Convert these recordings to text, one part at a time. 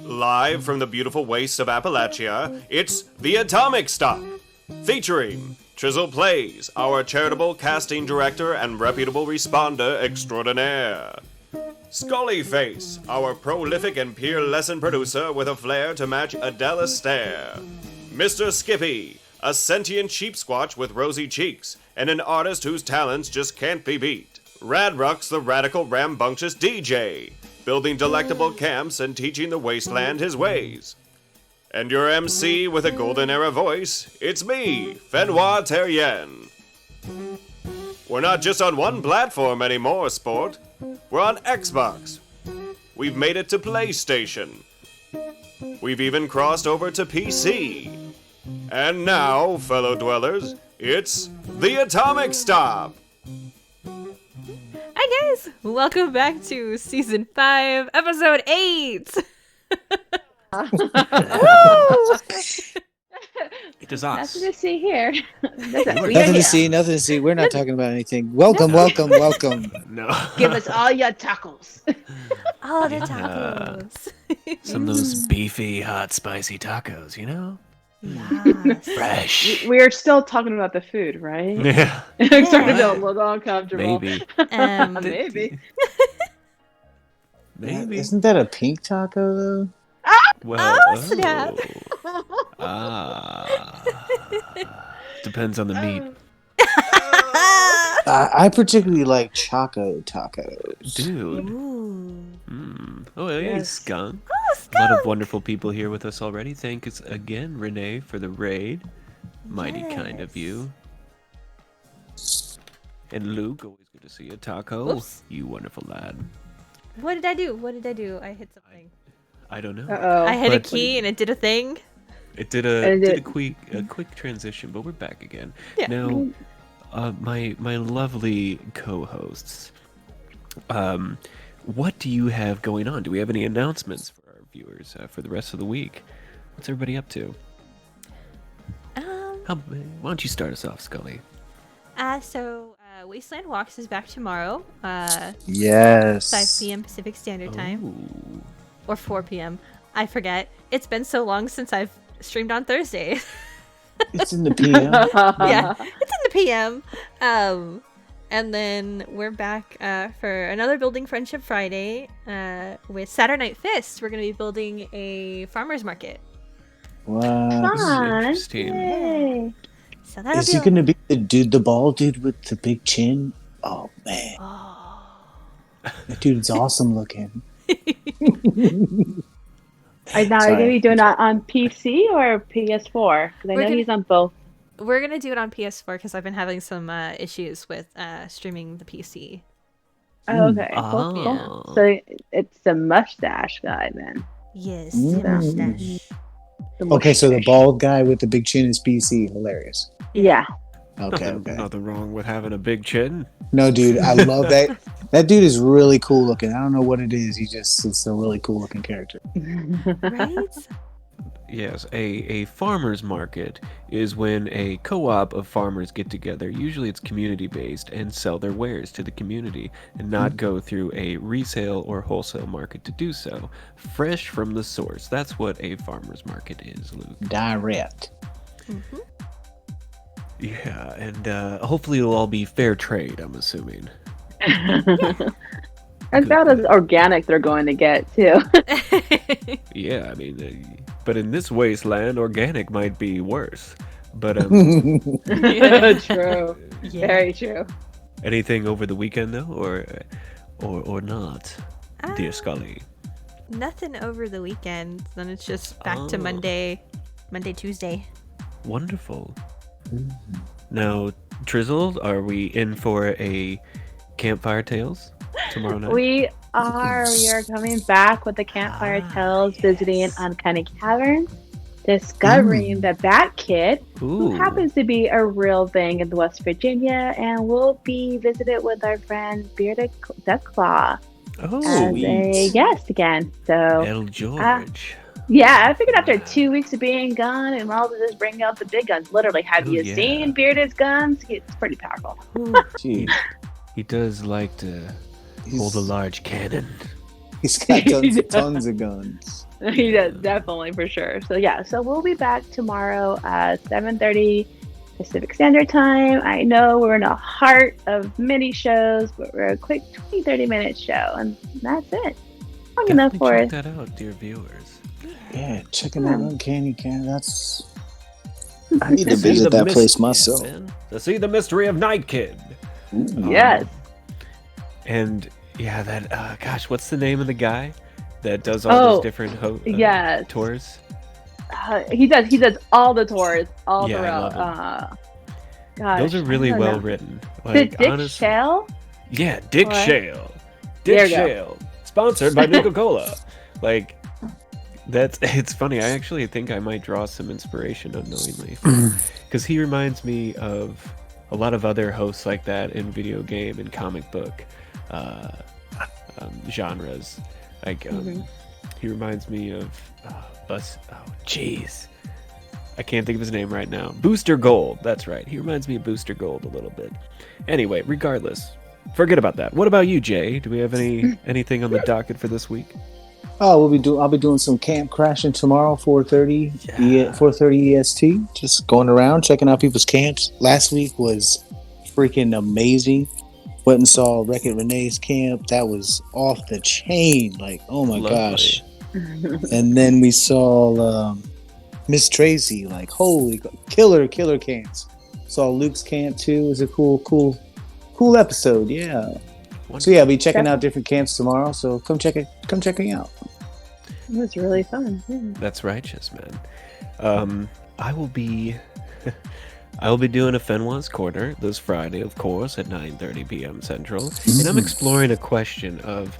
Live from the beautiful wastes of Appalachia, it's The Atomic Stop, featuring Trizzle Plays, our charitable casting director and reputable responder extraordinaire. Skullie Face, our prolific and peer lesson producer with a flair to match Adela's stare. Mr. Skippy, a sentient sheep squatch with rosy cheeks, and an artist whose talents just can't be beat. Rad Rux, the radical rambunctious DJ, building delectable camps and teaching the wasteland his ways. And your MC with a golden era voice, it's me, Fenwateryen. We're not just on one platform anymore, sport. We're on Xbox. We've made it to PlayStation. We've even crossed over to PC. And now, fellow dwellers, it's The Atomic Stop! Hi guys! Welcome back to Season 5, Episode 8! It is us. Nothing to see here. Nothing to see, nothing to see. We're not talking about anything. Welcome. No. Give us all your tacos. All the tacos. Some of those beefy, hot, spicy tacos, you know? Yes. Fresh. We're still talking about the food, right? Yeah. I'm starting to feel a little uncomfortable. Maybe. Maybe. Maybe. Isn't that a pink taco though? Well, Oh, snap. Depends on the meat. I particularly like choco tacos. Dude. Ooh. Oh, yeah, Yes. skunk. Oh, A lot of skunk! wonderful people here with us already. Thanks again, Renee, for the raid. Mighty kind of Yes. you. And Luke, always good to see you. Taco, Oops. you wonderful lad. What did I do? I hit something. I don't know. Uh-oh. I hit a but- key and it did a thing. It did a quick transition, but we're back again. Yeah. Now, my lovely co-hosts, what do you have going on? Do we have any announcements for our viewers for the rest of the week? What's everybody up to? Why don't you start us off, Skullie? So Wasteland Walks is back tomorrow, Yes. 5 p.m. Pacific Standard Time, Ooh. or 4 p.m. I forget. It's been so long since I've streamed on Thursday. It's in the PM. Yeah, it's in the PM. And then we're back for another Building Friendship Friday with Saturday Night Fist. We're going to be building a farmer's market. Wow. Fun. Interesting. Yay. So that'll Is be he gonna be the bald dude with the big chin? Oh man, Oh. that dude's awesome looking. Are you going to be doing that on PC or PS4? Because I know he's on both. We're going to do it on PS4 because I've been having some issues with streaming the PC. Oh, okay. Oh. Cool. So it's the mustache guy then. Yes, Mm. the mustache. Okay, so the bald guy with the big chin is PC. Hilarious. Yeah. Okay. Nothing wrong with having a big chin. No, dude, I love that. That dude is really cool looking. I don't know what it is. It's a really cool looking character. Right? Yes, a farmer's market is when a co-op of farmers get together, usually it's community-based, and sell their wares to the community, and not go through a resale or wholesale market to do so. Fresh from the source. That's what a farmer's market is, Luke. Direct. Mm-hmm. Yeah, and hopefully it'll all be fair trade, I'm assuming. That's about as organic they're going to get, too. Yeah, I mean, but in this wasteland, organic might be worse. But Yeah. True. Yeah. Very true. anything over the weekend though, or not, dear Skullie? Nothing over the weekend. Then it's just back to Oh. Monday, Tuesday. Wonderful. Now, Trizzle, are we in for a Campfire Tales tomorrow night? We are coming back with the Campfire Tales, visiting Uncanny Cavern, discovering the Bat Kid, who Ooh. happens to be a real thing in West Virginia, and we'll be visited with our friend Bearded Ducklaw Oh, as a guest again. So El George. yeah, I figured after 2 weeks of being gone, and all to just bring out the big guns. Literally, have Oh, you yeah. seen Bearded's guns? It's pretty powerful. Gee, He does like to hold a large cannon. he's got tons of guns. He does, definitely, for sure. So yeah, so we'll be back tomorrow at 7:30 Pacific Standard Time. I know we're in the heart of mini shows, but we're a quick 20-30 minute show, and that's it. Long enough for Check us. that out, dear viewers. Yeah, checking out Uncanny Can. That's. I need to visit that mys- place myself. Yeah, man. To see the mystery of Night Kid. Yes. And yeah, that gosh, what's the name of the guy that does all those different yes. tours? He does all the tours all Yeah, I throughout. love Gosh, Those are really I don't well know. written. Is it Dick honestly- Shale? Yeah, Dick What? Shale. There Dick you go. Shale. Sponsored by Nuka-Cola. It's funny. I actually think I might draw some inspiration unknowingly. Because he reminds me of a lot of other hosts like that in video game and comic book genres. He reminds me of jeez. I can't think of his name right now. Booster Gold. That's right. He reminds me of Booster Gold a little bit. Anyway, regardless, forget about that. What about you, Jay? Do we have anything on the docket for this week? Oh, I'll be doing some camp crashing tomorrow, 4:30, 4:30 EST. Just going around checking out people's camps. Last week was freaking amazing. Went and saw Wreck-It Renee's camp. That was off the chain. Like, oh my gosh. And then we saw Miss Tracy. Like, holy killer camps. Saw Luke's camp too. It was a cool episode. Yeah. So yeah, I'll be checking out different camps tomorrow. So come checking out. It was really fun. Yeah. That's righteous, man. I will be doing a Fenwa's Corner this Friday, of course, at 9:30 p.m. Central, and I'm exploring a question of,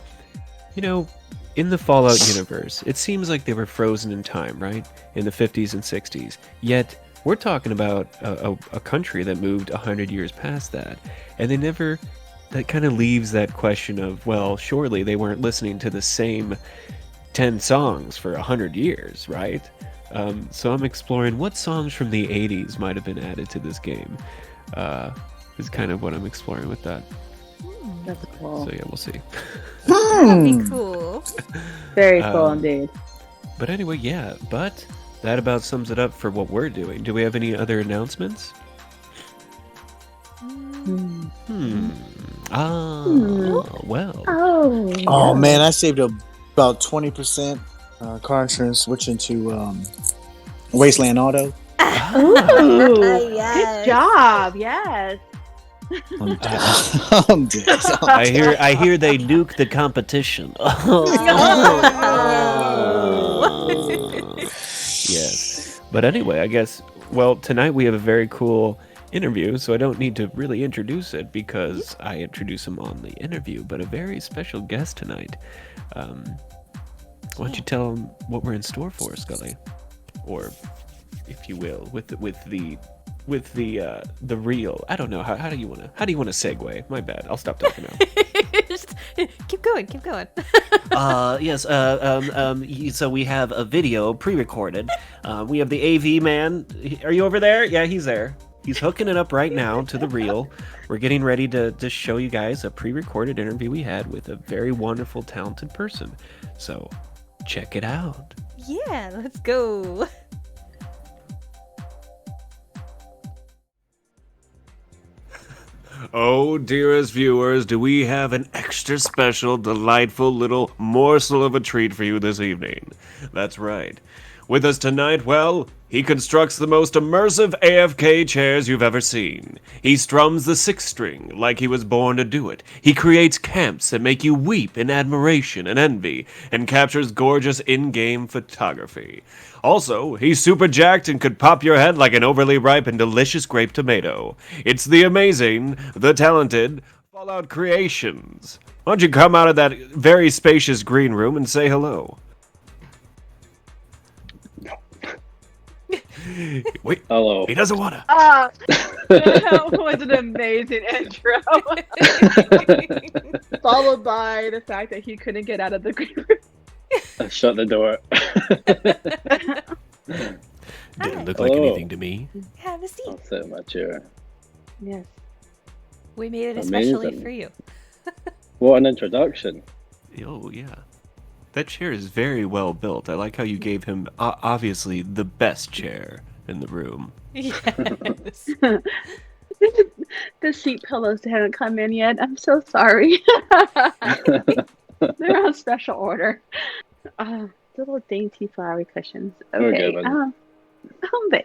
in the Fallout universe, it seems like they were frozen in time, right, in the 50s and 60s. Yet we're talking about a country that moved 100 years past that, and they never. That kind of leaves that question of, well, surely they weren't listening to the same 10 songs for 100 years, right? So I'm exploring what songs from the 80s might have been added to this game. Is kind of what I'm exploring with that. That's cool. So yeah, we'll see. That'd be cool. Very cool indeed. But anyway, yeah. But that about sums it up for what we're doing. Do we have any other announcements? Well. Oh man, I saved about 20% car insurance switching to Wasteland Auto. Ooh, Yes. good job. Yes. I'm dead. I hear they nuke the competition. Yes. But anyway, I guess, well, tonight we have a very cool interview, so I don't need to really introduce it because I introduce him on the interview, but a very special guest tonight. Why don't you tell him what we're in store for, Skullie? Or, if you will, with the real. I don't know, how do you want to segue? My bad. I'll stop talking now. Just keep going. Yes. So we have a video pre-recorded. We have the AV man. Are you over there? Yeah, he's there. He's hooking it up right now to the reel. We're getting ready to show you guys a pre-recorded interview we had with a very wonderful, talented person. So, check it out. Yeah, let's go. Oh, dearest viewers, do we have an extra special, delightful little morsel of a treat for you this evening? That's right. With us tonight, well, he constructs the most immersive AFK chairs you've ever seen. He strums the sixth string like he was born to do it. He creates camps that make you weep in admiration and envy, and captures gorgeous in-game photography. Also, he's super jacked and could pop your head like an overly ripe and delicious grape tomato. It's the amazing, the talented Fallout Creations. Why don't you come out of that very spacious green room and say hello? Wait, Hello. he doesn't wanna. That was an amazing intro. Followed by the fact that he couldn't get out of the green room. I shut the door. Didn't look like anything to me. Have a seat. I'll sit in my chair. Yes. We made it especially Amazing. for you. What an introduction. Oh, yeah. That chair is very well built. I like how you gave him obviously the best chair in the room. Yes. The seat pillows haven't come in yet. I'm so sorry. They're on special order. Little dainty flowery cushions. Okay. good, Baby.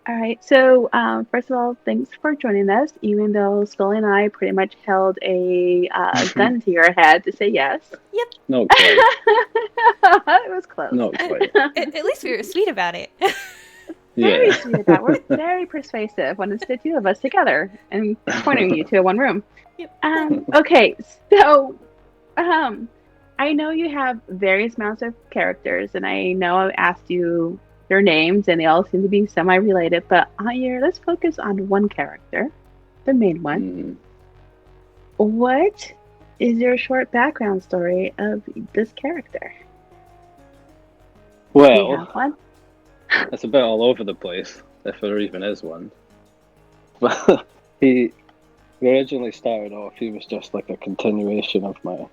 All right. So, first of all, thanks for joining us. Even though Skullie and I pretty much held a gun to your head to say yes. Not quite. It was close. Not quite. At least we were sweet about it. Very Yeah. sweet about. We're very persuasive when it's the two of us together and pointing you to one room. Yep. Okay, so I know you have various amounts of characters, and I know I've asked you their names, and they all seem to be semi-related. But let's focus on one character, the main one. What is your short background story of this character? Do you Well, have one? it's a bit all over the place, if there even is one. But he originally started off, he was just like a continuation of my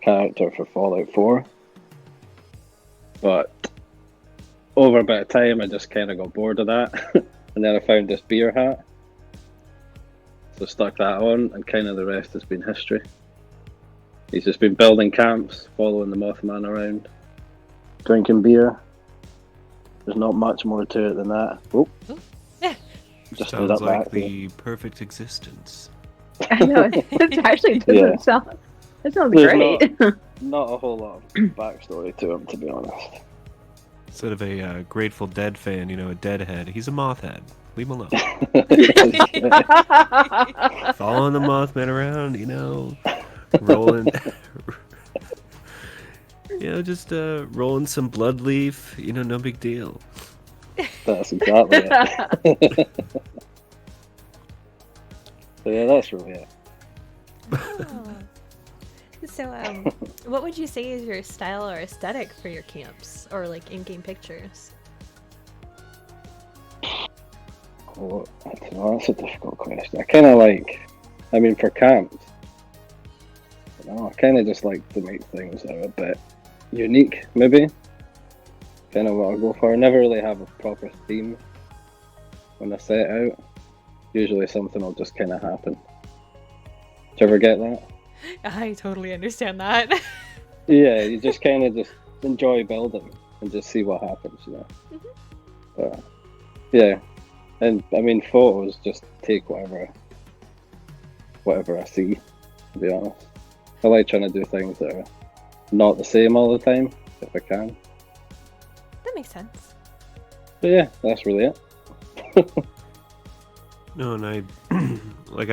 character for Fallout 4. But over a bit of time, I just kind of got bored of that. And then I found this beer hat. So stuck that on, and kind of the rest has been history. He's just been building camps, following the Mothman around, drinking beer. There's not much more to it than that. Oh, just stood Sounds up like back. the perfect existence. I know it actually doesn't Yeah. sound. It sounds There's great. Not a whole lot of backstory to him, to be honest. Instead of a Grateful Dead fan, a deadhead, he's a mothhead. Leave him alone. Following the Mothman around, rolling. Just rolling some blood leaf, no big deal. That's exactly it. So yeah, that's really it. Oh. So, what would you say is your style or aesthetic for your camps or like in-game pictures? Oh, I don't know, that's a difficult question. I kind of for camps, I kind of just like to make things that are a bit unique, maybe. Kind of what I go for. I never really have a proper theme when I set out. Usually something will just kind of happen. Do you ever get that? I totally understand that. Yeah, you just kind of just enjoy building and just see what happens, But yeah, and photos just take whatever I see. To be honest, I like trying to do things that are not the same all the time if I can. That makes sense. But yeah, that's really it. No, and I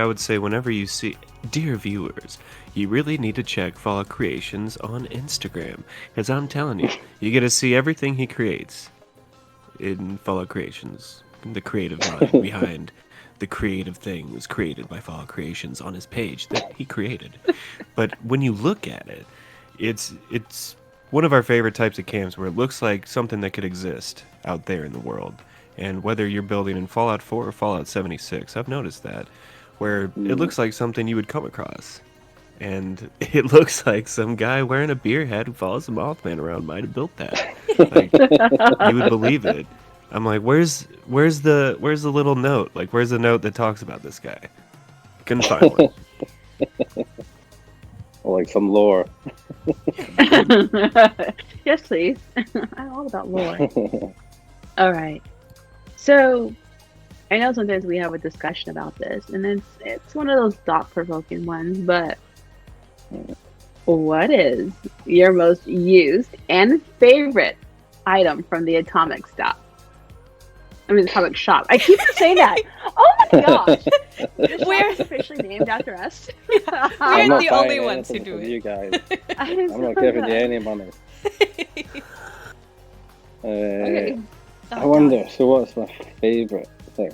would say whenever you see, dear viewers, you really need to check Fallout Creations on Instagram. Because I'm telling you, you get to see everything he creates in Fallout Creations. The creative mind behind the creative thing was created by Fallout Creations on his page that he created. But when you look at it, it's one of our favorite types of camps where it looks like something that could exist out there in the world. And whether you're building in Fallout 4 or Fallout 76, I've noticed that, where it looks like something you would come across. And it looks like some guy wearing a beer hat who follows the Mothman around might have built that. Like, you would believe it. I'm like, where's the little note? Like, where's the note that talks about this guy? Couldn't find one. Or like some lore. Yes, please. I'm all about lore. All right. So, I know sometimes we have a discussion about this, and it's one of those thought-provoking ones, but what is your most used and favorite item from the Atomic Stop? Atomic Shop. I keep saying that. Oh my gosh. The We're- shop is officially named after us. I'm not the buying only ones who anything do from it. You guys. I'm I'm not giving you any money. Okay. I wonder, so what's my favourite thing?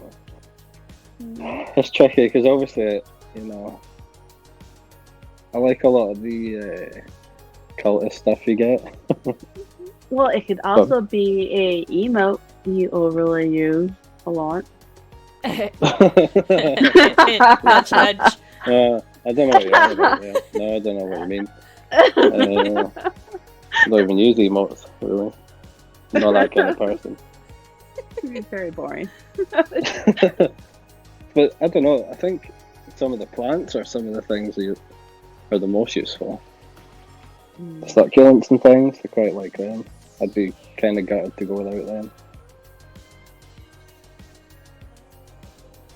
It's tricky because obviously, I like a lot of the cultist stuff you get. Well, it could also be a emote you overly use a lot. Nudge, nudge. I don't know what you're on about. Yeah. No, I don't know what you mean. don't even use emotes, really. I'm not that kind of person. It's very boring. But I don't know, I think some of the plants are some of the things that are the most useful. Succulents and things, I quite like them. I'd be kind of gutted to go without them.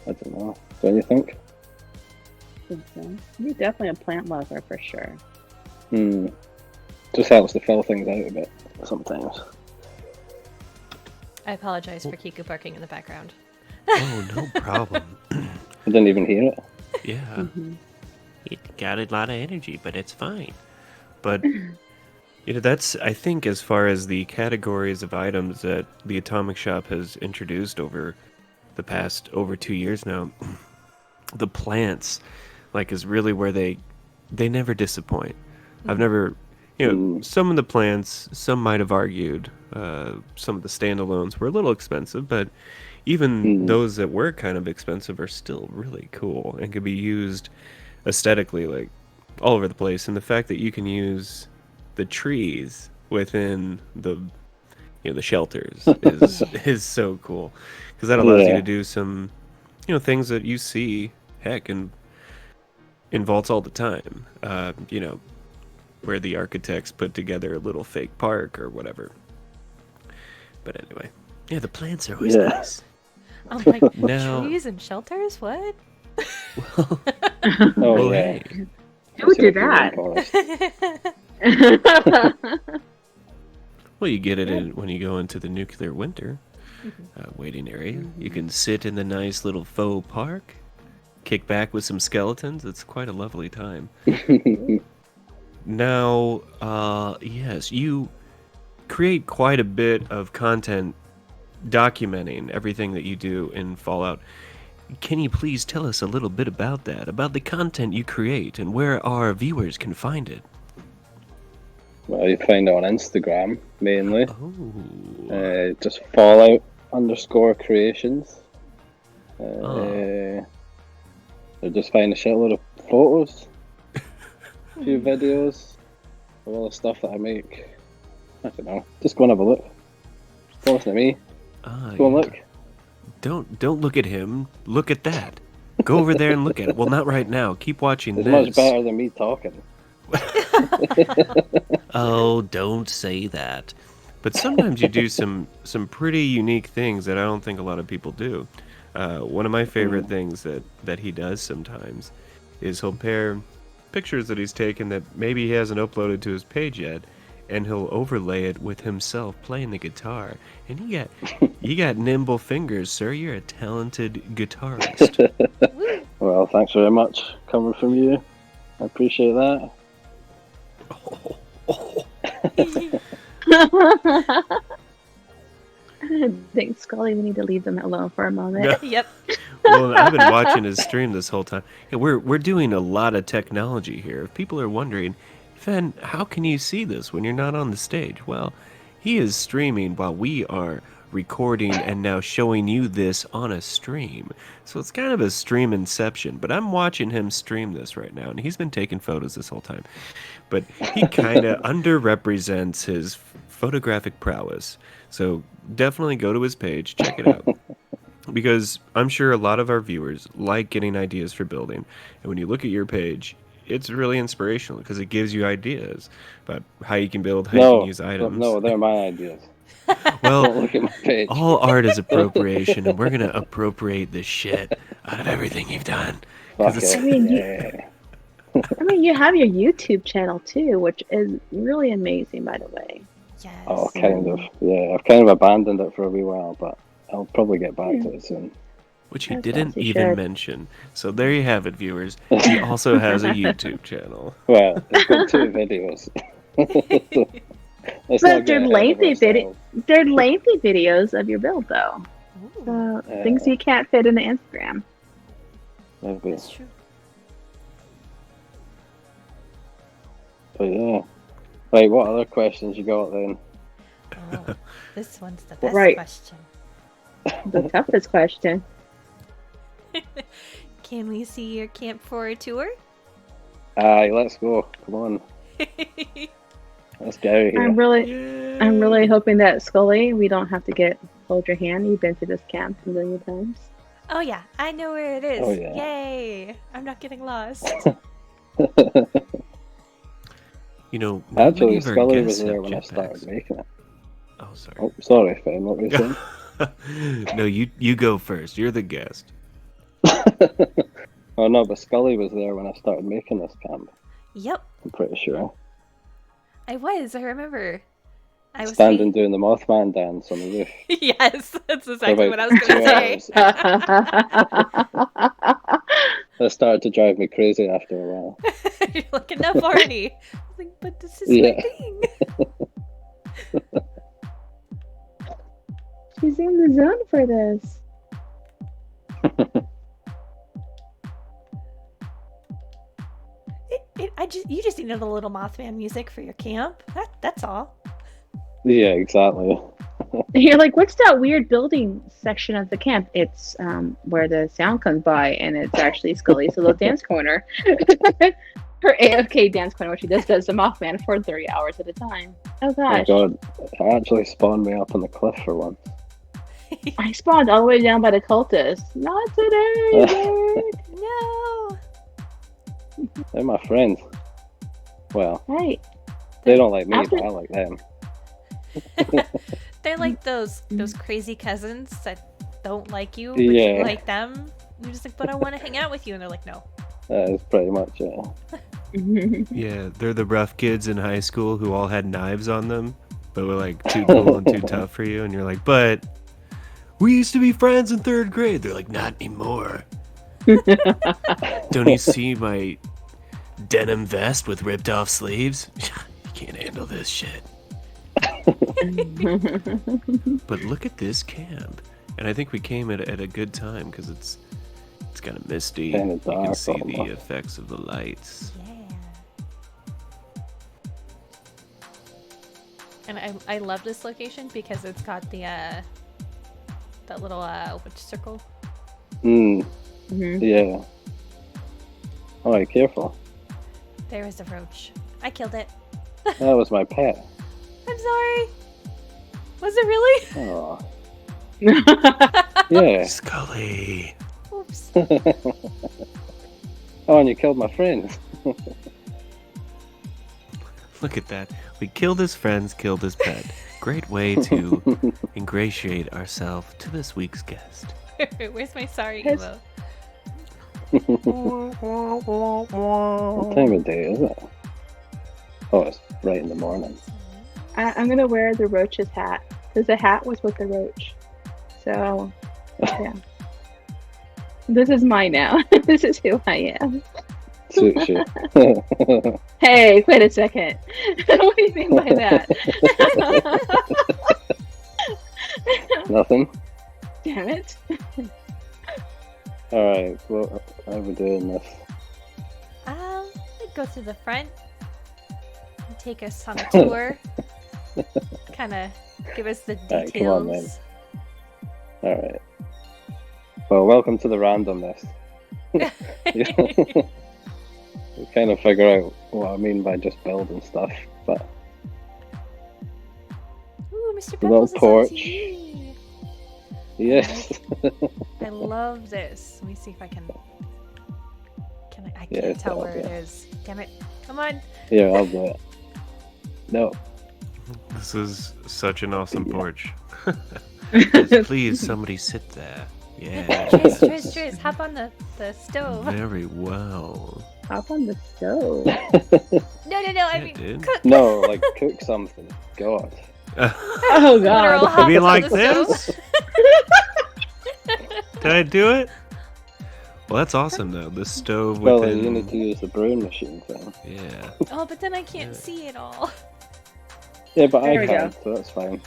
I don't know. Don't you think? I think so. You're definitely a plant lover for sure. Just helps to fill things out a bit sometimes. I apologize for Kiku barking in the background. Oh, no problem. I didn't even hear it. Yeah. It got a lot of energy, but it's fine. But that's, I think, as far as the categories of items that the Atomic Shop has introduced over the past over 2 years now, the plants, like, is really where they never disappoint. I've never, some of the plants, some might have argued, some of the standalones were a little expensive, but even those that were kind of expensive are still really cool and can be used aesthetically, like, all over the place. And the fact that you can use the trees within the shelters is so cool, because that allows you to do some things that you see in vaults all the time, where the architects put together a little fake park or whatever. But anyway, the plants are always nice. I'm like, Now- trees and shelters? What? Oh, hey. Who did that? Well, you get it when you go into the nuclear winter waiting area. You can sit in the nice little faux park, kick back with some skeletons. It's quite a lovely time. Now, yes, you create quite a bit of content documenting everything that you do in Fallout. Can you please tell us a little bit about that, about the content you create and where our viewers can find it? Well, you find it on Instagram, mainly. Oh. Just Fallout_creations. You'll just find a shitload of photos, a few videos, of all the stuff that I make. I don't know. Just go and have a look. Don't listen to me. Go and look. Don't look at him. Look at that. Go over there and look at it. Well, not right now. Keep watching It's this. much better than me talking. Oh, don't say that. But sometimes you do some pretty unique things that I don't think a lot of people do. One of my favorite things that he does sometimes is he'll pair pictures that he's taken that maybe he hasn't uploaded to his page yet, and he'll overlay it with himself playing the guitar. And you got nimble fingers, sir. You're a talented guitarist. Well, thanks very much coming from you. I appreciate that. I think Skullie, we need to leave them alone for a moment. Yep. Well, I've been watching his stream this whole time. Yeah, we're doing a lot of technology here. If people are wondering, Fen, how can you see this when you're not on the stage? Well, he is streaming while we are recording and now showing you this on a stream. So it's kind of a stream inception, but I'm watching him stream this right now, and he's been taking photos this whole time. But he kind of underrepresents his photographic prowess. So definitely go to his page, check it out. Because I'm sure a lot of our viewers like getting ideas for building. And when you look at your page, it's really inspirational because it gives you ideas about how you can build, how you can use items. No, they're my ideas. Well, Don't look at my page. all art is appropriation, and we're going to appropriate the shit out of everything you've done. 'Cause Fuck it's- it. I mean, Yeah. I mean, you have your YouTube channel too, which is really amazing, by the way. Yes. Oh, kind of. Yeah, I've kind of abandoned it for a wee while, but I'll probably get back to it soon. Which he That's didn't awesome. even Should. mention. So there you have it, viewers. He also has a YouTube channel. Well, it's got 2 videos. Let's But not get they're ahead of lengthy ourselves. They're lengthy videos of your build, though. So things you can't fit into Instagram. Maybe. That's true. But yeah. Right, what other questions you got then? Oh, this one's the best Right. question. The toughest question. Can we see your camp for a tour? Aye, let's go. Come on. Let's get out of here. I'm really hoping that Skullie, we don't have to hold your hand. You've been to this camp a million times. Oh yeah, I know where it is. Oh, yeah. Yay! I'm not getting lost. You know, Actually, many of our Skullie was guests there have when I jetpacks. started making it. Oh, sorry. Oh, sorry, Fen, what were you saying? No, you go first. You're the guest. Oh no, but Skullie was there when I started making this camp. Yep, I'm pretty sure. I remember. I was Standing doing the Mothman dance on the roof. Yes, that's exactly about what I was going to 2 say. hours. That started to drive me crazy after a while. You're like, enough already. I was like, but this is Yeah. my thing. She's in the zone for this. You just needed a little Mothman music for your camp. That's all. Yeah, exactly. You're like, what's that weird building section of the camp? It's where the sound comes by, and it's actually Skullie's little dance corner. Her AFK dance corner, where she does the Mothman for 30 hours at a time. Oh Oh gosh. god, it actually spawned me up on the cliff for once. I spawned all the way down by the cultists. Not today, Derek. No. They're my friends. Well, Right. they don't like me, After- but I like them. They're like those crazy cousins that don't like you, but you Yeah. like them. You're just like, but I want to hang out with you, and they're like, no. That is pretty much it. Yeah, they're the rough kids in high school who all had knives on them, but were like too cool and too tough for you. And you're like, but we used to be friends in 3rd grade. They're like, not anymore. Don't you see my denim vest with ripped off sleeves? You can't handle this shit. But look at this camp. And I think we came at a good time because it's kind of misty. Kinda You can dark see the almost. effects of the lights. Yeah. And I love this location because it's got the that little witch circle. Mm, Mhm. yeah. Alright, careful. There is a roach. I killed it. That was my pet. I'm sorry. Was it really? Oh. Yeah. Skullie. Oops. Oh, and you killed my friend. Look at that. We killed his friends, killed his pet. Great way to ingratiate ourselves to this week's guest. Where's my sorry Yes. emo? What time of day is it? Oh, it's right in the morning. I'm gonna wear the roach's hat because the hat was with the roach. So, yeah. This is mine now. This is who I am. Suits you. Hey, wait a second. What do you mean by that? Nothing? Damn it. Alright, well, how are we doing this? We'd go to the front and take us on a tour. Kind of give us the Alright, come on, then. details. Alright. Well, welcome to the randomness. You kind of figure out what I mean by just building stuff, but Ooh, Mr. The little Pebbles is on porch. TV. yes. I love this. Let me see if I can. I Yeah, can't it's tell all where it good. is. Damn it! Come on. Yeah, I'll do it. No. This is such an awesome Yeah. porch. Yes, please, somebody sit there. Yeah. Triz, hop on the stove. Very well. Hop on the stove. No. I Yeah, mean, dude. cook. No, like cook something. God. Oh Literal god. hop Be on like the stove. this? Did I do it? Well, that's awesome, though. The stove Well, within... you need to use the brewing machine thing. Yeah. Oh, but then I can't see it all. Yeah, but There I we can, go. so that's fine.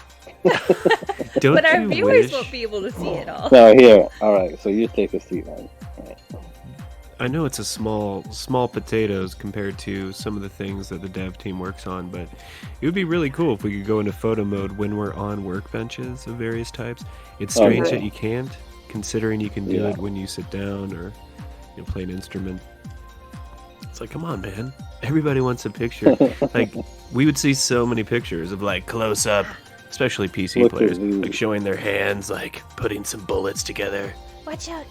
Don't But our you viewers wish... won't be able to see it all. No, here. Alright, so you take a seat then. Right. I know it's a small potatoes compared to some of the things that the dev team works on, but it would be really cool if we could go into photo mode when we're on workbenches of various types. It's strange Okay. that you can't, considering you can do Yeah. it when you sit down or play an instrument. It's like, come on, man. Everybody wants a picture. Like, we would see so many pictures of, like, close up, especially PC Look at players, these. like, showing their hands, like, putting some bullets together. Watch out!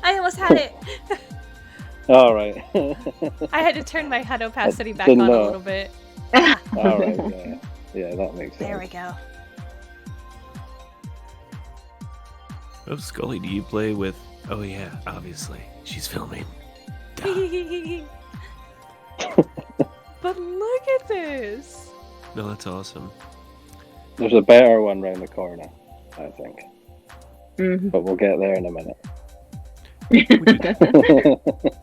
I almost had it. All right. I had to turn my HUD opacity back didn't on a know. little bit. All right. Yeah. Yeah, that makes sense. There we go. Oh, Skullie, do you play with... Oh, yeah, obviously. She's filming. But look at this. No, that's awesome. There's a better one round the corner, I think. Mhm. But we'll get there in a minute.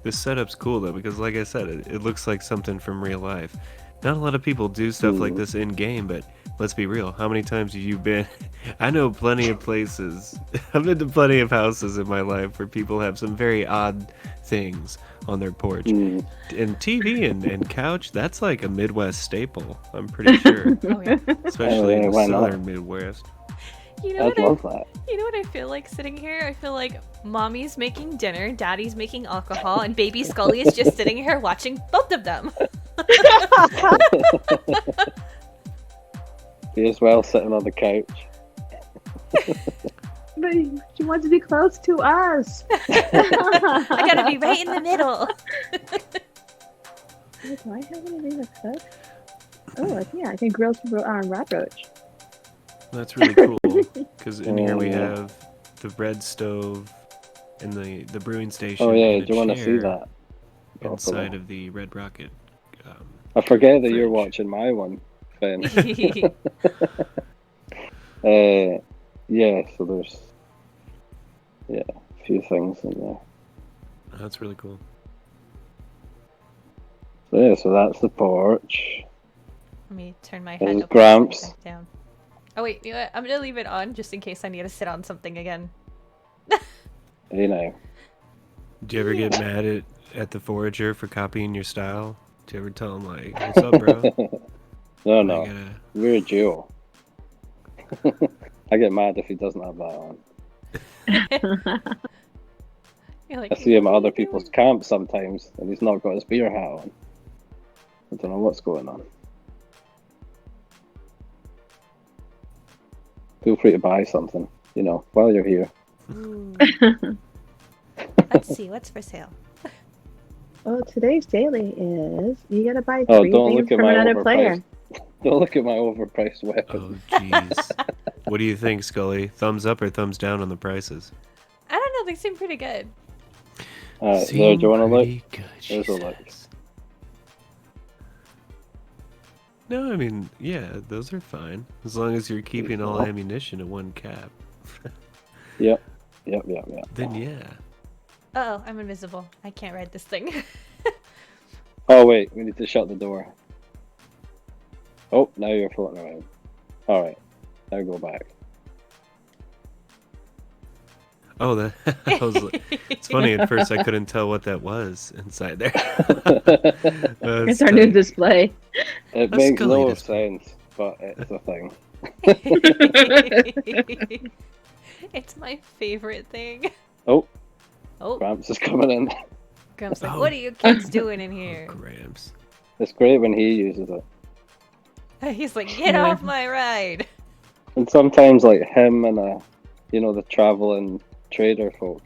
This setup's cool, though, because, like I said, it looks like something from real life. Not a lot of people do stuff like this in-game, but let's be real. How many times have you been... I know plenty of places. I've been to plenty of houses in my life where people have some very odd things on their porch. And TV and couch, that's like a Midwest staple, I'm pretty sure. Oh yeah. Especially in the why not? southern Midwest. You know I'd love that. You know what I feel like sitting here? I feel like mommy's making dinner, daddy's making alcohol, and baby Skullie is just sitting here watching both of them. He as well sitting on the couch. But she wants to be close to us. I gotta be right in the middle. Wait, do I have anything to cook? Oh, yeah, I can grill some Rad Rux. That's really cool, because in here we have the bread stove and the brewing station. Oh yeah, and do you want to see chair that? inside of the Red Rocket? I forget that you're fridge. watching my one, Ben. Yeah, so there's a few things in there. That's really cool. So yeah, so that's the porch. Let me turn my There's head Gramps. back down. Oh wait, you know what? I'm gonna leave it on just in case I need to sit on something again. You know. Do you ever get mad at the forager for copying your style? Do you ever tell him, like, what's up, bro? No, I no. gotta... We're a duo. I get mad if he doesn't have that on. You're like, I see him at "What are other you people's doing?" camps sometimes, and he's not got his beer hat on. I don't know what's going on. Feel free to buy something, while you're here. Ooh. Let's see, what's for sale? Oh, today's daily is you gotta buy Oh, 3 don't things look at from my another player. Don't look at my overpriced weapon. Oh, jeez. What do you think, Skullie? Thumbs up or thumbs down on the prices? I don't know, they seem pretty good. Alright, there, do you want to look? Pretty good, she There's a look. says. No, I mean, yeah, those are fine. As long as you're keeping all ammunition at one cap. Yep. Then yeah. Uh oh, I'm invisible. I can't ride this thing. Oh, wait, we need to shut the door. Oh, now you're floating around. Alright, now go back. Oh, it's funny. At first, I couldn't tell what that was inside there. It's our new display. It A makes no Skullie display. sense, but it's a thing. It's my favorite thing. Oh, Oh, Gramps is coming in. Grump's like, Oh. what are you kids doing in here? Gramps. It's great when he uses it. He's like, get off my ride. And sometimes, like him and the traveling trader folk,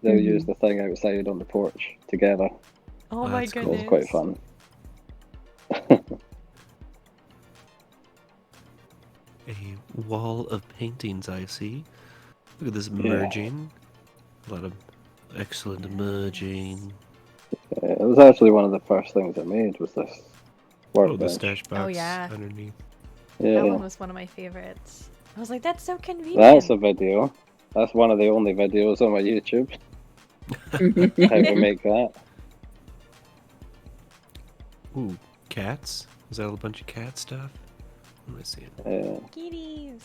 they'll use the thing outside on the porch together. Oh Oh, my that's cool. goodness. It's quite fun. A wall of paintings, I see. Look at this merging. A lot of excellent merging. It was actually one of the first things I made was this Oh, the workbench. stash box Oh, yeah. underneath. Yeah, That one was one of my favorites. I was like, that's so convenient. that's a video. That's one of the only videos on my YouTube. How to make that. Ooh, cats? Is that a bunch of cat stuff? Let me see. Kitties.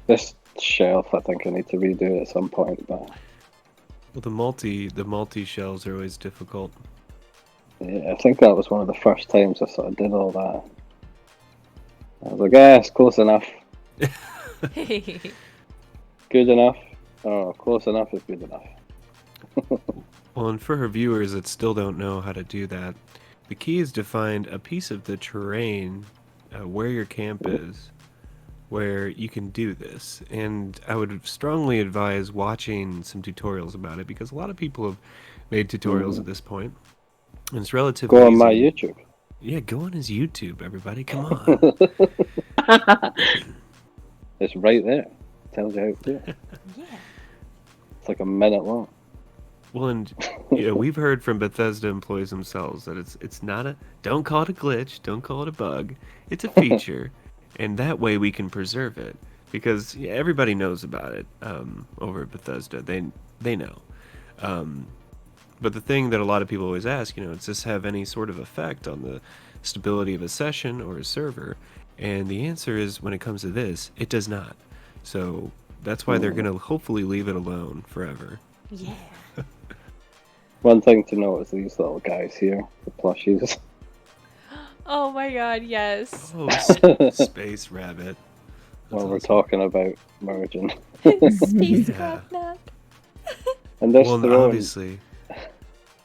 This shelf, I think I need to redo at some point, but Well, the multi shells are always difficult. yeah, I think that was one of the first times I sort of did all that. I was like, it's close enough. Good enough. Oh, close enough is good enough. Well, and for her viewers that still don't know how to do that, the key is to find a piece of the terrain where your camp is, where you can do this. And I would strongly advise watching some tutorials about it, because a lot of people have made tutorials at this point. And it's relatively Go on easy. my YouTube. Yeah, go on his YouTube, everybody. Come on. It's right there. Tells you how to do it. Yeah. It's like a minute long. Well, and we've heard from Bethesda employees themselves that it's not a, don't call it a glitch, don't call it a bug. It's a feature, and that way we can preserve it, because everybody knows about it over at Bethesda. They know. But the thing that a lot of people always ask, does this have any sort of effect on the stability of a session or a server? And the answer is, when it comes to this, it does not. So that's why they're going to hopefully leave it alone forever. Yeah. One thing to note is these little guys here, the plushies. Oh my god, yes. Oh, Space Rabbit. While That's we're awesome. talking about merging. Space Yeah. Knock. And this Well, and throne, obviously,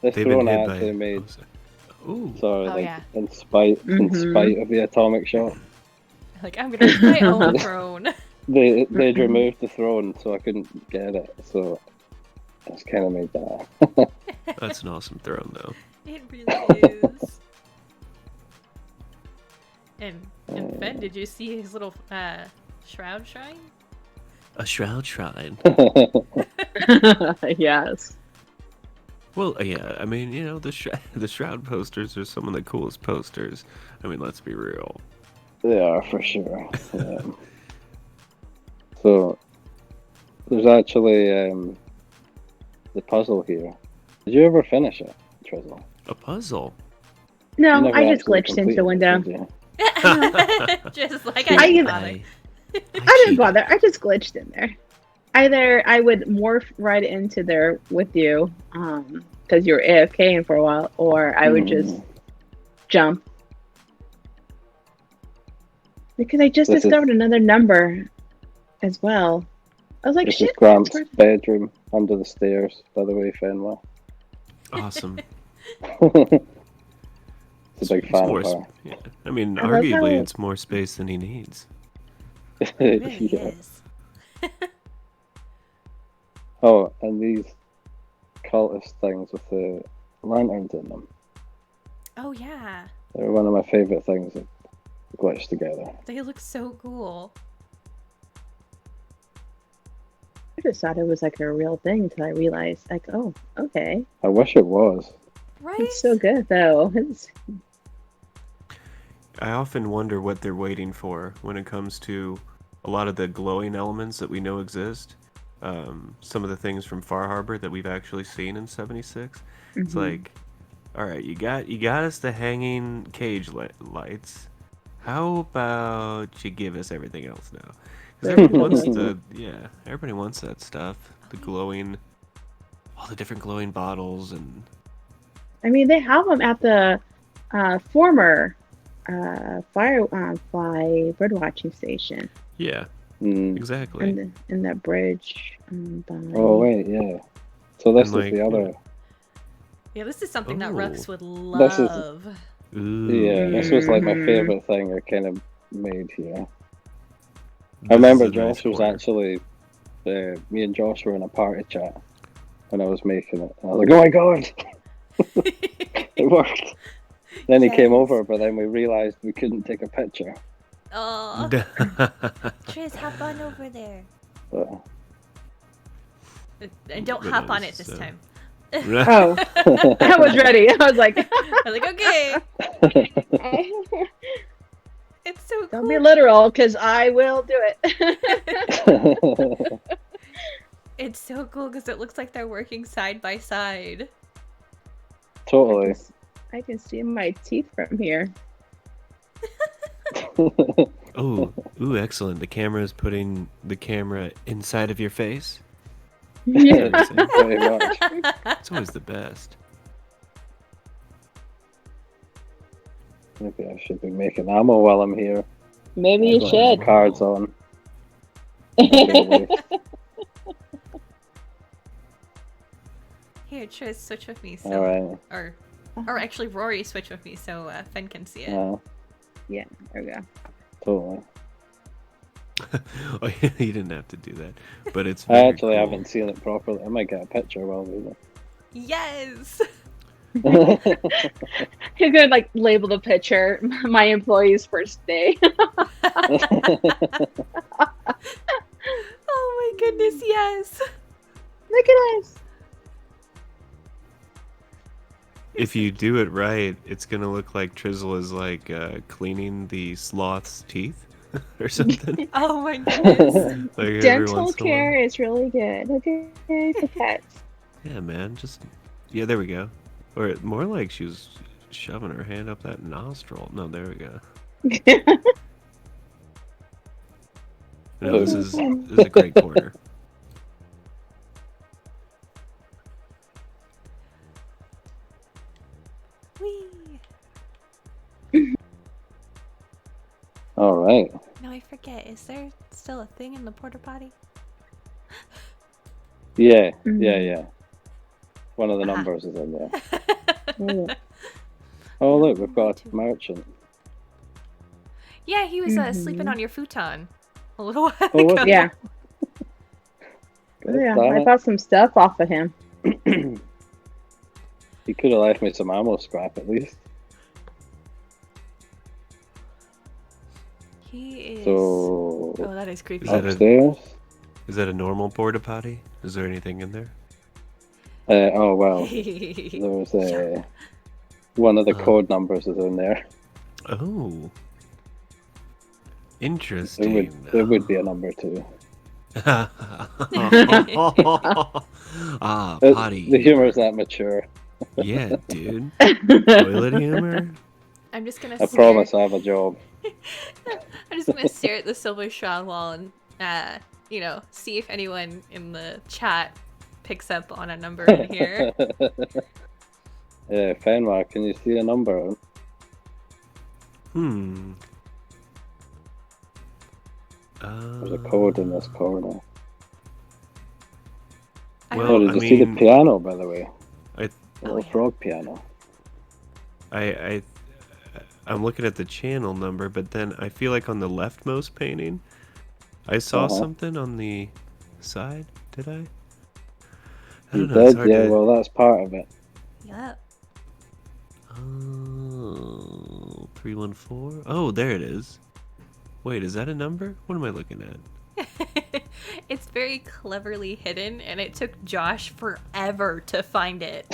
this they've been throne I hit by... actually made. oh, sorry. Ooh. Sorry, Oh, like yeah. in spite of the atomic shot. Like, I'm gonna make my own throne. They'd removed the throne, so I couldn't get it. So I just kind of made that. That's an awesome throne, though. It really is. And Fen, did you see his little shroud shrine? A shroud shrine. Yes. Well, yeah, I mean, the shroud posters are some of the coolest posters. I mean, let's be real. They are for sure. So there's actually the puzzle here. Did you ever finish it, Trizzle? A puzzle. You No, never I just actually glitched into completed a it, window. did you? Just like I I can- thought. I didn't bother. I just glitched in there. Either I would morph right into there with you, because you were AFKing for a while, or I would just jump. Because I just This is- discovered another number as well. I was like, This is shit. Gramps' that's bedroom under the stairs, by the way, Fenway. Awesome. It's a big fan more of her. yeah. I mean, I love arguably, how- it's more space than he needs. It really Yeah. is. Oh, and these cultist things with the lanterns in them. Oh yeah, They're one of my favourite things that glitch together. they look so cool. I just thought it was like a real thing until I realized, like, oh, okay. I wish it was. Right? It's so good, though. It's... I often wonder what they're waiting for when it comes to a lot of the glowing elements that we know exist. Some of the things from Far Harbor that we've actually seen in 76. It's like, all right, you got us the hanging cage lights. How about you give us everything else now? Because everybody wants that stuff. The glowing, all the different glowing bottles and. I mean, they have them at the former Firefly birdwatching station. Yeah, Mm. exactly. In that bridge. By... Oh, wait, yeah. So this And, is the other... Yeah, this is something that Ooh. Rux would This is- love. Ooh. Yeah, this was like my Mhm. favourite thing I kind of made here. This I remember is a nice Josh was corner. actually... me and Josh were in a party chat when I was making it. And I was like, oh my god! It worked! Then he came Yes. over, but then we realised we couldn't take a picture. Oh, Triz, hop on over there. But And don't But hop that on was, it this uh, time. Oh, I was ready. I was like, I was like, okay. It's so cool. don't be literal, because I will do it. It's so cool because it looks like they're working side by side. totally. I can see my teeth from here. Oh, ooh, excellent. The camera is putting the camera inside of your face. Yeah. Pretty much. It's always the best. Maybe I should be making ammo while I'm here. Maybe you I've got should. my cards on. Here, Triz, switch with me. So, All or actually, Rory, switch with me so Fen can see it. Yeah, there we go. Totally. Oh, you didn't have to do that, but it's. I Very actually cool. haven't seen it properly. I might get a picture while we do. Yes. He's gonna like label the picture my employee's first day. Oh my goodness, yes. Look at us. If you do it right, it's gonna look like Trizzle is like cleaning the sloth's teeth or something. Oh my goodness. Like every Dental once in a while. care is really good. Okay, for pets. Yeah, man. Yeah, there we go. Or more like she was shoving her hand up that nostril. No, there we go. No, this is a great corner. Whee. All right. No, I forget. Is there still a thing in the porta potty? Yeah. Mhm. Yeah. One of the Ah. numbers is in there. Yeah. Oh, look, we've got a merchant. Yeah, he was sleeping on your futon a little while Oh, ago. what? Yeah. God Yeah, damn I it. bought some stuff off of him. He could have left me some ammo scrap at least. He is. So, Oh, that is creepy. Is that a- upstairs. Is that a normal porta potty? Is there anything in there? Oh, well, there's one of the code numbers is in there. Oh. There Interesting. would be a number too. Potty. The humor is that mature. Yeah, dude. Toilet humor? I'm just gonna I stare. promise I have a job. I'm just gonna stare at the silver shroud wall and see if anyone in the chat picks up on a number in here. Yeah, Fenwateryen, can you see a number? There's a code in this corner. Well, Oh, did I you see the mean, piano, by the way? I- The little frog piano. I'm looking at the channel number, but then I feel like on the leftmost painting, I saw something on the side. Did I? I You don't know. It's did? hard Yeah, to. well, that's part of it. Yep. Oh, 314. Oh, there it is. Wait, is that a number? What am I looking at? It's very cleverly hidden, and it took Josh forever to find it.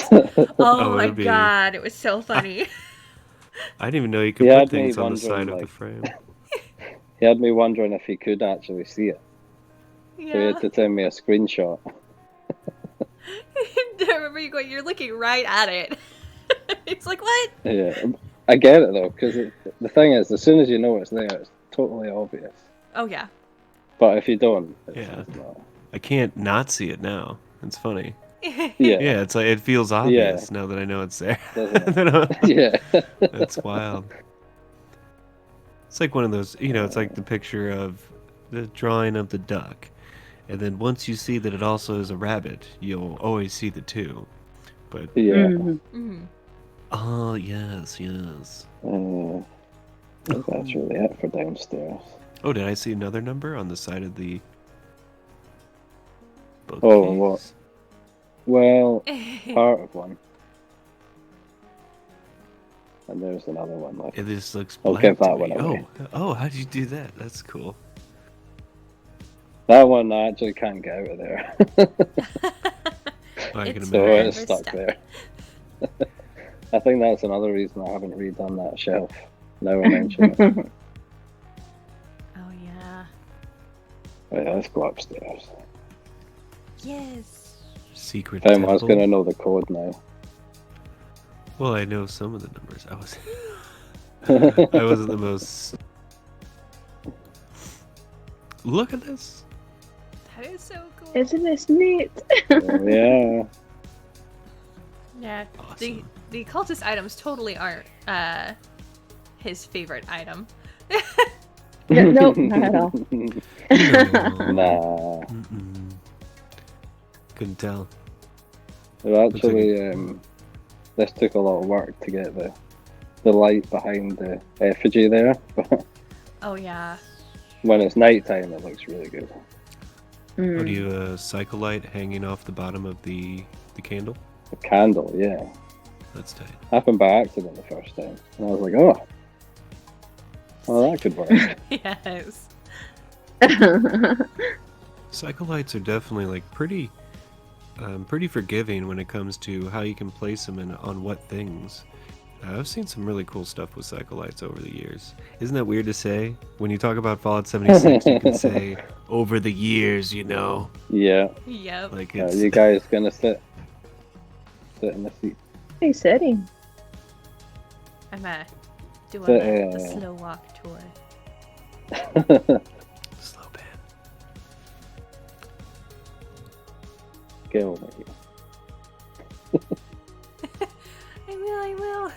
Oh my it'd be- god, it was so funny. I didn't even know you could He put had me things on the wondering, side of the like- frame. He had me wondering if he could actually see it. So he Yeah. had to send me a screenshot. I remember you going, you're looking right at it. It's like, what? Yeah, I get it though, because the thing is, as soon as you know it's there, it's totally obvious. Oh, yeah. But if you don't, Yeah. it's not. I can't not see it now. It's funny. Yeah, Yeah, it's like it feels obvious now that I know it's there. doesn't it? Yeah. That's wild. It's like one of those, it's like the picture of the drawing of the duck. And then once you see that it also is a rabbit, you'll always see the two. But, Yeah. Mhm. Mhm. oh, yes. I think that's really it for downstairs. Oh, did I see another number on the side of the bookcase? Oh, what? Well, part of one. And there's another one left. It just looks I'll blank give to that me. one away. Oh, how'd you do that? That's cool. That one I actually can't get out of there. I can It's So imagine. it's Forever stuck stuck. there. I think that's another reason I haven't redone that shelf. Now I mention it. Oh, yeah. Right, let's go upstairs. Yes. Secret I was temple. gonna know the code now. Well, I know some of the numbers. I wasn't the most. Look at this. That is so cool. Isn't this neat? Yeah. Yeah. Awesome. The cultist items totally aren't his favorite item. Nope, not at all. No. Nah. Mm-mm. Couldn't tell. Actually, this took a lot of work to get the light behind the effigy there, but Oh yeah. when it's nighttime, it looks really good. Oh, do you have a cycle light hanging off the bottom of the candle? The candle, yeah. That's tight. Happened by accident the first time. And I was like, oh, well, that could work. Yes. Cycle lights are definitely like pretty forgiving when it comes to how you can place them on what things. I've seen some really cool stuff with cycle lights over the years. Isn't that weird to say? When you talk about Fallout 76, you can say over the years, you know. Yeah. Yep. Like it's You guys gonna sit in the seat? He's sitting. I'm doing So, a slow walk tour. slow pan. Get over here. I will.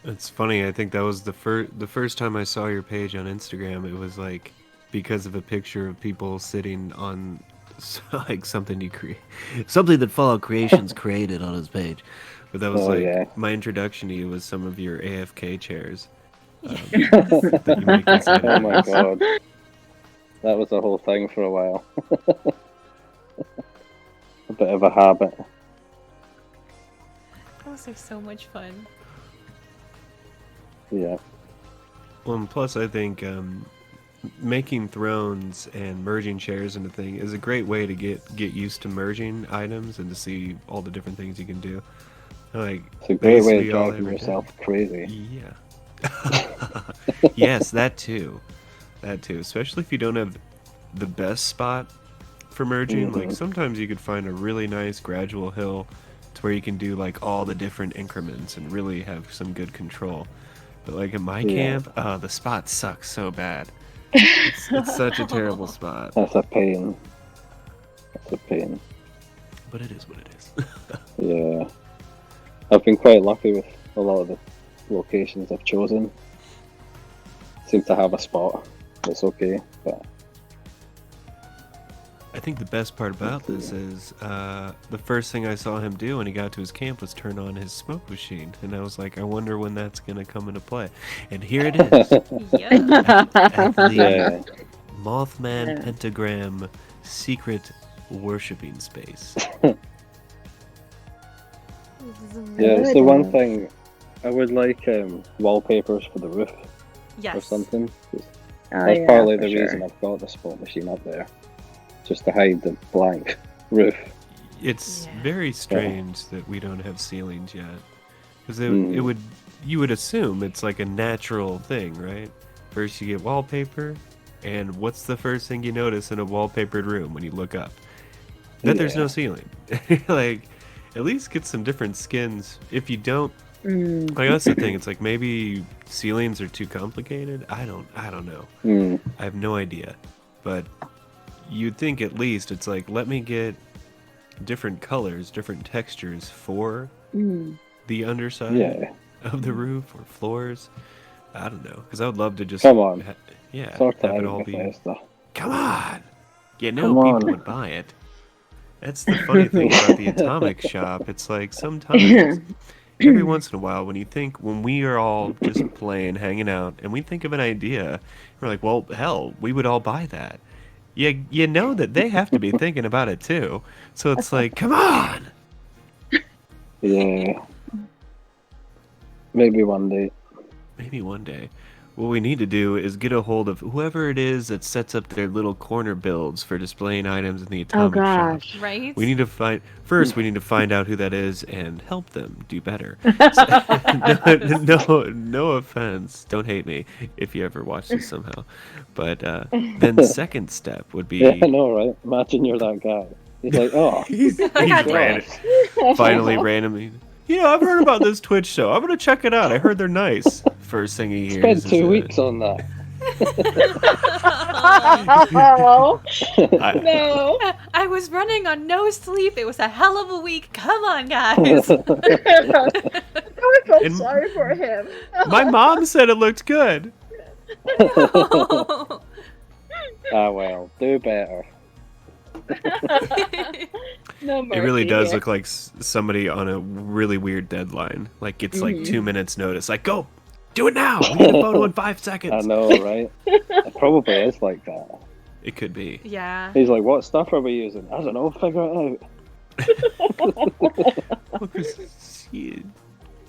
It's funny. I think that was the first time I saw your page on Instagram. It was like because of a picture of people sitting on like something you create, something that Fallout Creations created on his page. But that was my introduction to you was some of your AFK chairs. That you make inside Oh my house. god. That was the whole thing for a while. A bit of a habit. Those are so much fun. Yeah. Well, and plus I think making thrones and merging chairs into thing is a great way to get used to merging items and to see all the different things you can do. Like It's a great way of basically all driving I ever yourself crazy. Yeah. Yes, that too. That too. Especially if you don't have the best spot for merging. Like sometimes you could find a really nice gradual hill to where you can do like all the different increments and really have some good control. But like in my camp, the spot sucks so bad. It's such a terrible spot. That's a pain. That's a pain. But it is what it is. Yeah. I've been quite lucky with a lot of the locations I've chosen. Seem to have a spot that's okay, but I think the best part about this is the first thing I saw him do when he got to his camp was turn on his smoke machine, and I was like, I wonder when that's gonna come into play. And here it is, Yeah. at the yeah. Mothman Pentagram secret worshipping space. Yeah, it's the one thing I would like wallpapers for the roof or Yes. something. Oh, That's yeah, partly for the sure. reason I've got the smoke machine up there. Just to hide the blank roof. It's Yeah. very strange that we don't have ceilings yet, because it would you would assume it's like a natural thing, right? First you get wallpaper, and what's the first thing you notice in a wallpapered room when you look up? That there's no ceiling. Like, at least get some different skins. If you don't, like that's the thing. It's like maybe ceilings are too complicated. I don't know. I have no idea. But you'd think at least it's like, let me get different colors, different textures for the underside of the roof or floors. I don't know, because I would love to just Come on. Sort have that it out, all be. Bethesda. Come on, you know Come people on. would buy it. That's the funny thing about the Atomic Shop. It's like sometimes, every once in a while, when we are all just playing, hanging out, and we think of an idea, we're like, well, hell, we would all buy that. You know that they have to be thinking about it too. So it's like, come on. Yeah. Maybe one day. Maybe one day. What we need to do is get a hold of whoever it is that sets up their little corner builds for displaying items in the Atomic Shop. Right? We need to find out who that is and help them do better. No offense. Don't hate me if you ever watch this somehow. But then second step would be Yeah, I know, right? Imagine you're that guy. He's like, oh, he's finally randomly. I've heard about this Twitch show. I'm gonna check it out. I heard they're nice. First thing he hears spend is 2 weeks on that. Oh, No. I was running on no sleep. It was a hell of a week. Come on, guys. I feel And- sorry for him. My mom said it looked good. Ah, well, do better. No It really mercy does here. look like somebody on a really weird deadline. Like it's like 2 minutes notice. Like, go, do it now. We need a photo in 5 I seconds. know, right? It probably is like that. It could be. Yeah. He's like, what stuff are we using? I don't know, figure it out. Well, 'cause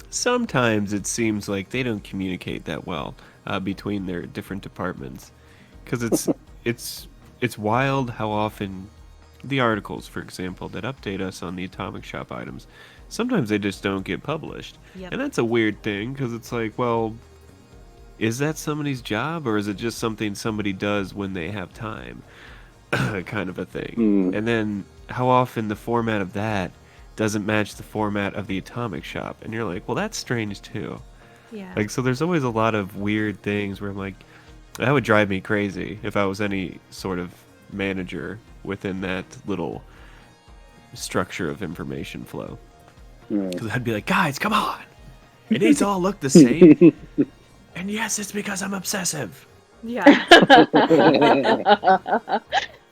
sometimes it seems like they don't communicate that well between their different departments, because it's wild how often the articles, for example, that update us on the Atomic Shop items, sometimes they just don't get published. Yep. And that's a weird thing, because it's like, well, is that somebody's job, or is it just something somebody does when they have time? Kind of a thing. And then how often the format of that doesn't match the format of the Atomic Shop, and you're like, well, that's strange too. Yeah. Like, so there's always a lot of weird things where I'm like, that would drive me crazy if I was any sort of manager within that little structure of information flow. Because I'd be like, guys, come on! It needs to all look the same. And yes, it's because I'm obsessive. Yeah.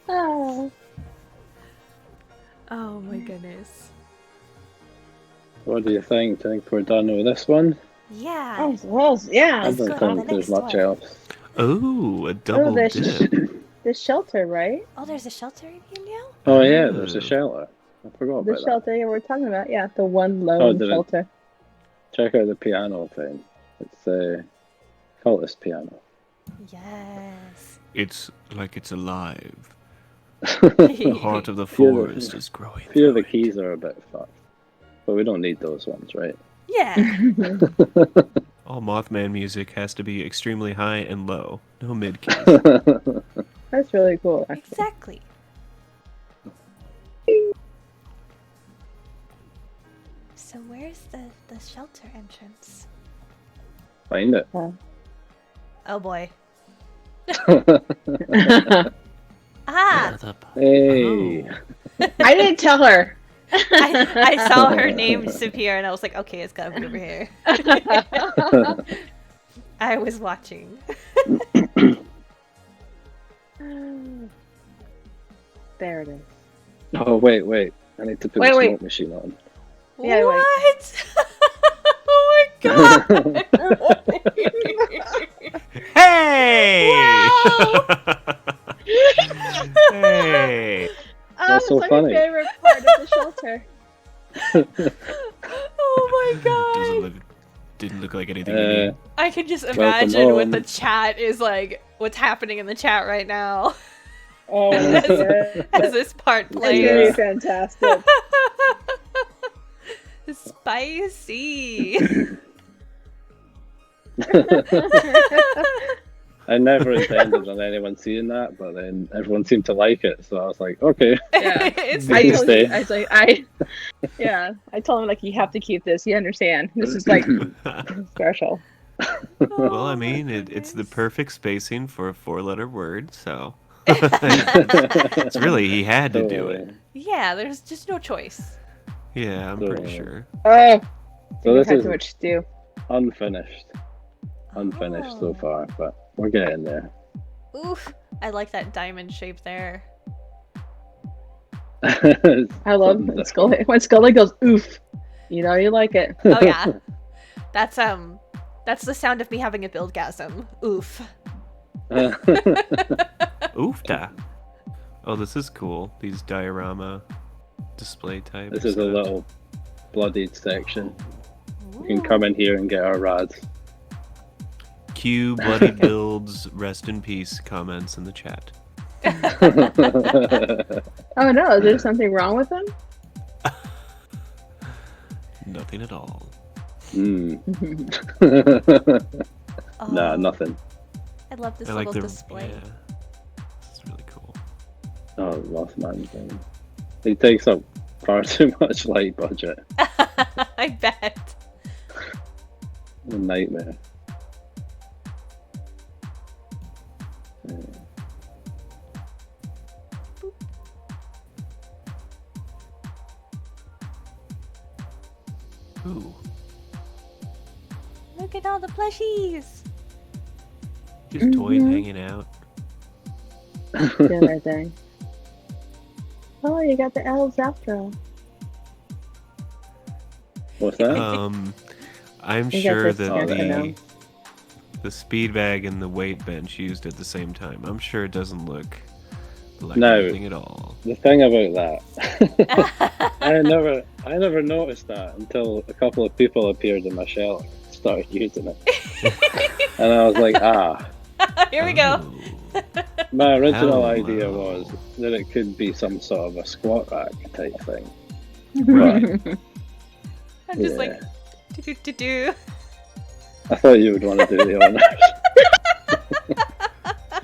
Oh. Oh my goodness. What do you think? Think we're done with this one? Yeah. Oh, yeah. I Let's don't go on think the there's next much one. else. Oh, a double there's- dip. The shelter, right? Oh, there's a shelter in here now? Oh yeah, there's a shelter. I forgot The about shelter yeah, we're talking about. Yeah, the one Oh, lone did it? shelter. that. Check out the piano thing. It's a cultist piano. Yes. It's like it's alive. A The heart of the forest is growing. few of through the it. keys are a bit fucked. But we don't need those ones, right? Yeah. All Mothman music has to be extremely high and low. No mid keys. That's really cool. Actually. Exactly. So where's the shelter entrance? Find it. Oh boy. Uh, Ah! Hey. I didn't tell her. I saw her name disappear and I was like, okay, it's gotta be over here. I was watching. There it is. Oh wait. I need to put Wait, the wait. smoke machine on. Yeah, wait. what? Oh my god! Hey! Wow! Hey! That's so like funny. my favorite part of the shelter. Oh my god! Didn't look like anything you need. I can just Welcome imagine what home. the chat is like, what's happening in the chat right now Oh, As- yeah. as this part It's gonna be plays. fantastic. Spicy. I never intended on anyone seeing that, but then everyone seemed to like it, so I was like, okay. Yeah. It's I I can told stay. you, I was like, I told him like you have to keep this. You understand? This is like special. Well, I mean, it's the perfect spacing for a 4-letter word, so. It's really, he had to do it. Yeah, there's just no choice. Yeah, I'm pretty sure. Oh, So we've this had is too much stew. unfinished so Oh. far, but we're getting there. Oof. I like that diamond shape there. I love when Skullie goes oof. You know you like it. Oh yeah. That's the sound of me having a buildgasm. Oof. Oofta. Oh, this is cool. These diorama display type. This is a stuff. little bloodied section. You can come in here and get our rads. Cue bloody builds, rest in peace comments in the chat. Oh no, is there something wrong with them? Nothing at all. Oh, Nah, nothing. I love this I like little the display. Yeah, this is really cool. Oh, Mothman thing. He takes up far too much light budget. I bet. A nightmare. Ooh, Look at all the plushies. just toys hanging out. Doing their thing. Oh, you got the elves after all. What's that? I'm You got sure this, that yes, I the speed bag and the weight bench used at the same time. I'm sure it doesn't look like No. anything at all. The thing about that, I never noticed that until a couple of people appeared in my shelter, started using it, and I was like, Here we go. Oh. My original Hello. idea was that it could be some sort of a squat rack type thing. Right. I'm just like, Yeah. do. I thought you would want to do the honors.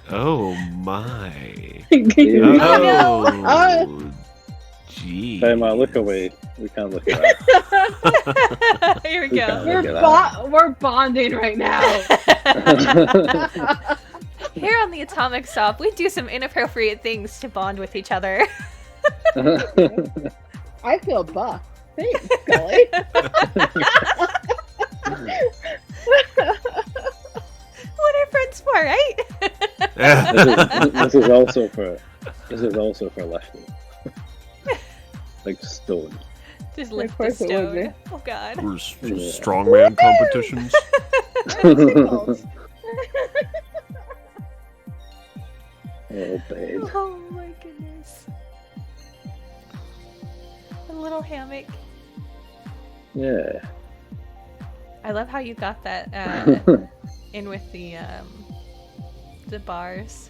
Oh my. You- Oh. Gee. Emma, look away. We can't look at that. Here we We go. can't look at that. We're bonding right now. Here on the Atomic Stop, we do some inappropriate things to bond with each other. I feel buff. Thanks, Skullie. What are friends for, right? This is also for lefty. Like stone. Just Of lift the course it would be. stone. Oh god. Strongman competitions. Oh, babe. Oh my goodness. A little hammock. Yeah. I love how you got that in with the bars.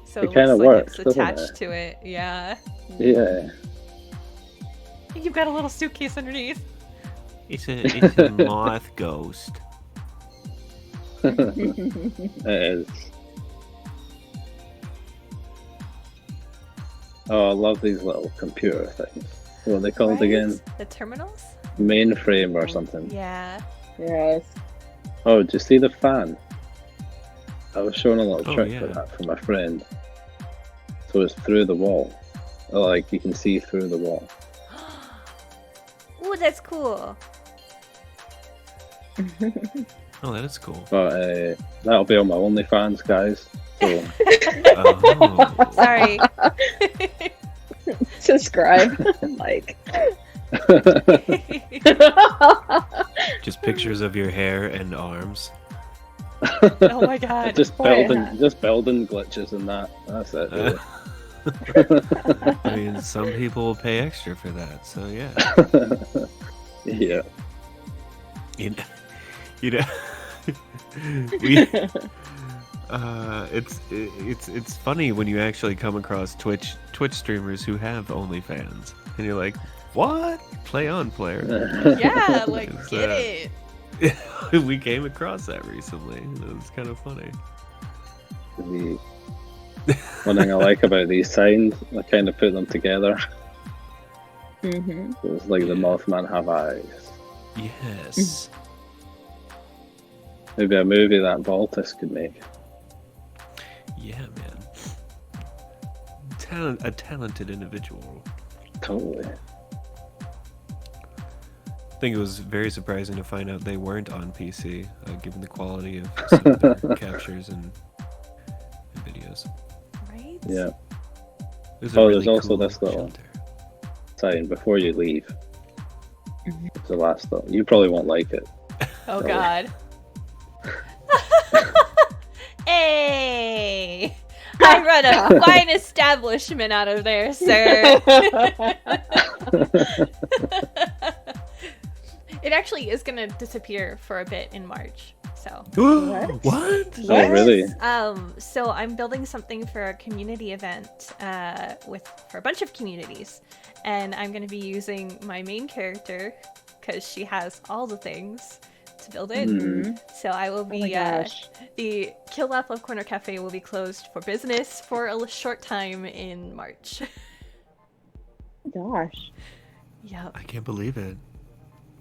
So It it kinda looks like works, it's doesn't attached it? to it. Yeah. Yeah. You've got a little suitcase underneath. It's a moth ghost. It is. Oh, I love these little computer things. What are they called Right? again? The terminals? Mainframe or something. Yeah. Yes. Oh, did you see the fan? I was showing a little Oh, trick yeah. for that for my friend. So it's through the wall. Like you can see through the wall. Ooh, that's cool. Oh, that is cool. But that'll be on my OnlyFans, guys. So Oh. Sorry. Subscribe. Like. Just pictures of your hair and arms. Oh my god. just Boy, building glitches and that. That's it. Really. I mean, some people will pay extra for that, so yeah. Yeah. You know, we, it's funny when you actually come across Twitch streamers who have OnlyFans, and you're like, what? Play on, player. Yeah, like, It's, get it. We came across that recently. It was kind of funny. The one thing I like about these signs, I kind of put them together. Mm-hmm. So it's like the Mothman have eyes. Yes. Maybe a movie that Baltus could make. Yeah, man. A talented individual. Totally. I think it was very surprising to find out they weren't on PC, given the quality of some of their captures and videos. Right? Yeah. It was Oh, there's also cool this little- shelter. Sign before you leave. It's the last thought. You probably won't like it. Oh god. Hey! I run a fine establishment out of there, sir. It actually is gonna disappear for a bit in March. So What? Oh, really? so I'm building something for a community event for a bunch of communities, and I'm going to be using my main character because she has all the things to build it. So I will Oh my be gosh. the Kill Laugh Love Corner Cafe will be closed for business for a short time in March. Gosh. Yep. I can't believe it.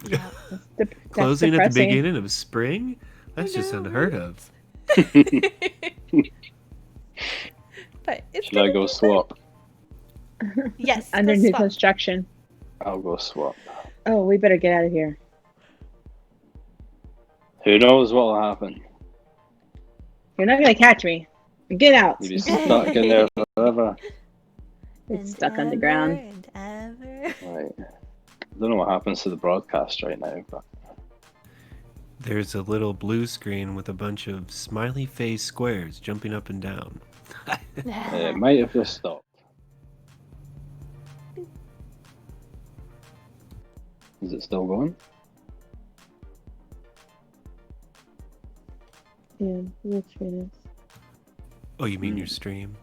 Yep. That's Closing at the depressing. beginning of spring? That's just know, unheard of. But it's Should I gonna go be swap? fun. Yes. Under let's new swap. construction. I'll go swap. Oh, we better get out of here. Who knows what will happen? You're not gonna catch me. Get out. You'd be stuck in there forever. It's stuck on the ground. And ever. Right. I don't know what happens to the broadcast right now, but There's a little blue screen with a bunch of smiley face squares jumping up and down. it might have just stopped. Is it still going? Yeah, which one is? Oh, you mean your stream?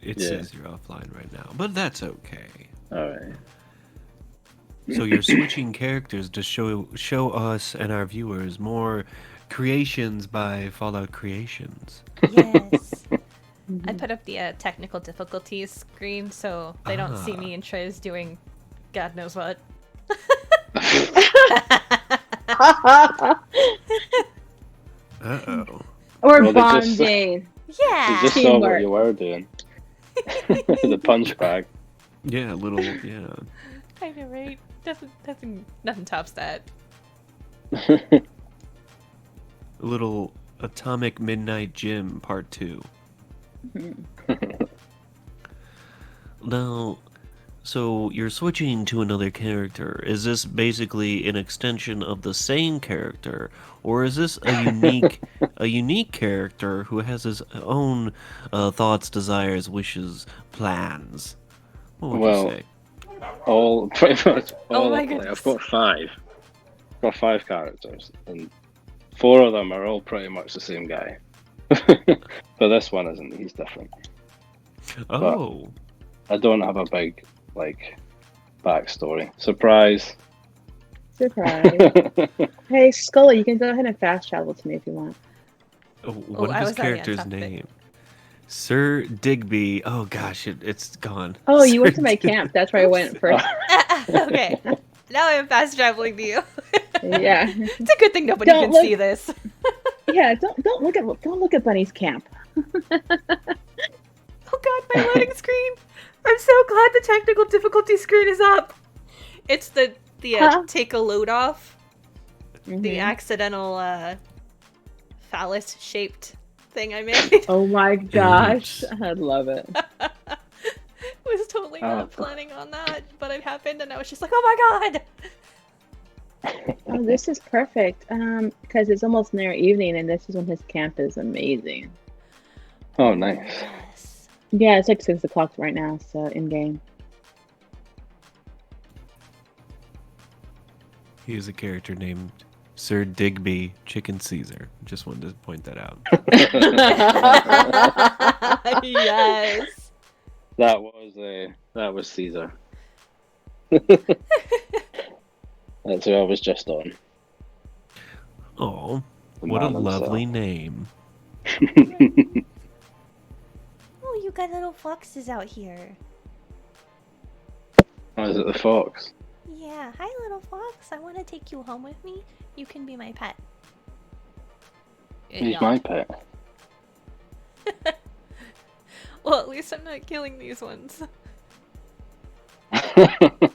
It Yeah. says you're offline right now, but that's okay. Alright. So you're switching characters to show us and our viewers more creations by Fallout Creations. Yes. I put up the technical difficulties screen so they don't see Ah. me and Triz doing God knows what. Uh-oh. Or Well, they just- bonding. You Yeah. just saw what Teamwork. you were doing. The punch bag. Yeah, a little, yeah. I know, right? Nothing tops that. A little Atomic Midnight Gym Part 2. Now, so you're switching to another character. Is this basically an extension of the same character, or is this a unique character who has his own thoughts, desires, wishes, plans? What would Well, you say? All pretty much all my I play. goodness. I've got five. I've got 5 characters, and 4 of them are all pretty much the same guy. But this one isn't. He's different. Oh, I don't have a big backstory. Surprise! Surprise. Hey, Skullie, you can go ahead and fast travel to me if you want. what I is his was already on character's top of it. name? Sir Digby. Oh gosh, it's gone. Oh, you went Sir to my Dig- camp. That's where I went first. Okay. Now I'm fast traveling to you. Yeah. It's a good thing nobody Don't can look- see this. Yeah, don't look at Bunny's camp. Oh god, my loading screen. I'm so glad the technical difficulty screen is up. It's the Huh? take a load off. The Mhm. accidental phallus shaped thing I made. Oh my gosh, I love it. Was totally Oh. not planning on that, but it happened and I was just like, oh my god. Oh, this is perfect. Because it's almost near evening, and this is when his camp is amazing. Oh, nice. Yes. Yeah, it's like 6 o'clock right now, so in game. He is a character named Sir Digby Chicken Caesar. Just wanted to point that out. Yes. That was Caesar. That's who I was just on. Oh, The what a man himself. lovely name. Oh, you got little foxes out here. Oh, is it the fox? Yeah, hi little fox. I want to take you home with me. You can be my pet. He's my pet. Well, at least I'm not killing these ones. I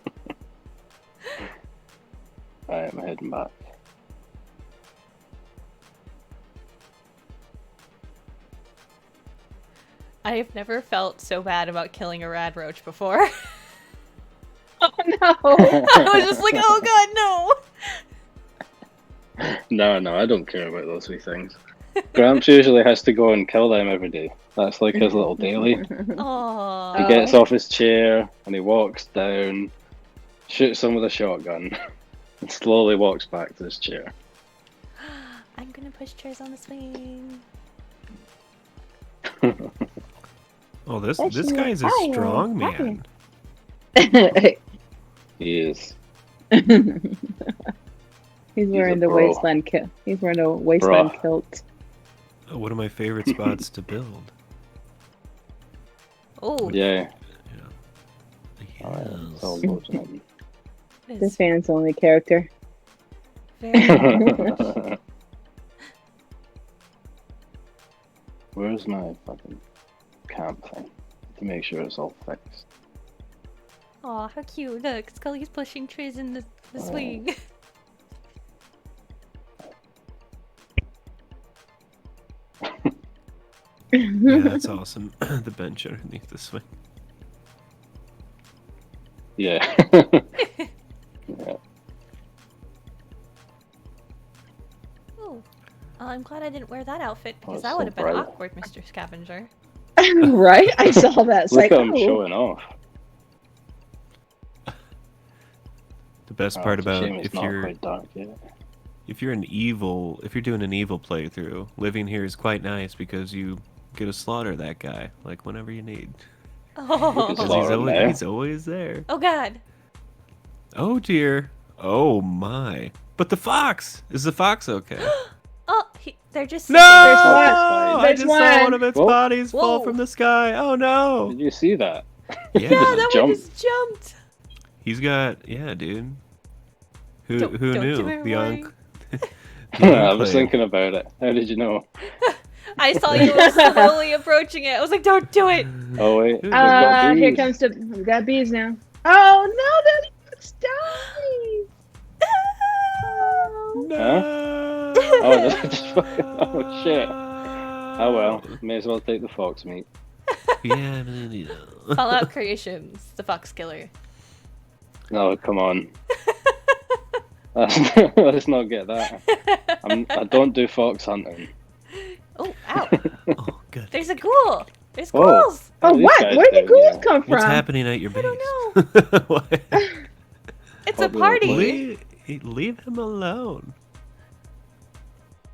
am heading back. I have never felt so bad about killing a rad roach before. Oh no! I was just like, oh god, no! No, I don't care about those wee things. Gramps usually has to go and kill them every day. That's like his little daily. He Aww. gets off his chair and he walks down, shoots them with a shotgun, and slowly walks back to his chair. I'm gonna push Triz on the swing. Oh, this Especially guy's a fire, strong fire. man. He is. He's wearing a the bro. wasteland kilt. He's wearing a wasteland Bruh. kilt. One of my favorite spots to build. Oh, Yeah. Yes. It's all loads of them. it This is fan's only character. very Where's my fucking camp thing? To make sure it's all fixed. Aw, how cute. Look, Skullie's pushing Triz in the swing. Yeah, that's awesome. The bench underneath the swing. Yeah. Yeah. Oh, I'm glad I didn't wear that outfit because it's that so would have been bright. awkward, Mr. Scavenger. Right? I saw that. It's Look like, at him oh. showing off. The best Oh, part it's a about shame it's not quite dark yet. if you're doing an evil playthrough, living here is quite nice because you get to slaughter that guy like whenever you need. Oh, Just Because slaughter him there. he's always there. oh God. Oh dear. Oh my. But the fox! Is the fox okay? Oh, they're just No! There's one. I There's just saw one one. of its Whoa. bodies fall Whoa. from the sky. Oh no! Did you see that? Yeah, Yeah, that one Jump. just jumped. he's got dude. Who Don't knew? do it, The Ryan. I was enclave. thinking about it. How did you know? I saw you were slowly approaching it. I was like, don't do it. Oh wait, we've got Here bees. comes the. We got bees now. Oh no, that looks died. No! Oh, just fucking, oh shit. Oh well, may as well take the fox meat. Yeah, Fallout Creations, the fox killer. No, come on. Let's not get that. I don't do fox hunting. Oh, ow. Oh, good. There's a ghoul. There's Whoa. ghouls. Oh these what? guys Where did down the ghouls here? come from? What's happening at your base? don't What? It's a Probably party. Leave him alone.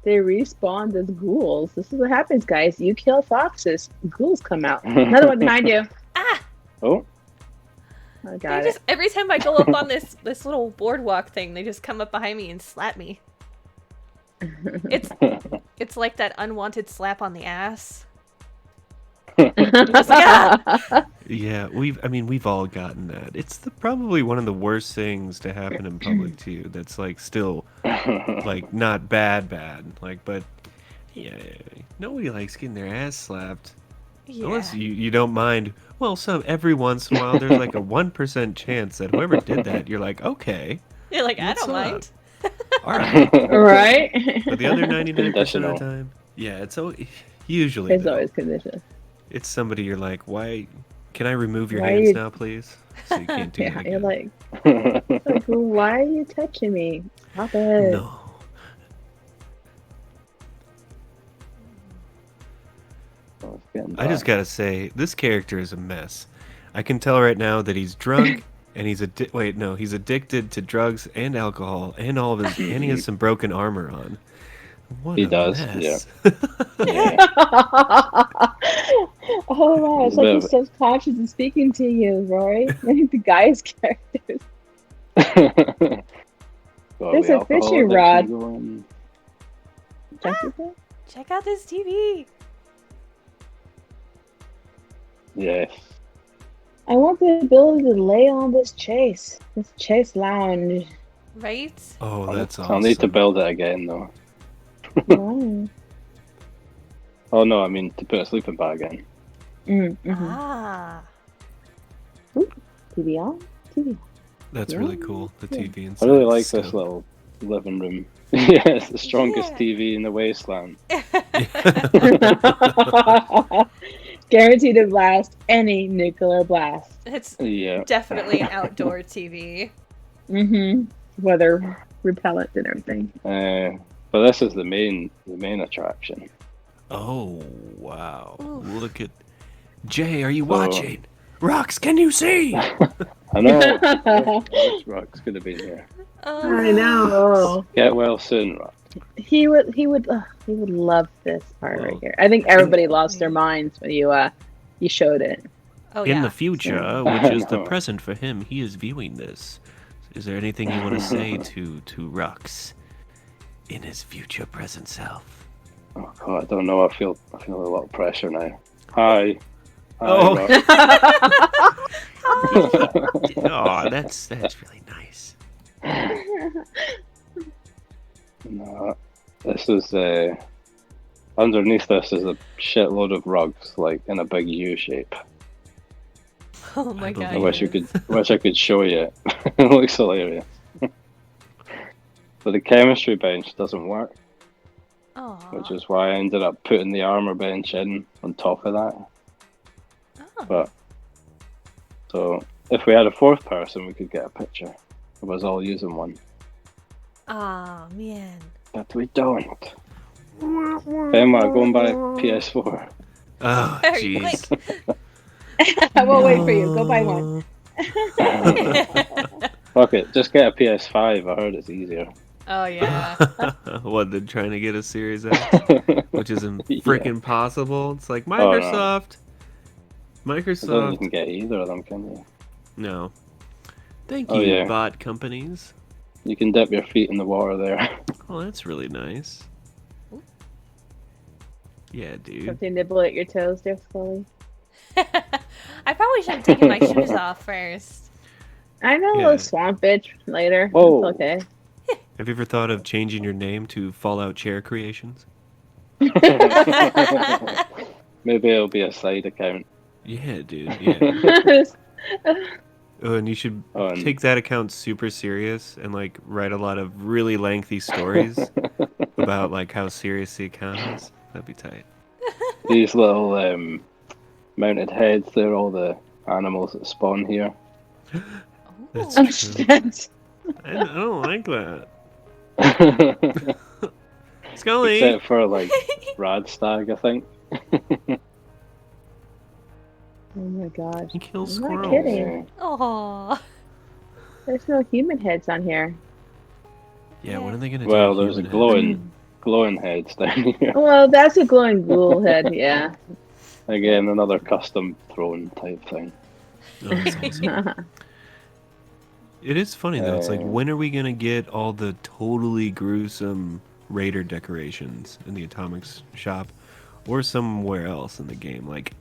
They respawned as ghouls. This is what happens, guys. You kill foxes, ghouls come out. Another one behind you. Ah, Oh, I they got just it. every time I go up on this little boardwalk thing, they just come up behind me and slap me. It's like that unwanted slap on the ass. Just like, ah! Yeah, we've all gotten that. It's probably one of the worst things to happen in public to you. That's like still like not bad, like, but yeah, nobody likes getting their ass slapped Yeah. unless you don't mind. Well, every once in a while, there's like a 1% chance that whoever did that, you're like, okay, You're like, I What's don't up? mind. all right. Right? But the other 99% of the Conditional. time, yeah, it's usually It's though, always condition. it's somebody you're like, why? Can I remove your Why hands you- now, please? So you can't do Yeah, that you're again. like, why are you touching me? Stop it. No. Oh, it's getting I just dark. gotta say, this character is a mess. I can tell right now that he's drunk, and he's he's addicted to drugs and alcohol, and all of his, and he has some broken armor on. What He a does, mess. Yeah. Oh wow, it's A bit like of he's subconscious and speaking to you, Rory. Like the guy's characters. Well, There's the a fishing alcohol rod. addiction going. Check out this TV. Yes. I want the ability to lay on this chase lounge. Right? Oh, that's awesome. I'll need to build it again though. Wow. Oh no, I mean to put a sleeping bag in. Mm-hmm. Ah. TV on? TV on. That's really cool. The TV I inside. really the like this stove. little living room. Yeah, it's the strongest Yeah. TV in the wasteland. Guaranteed to blast any nuclear blast. It's Yeah. definitely an outdoor TV. Mm-hmm. Weather repellent and everything. But this is the main attraction. Oh, wow. Oof. Look at... Jay, are you So- watching? Rux, can you see? I know. Which Rock's gonna be here? I know. Get well soon, Rock. He would love this part Well, right here. I think everybody lost their minds when you showed it. Oh, In yeah. the future, which is the know. present for him, he is viewing this. Is there anything you want to say to Rux in his future present self? Oh god, I don't know. I feel a lot of pressure now. Hi. Hi, Oh. Rock. Oh, that's really nice. No, this is underneath this is a shitload of rugs, like in a big U shape. Oh my I god. I wish I could show you it. It looks hilarious. But the chemistry bench doesn't work. which is why I ended up putting the armor bench in on top of that. Oh. But so if we had a fourth person, we could get a picture of us all using one. Aw, man. But we don't. Emma, going by PS4. Oh, Very jeez. quick. I will wait for you. Go buy one. Fuck it, just get a PS5. I heard it's easier. Oh, yeah. What, they're trying to get a Series X? Which is Yeah. freaking possible. It's like no. Microsoft. I don't think you Microsoft. can get either of them, can you? No. Thank Oh, you, yeah. bot companies. You can dip your feet in the water there. Oh, that's really nice. Yeah, dude. Something nibble at your toes there, Skullie. I probably should have taken my shoes off first. I know, Yeah. little swamp bitch later. Whoa. It's okay. Have you ever thought of changing your name to Fallout Chair Creations? Maybe it'll be a side account. Yeah, dude. Yeah. Oh, and you should Oh, and- take that account super serious and like write a lot of really lengthy stories about like how serious the account is. That'd be tight. These little mounted heads, they're all the animals that spawn here. That's Oh, true. shit. I don't like that. Skullie! Except for like Rad Stag, I think. Oh my gosh. He kills I'm not squirrels. kidding. Aw. There's no human heads on here. Yeah, when are they gonna Well, do there's a human glowing heads down here. Well, that's a glowing ghoul head, yeah. Again, another custom throne type thing. heads? Oh, that's awesome. It is funny though. It's like, when are we gonna get all the totally gruesome raider decorations in the Atomics shop, or somewhere else in the game? Like,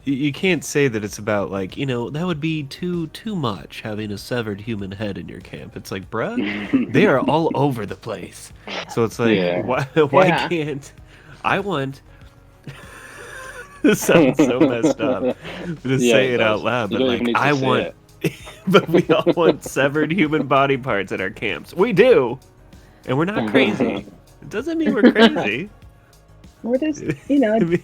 you can't say that it's about like, that would be too much having a severed human head in your camp. It's like, bruh, they are all over the place. So it's like, Yeah. why Yeah. can't I want? This sounds so messed up to Yeah, say it it out does. loud, You but don't like, even need to I say want. it. But we all want severed human body parts at our camps. We do, and we're not crazy. It doesn't mean we're crazy. We're just,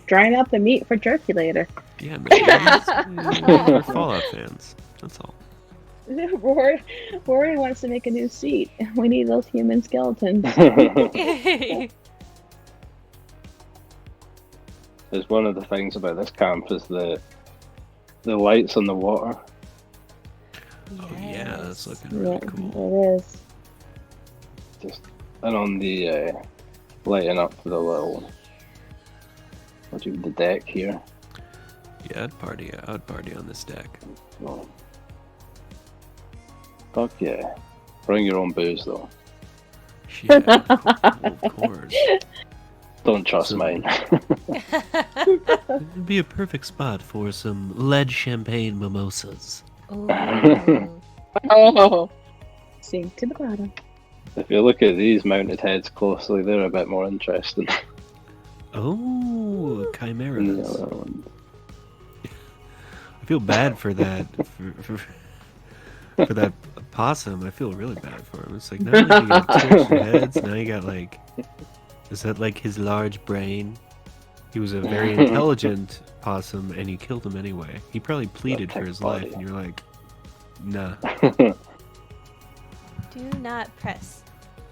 drying out the meat for jerky later. Yeah, man. We're Fallout fans. That's all. Rory wants to make a new seat. We need those human skeletons. There's one of the things about this camp is the lights on the water. Oh yeah, that's looking Yeah, really cool. it is. Just and on the lighting up the little the deck here. Yeah, I'd party on this deck. Oh. Fuck yeah. Bring your own booze though. Yeah, of course. Don't trust So- mine. It'd be a perfect spot for some lead champagne mimosas. Ooh. Oh. Sink to the bottom. If you look at these mounted heads closely, they're a bit more interesting Oh, than the chimeras. other ones. I feel bad for that. For that possum, I feel really bad for him. It's like, now you got torched heads. Now you got like, is that like his large brain? He was a very intelligent possum, and you killed him anyway. He probably pleaded for his life, and you're like, nah. Do not press.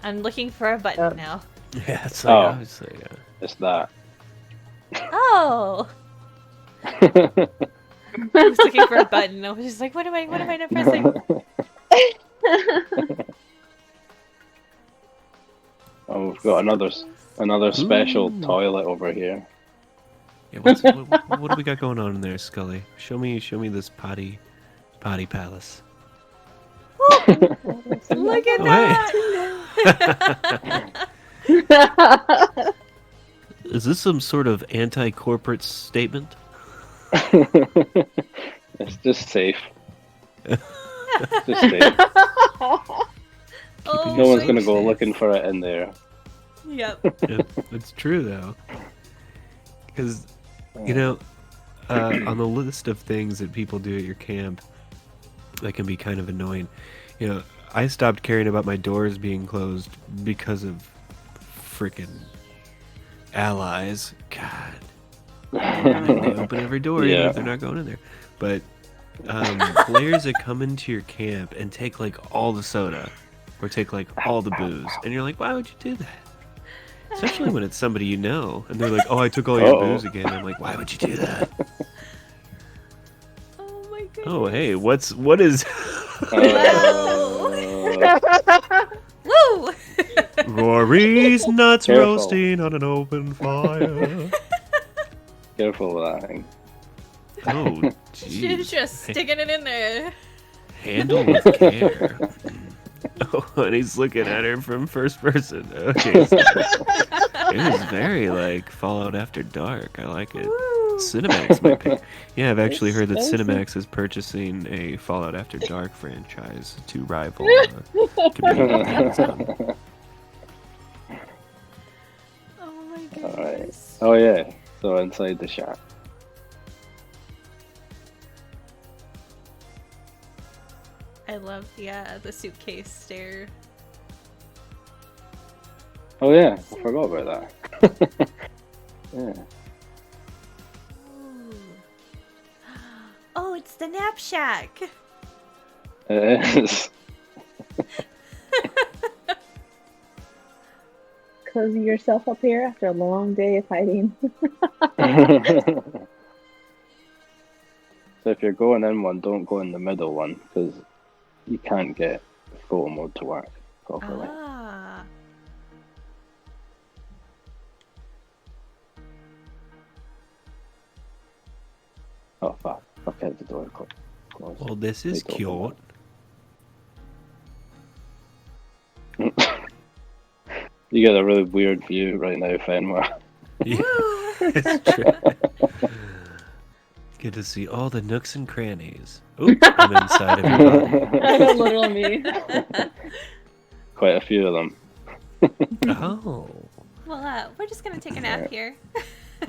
I'm looking for a button now. Yeah, it's like, Oh. obviously, It's that. Oh! I was looking for a button. I was just like, what am I not pressing? Oh, we've got another special Ooh. toilet over here. Yeah, what do we got going on in there, Skullie? Show me this potty palace. Look at Oh, that! Is this some sort of anti-corporate statement? It's just safe. Just safe. Oh, No one's my gonna go goodness. looking for it in there. Yep. It's true though, because on the list of things that people do at your camp that can be kind of annoying, I stopped caring about my doors being closed because of freaking allies. God. They open every door even Yeah. if they're not going in there. But players that come into your camp and take like all the soda or take like all the booze, and you're like, why would you do that? Especially when it's somebody you know, and they're like, oh, I took all your booze again. I'm like, why would you do that? Oh my goodness. Oh, hey, what is Woo! Rory's nuts Careful. roasting on an open fire? Careful with that thing. Oh, She's jeez. just sticking it in there. Handle with care. Oh, and he's looking at her from first person. Okay. It was very like Fallout After Dark. I like it. Cinemax might pick. Yeah, I've actually heard that Cinemax is purchasing a Fallout After Dark franchise to rival community games. Oh my Alright. goodness. Oh yeah. So inside the shack. I love the suitcase stare. Oh yeah, I forgot about that. Yeah. Ooh. Oh, it's the nap shack. It is. Cozy yourself up here after a long day of hiding. So if you're going in one, don't go in the middle one because you can't get photo mode to work properly. Ah. Oh fuck! I've kept the door closed. Well, this is Need to open cute. You get a really weird view right now, Fenwar. Yeah, it's true. Get to see all the nooks and crannies. Oop, I'm inside of your body. Literal me. Quite a few of them. Oh. Well, we're just gonna take a nap here.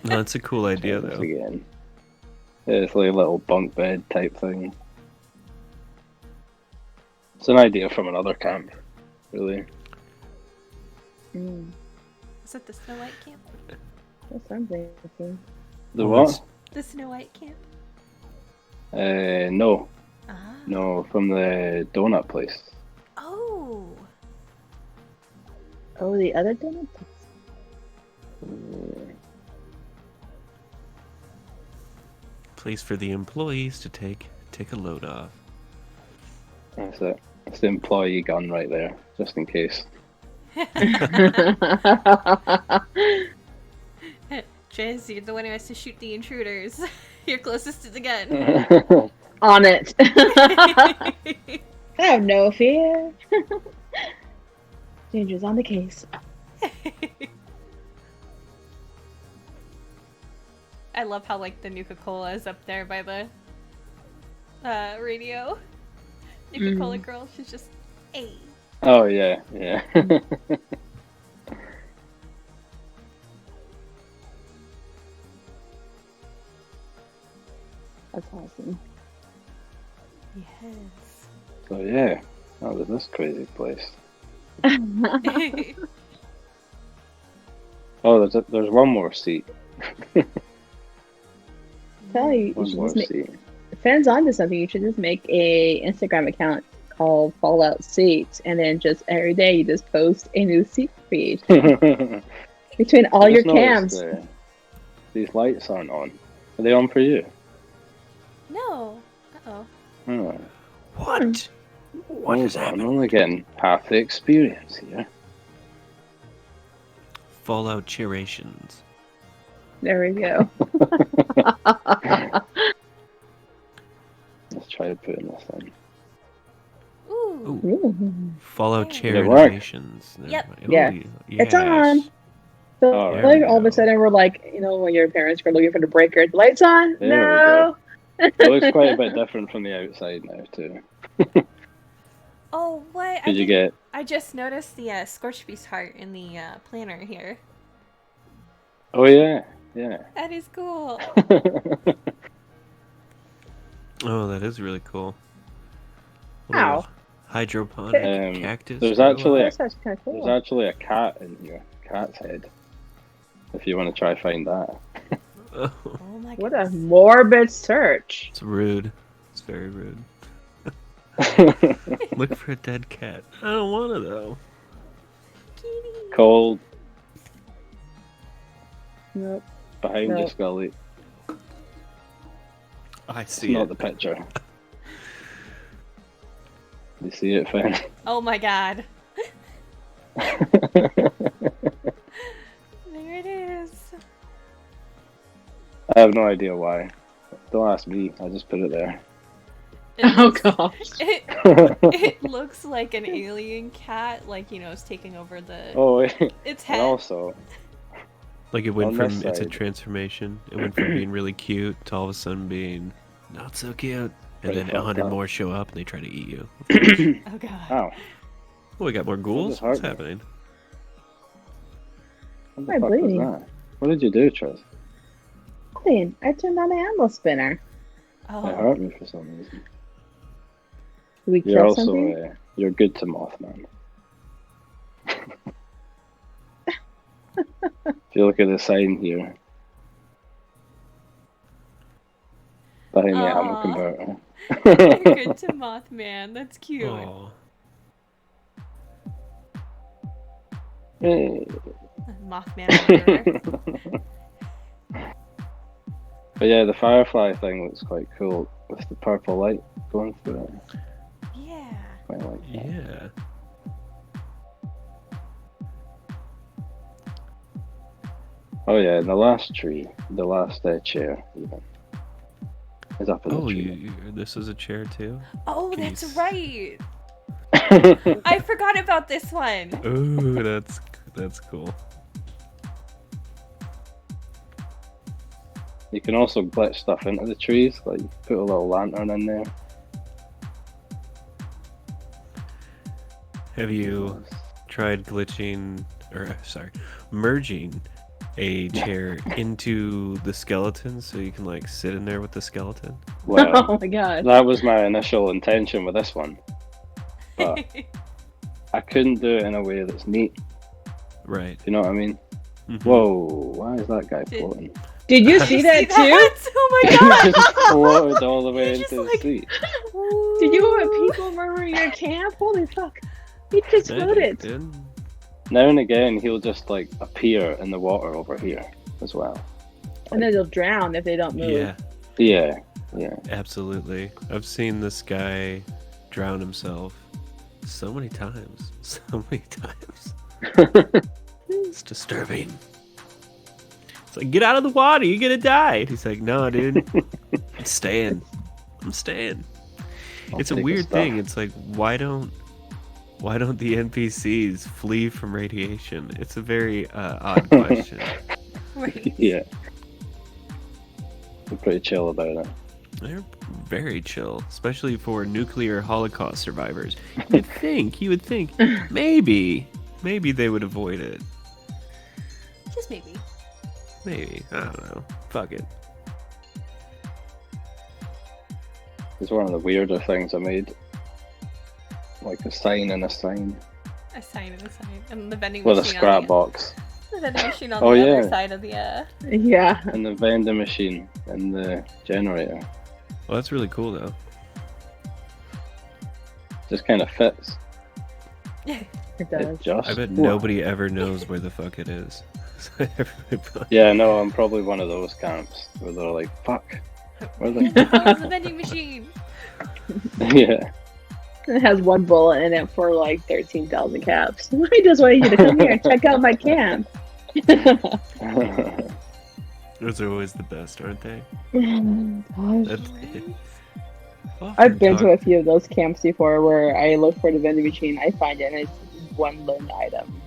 No, that's a cool idea, Once though. again. It's like a little bunk bed type thing. It's an idea from another camp, really. Is it the Snow White camp? That's what I'm thinking. The Well, what? The Snow White camp? No. Ah. No, from the donut place. Oh. Oh, the other donut? Place for the employees to take a load off. That's it. It's the employee gun right there, just in case. Triz, you're the one who has to shoot the intruders. You're closest to the gun. On it. I have no fear. Danger's on the case. I love how like the Nuka-Cola is up there by the radio. Nuka-Cola girl, she's just, hey. Oh yeah, yeah. That's awesome. Yes. So yeah, that was this crazy place. Oh, there's one more seat. Tell you, you One should more just make, seat. Fans onto something. You should just make a Instagram account called Fallout Seats, and then just every day you just post a new seat creation between all I your just noticed, cams. these lights aren't on. Are they on for you? No. Uh-oh. Oh. What? What is Hold on, I'm happening? only getting half the experience here. Fallout Cheerations. There we go. Let's try to put in this thing. Ooh. Ooh. Fallout Okay. Chair Did it work? Innovations. Yep. Yeah. It's on. So Oh, there like we all of go. a sudden we're like, you know, when your parents were looking for the breaker, the lights on? There No. It looks quite a bit different from the outside now too. Oh, what? Did you get? I just noticed the Scorched Beast heart in the planner here. Oh yeah, yeah. That is cool. Oh, that is really cool. Wow. Hydroponic Um, cactus. there's grow actually up. That's kind of cool. There's actually a cat in here. cat's head. If you want to try find that. Oh, Oh my What god. a morbid search. it's rude. It's very rude. Look for a dead cat. I don't want to though. Cold Nope. behind No. you, Skullie. I It's see not it. the picture. You see it, Fen? Oh my god. There it is. I have no idea why. Don't ask me. I just put it there. It Oh looks, gosh. it looks like an alien cat, like, you know, it's taking over the Oh, wait. its And head. also, Like it went On from this it's a side. transformation. It went from being really cute to all of a sudden being not so cute. And Pretty then fucked 100 up. more show up and they try to eat you. Oh god. ow. Oh, we got more ghouls? just What's hurt me. happening? What the I'm fuck was bleeding. that? What did you do, Triz? Clean. I turned on the ammo spinner. It Oh. hurt me for some reason. Did we You're kill also something? you're good to Mothman. If you look at the sign here, behind the ammo Aw. converter. You're good to Mothman. That's cute. Oh. Hey. Mothman murderer. But yeah, the firefly thing looks quite cool with the purple light going through it. Yeah. Quite like that. Yeah. Oh yeah, and the last tree, the last chair even, is up in Oh, the tree. this is a chair too? Oh, Can you that's s- right. I forgot about this one. Ooh, that's cool. You can also glitch stuff into the trees, like you put a little lantern in there. Have you tried glitching, or sorry, merging a chair into the skeleton so you can like sit in there with the skeleton? Well, Oh my god. that was my initial intention with this one, but I couldn't do it in a way that's neat. Right. You know what I mean? Mhm. Whoa, why is that guy Did- floating? Did you see that too? Oh my He god. just floated all the way He just, into the like- sea. Did you have people murder your camp? Holy fuck. He just Magic, floated. dude. Now and again, he'll just like appear in the water over here as well. And then they'll drown if they don't move. Yeah, Yeah, yeah. absolutely. I've seen this guy drown himself so many times. So many times. It's disturbing. It's like, get out of the water, you're gonna die. And he's like, no, dude. I'm staying. I'm staying. I'll It's a take weird his stuff. thing. It's like, why don't the NPCs flee from radiation? It's a very odd question. Right. Yeah. We're pretty chill about it. They're very chill, especially for nuclear holocaust survivors. You would think, maybe they would avoid it. Just maybe. Maybe. I don't know. Fuck it. It's one of the weirder things I made. Like a sign and a sign. A sign and a sign. And the vending With a machine scrap on box. the vending machine on Oh, the yeah. other side of the Yeah. And the vending machine and the generator. Well, that's really cool, though. Just kind of fits. It It does. just. I bet Whoa. nobody ever knows where the fuck it is. Yeah, no, I'm probably one of those camps where they're like, fuck. Where the. Where's the vending machine? Yeah. It has one bullet in it for like 13,000 caps. I just wanted you to come here and check out my camp. Those are always the best, aren't they? That's, I've been to a few of those camps before where I look for the vending machine, I find it, and it's one lone item.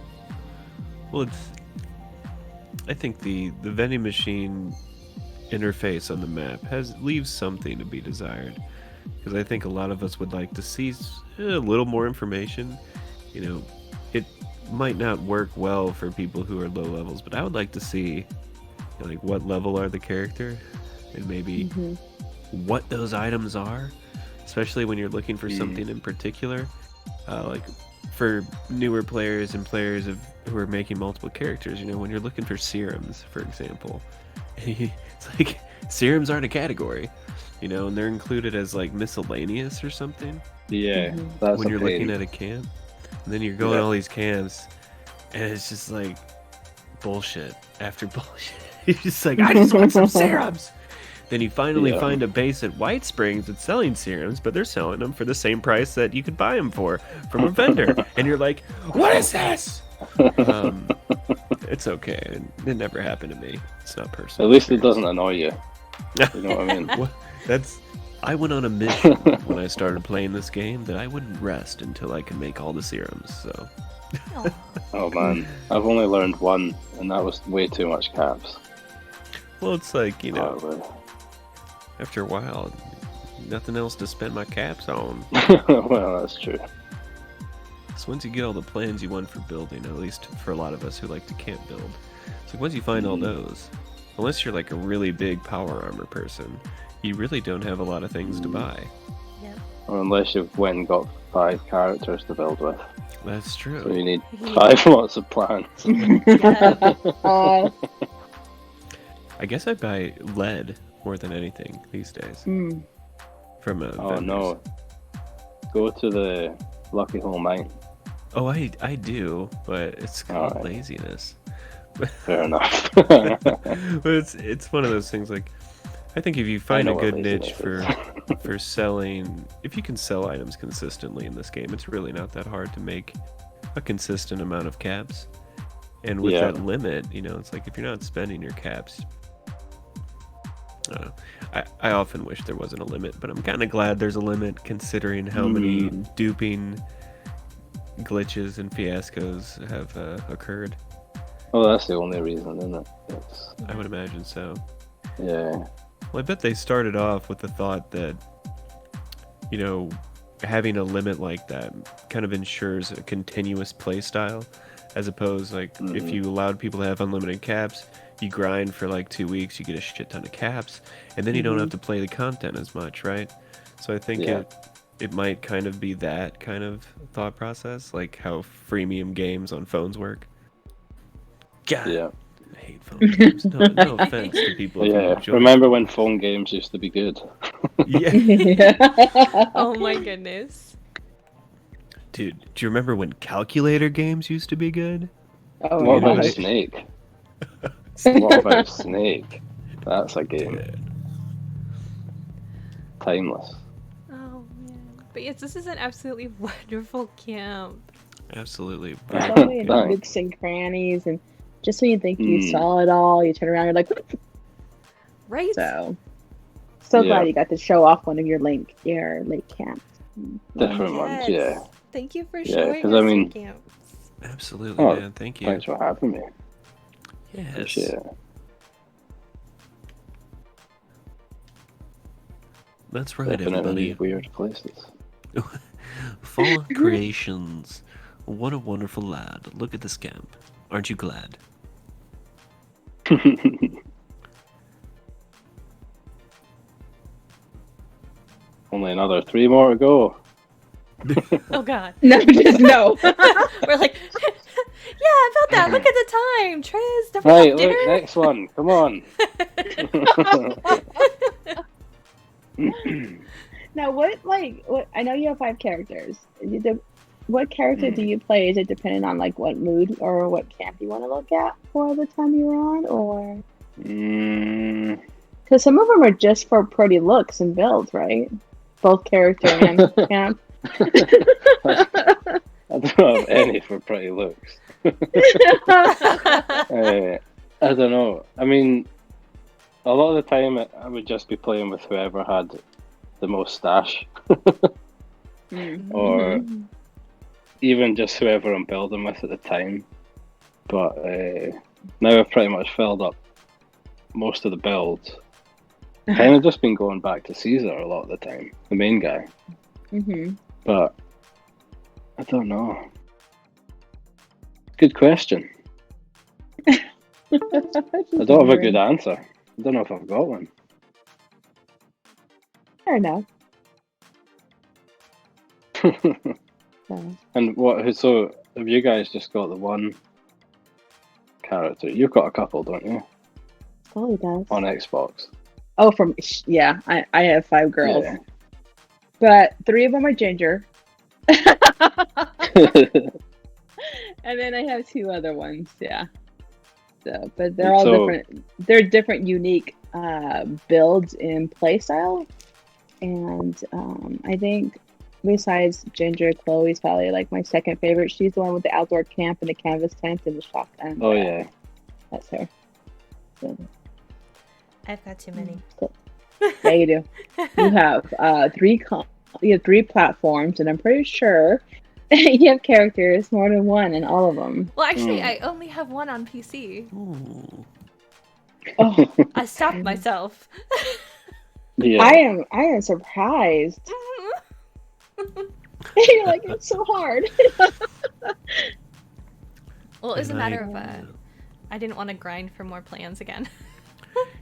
Well, I think the vending machine interface on the map leaves something to be desired, because I think a lot of us would like to see a little more information. You know, it might not work well for people who are low levels, but I would like to see, like, what level are the character, and maybe what those items are, especially when you're looking for something in particular. Like, for newer players and players who are making multiple characters, when you're looking for serums, for example, it's like serums aren't a category, and they're included as like miscellaneous or something. Yeah, that's when a you're pain. looking at a camp, and then you're going to all these camps, and it's just like bullshit after bullshit. You're just like, I just want some serums. Then you finally find a base at White Springs that's selling serums, but they're selling them for the same price that you could buy them for from a vendor. And you're like, what is this? It's okay. It never happened to me. It's not personal. At least it doesn't annoy you. You know what I mean? I went on a mission when I started playing this game that I wouldn't rest until I could make all the serums. So. Oh man, I've only learned one, and that was way too much caps. Well, it's like, after a while, nothing else to spend my caps on. Well, that's true. So once you get all the plans you want for building, at least for a lot of us who like to camp build, so once you find all those, unless you're like a really big power armor person, you really don't have a lot of things to buy. Yep. Or unless you've went and got 5 characters to build with. That's true. So you need 5 lots of plans. I guess I buy lead more than anything these days. From a Oh no. Go to the Lucky Hole Mine. Oh, I do, but it's called Alright. laziness. Fair enough. But it's one of those things, like, I think if you find a know good what niche laziness for selling, if you can sell items consistently in this game, it's really not that hard to make a consistent amount of caps. And with that limit, it's like if you're not spending your caps, I don't know. I often wish there wasn't a limit, but I'm kind of glad there's a limit considering how many duping glitches and fiascos have occurred. Oh, that's the only reason, isn't it? I would imagine so. Yeah. Well, I bet they started off with the thought that, having a limit like that kind of ensures a continuous play style, as opposed, like, if you allowed people to have unlimited caps, you grind for like 2 weeks, you get a shit ton of caps, and then you don't have to play the content as much, right? So I think it might kind of be that kind of thought process, like how freemium games on phones work. God, Yeah. I hate phone games. No offense to people who Yeah. enjoy Remember when phone games used to be good? Yeah. Oh my goodness. Dude, do you remember when calculator games used to be good? Oh, What about yeah. Snake? What about Snake? That's a game. Dude. Timeless. Oh man. But yes, this is an absolutely wonderful camp. Absolutely. There's so many Thanks. nooks and crannies, and just when you think you saw it all, you turn around, you're like, Right? so Yeah. glad you got to show off one of your lake camps. Different ones, yeah. Thank you for Yeah, showing 'cause us I mean- your camps. Absolutely, Oh, man. Thank you. Thanks for having me. Yes. Appreciate it. That's right, Definitely everybody. weird places. Fallen Creations. What a wonderful lad. Look at this camp. Aren't you glad? Only another 3 more to go. Oh god. No, just no. We're like, yeah, about that. Look at the time. Triz, don't Right, forget look, dinner. next one. Come on. Now, what I know you have 5 characters. What character do you play? Is it dependent on like what mood or what camp you want to look at for the time you're on, or Mm, because some of them are just for pretty looks and builds, right? Both character and camp. I don't have any for pretty looks. I don't know. I mean, a lot of the time I would just be playing with whoever had the most stash, or even just whoever I'm building with at the time. But now I've pretty much filled up most of the builds. Kind of just been going back to Caesar a lot of the time, the main guy. But I don't know. Good question. I don't have a good answer. I don't know if I've got one. Fair enough. So And what? So have you guys just got the one character? You've got a couple, don't you? Skullie does. On Xbox. Oh, I have 5 girls, Yeah. but 3 of them are ginger, and then I have 2 other ones. Yeah. So, but they're all different. They're different, unique builds in playstyle, and I think besides Ginger, Chloe's probably like my second favorite. She's the one with the outdoor camp and the canvas tent and the shotgun. Oh yeah. That's her. So, I've got too many. cool. Yeah, you do. You have 3 platforms, and I'm pretty sure you have characters more than one in all of them. Well, actually, I only have one on PC. Ooh. Oh, I stopped myself. Yeah. I am surprised. You're like, it's so hard. Well, it's a And matter of I didn't want to grind for more plans again.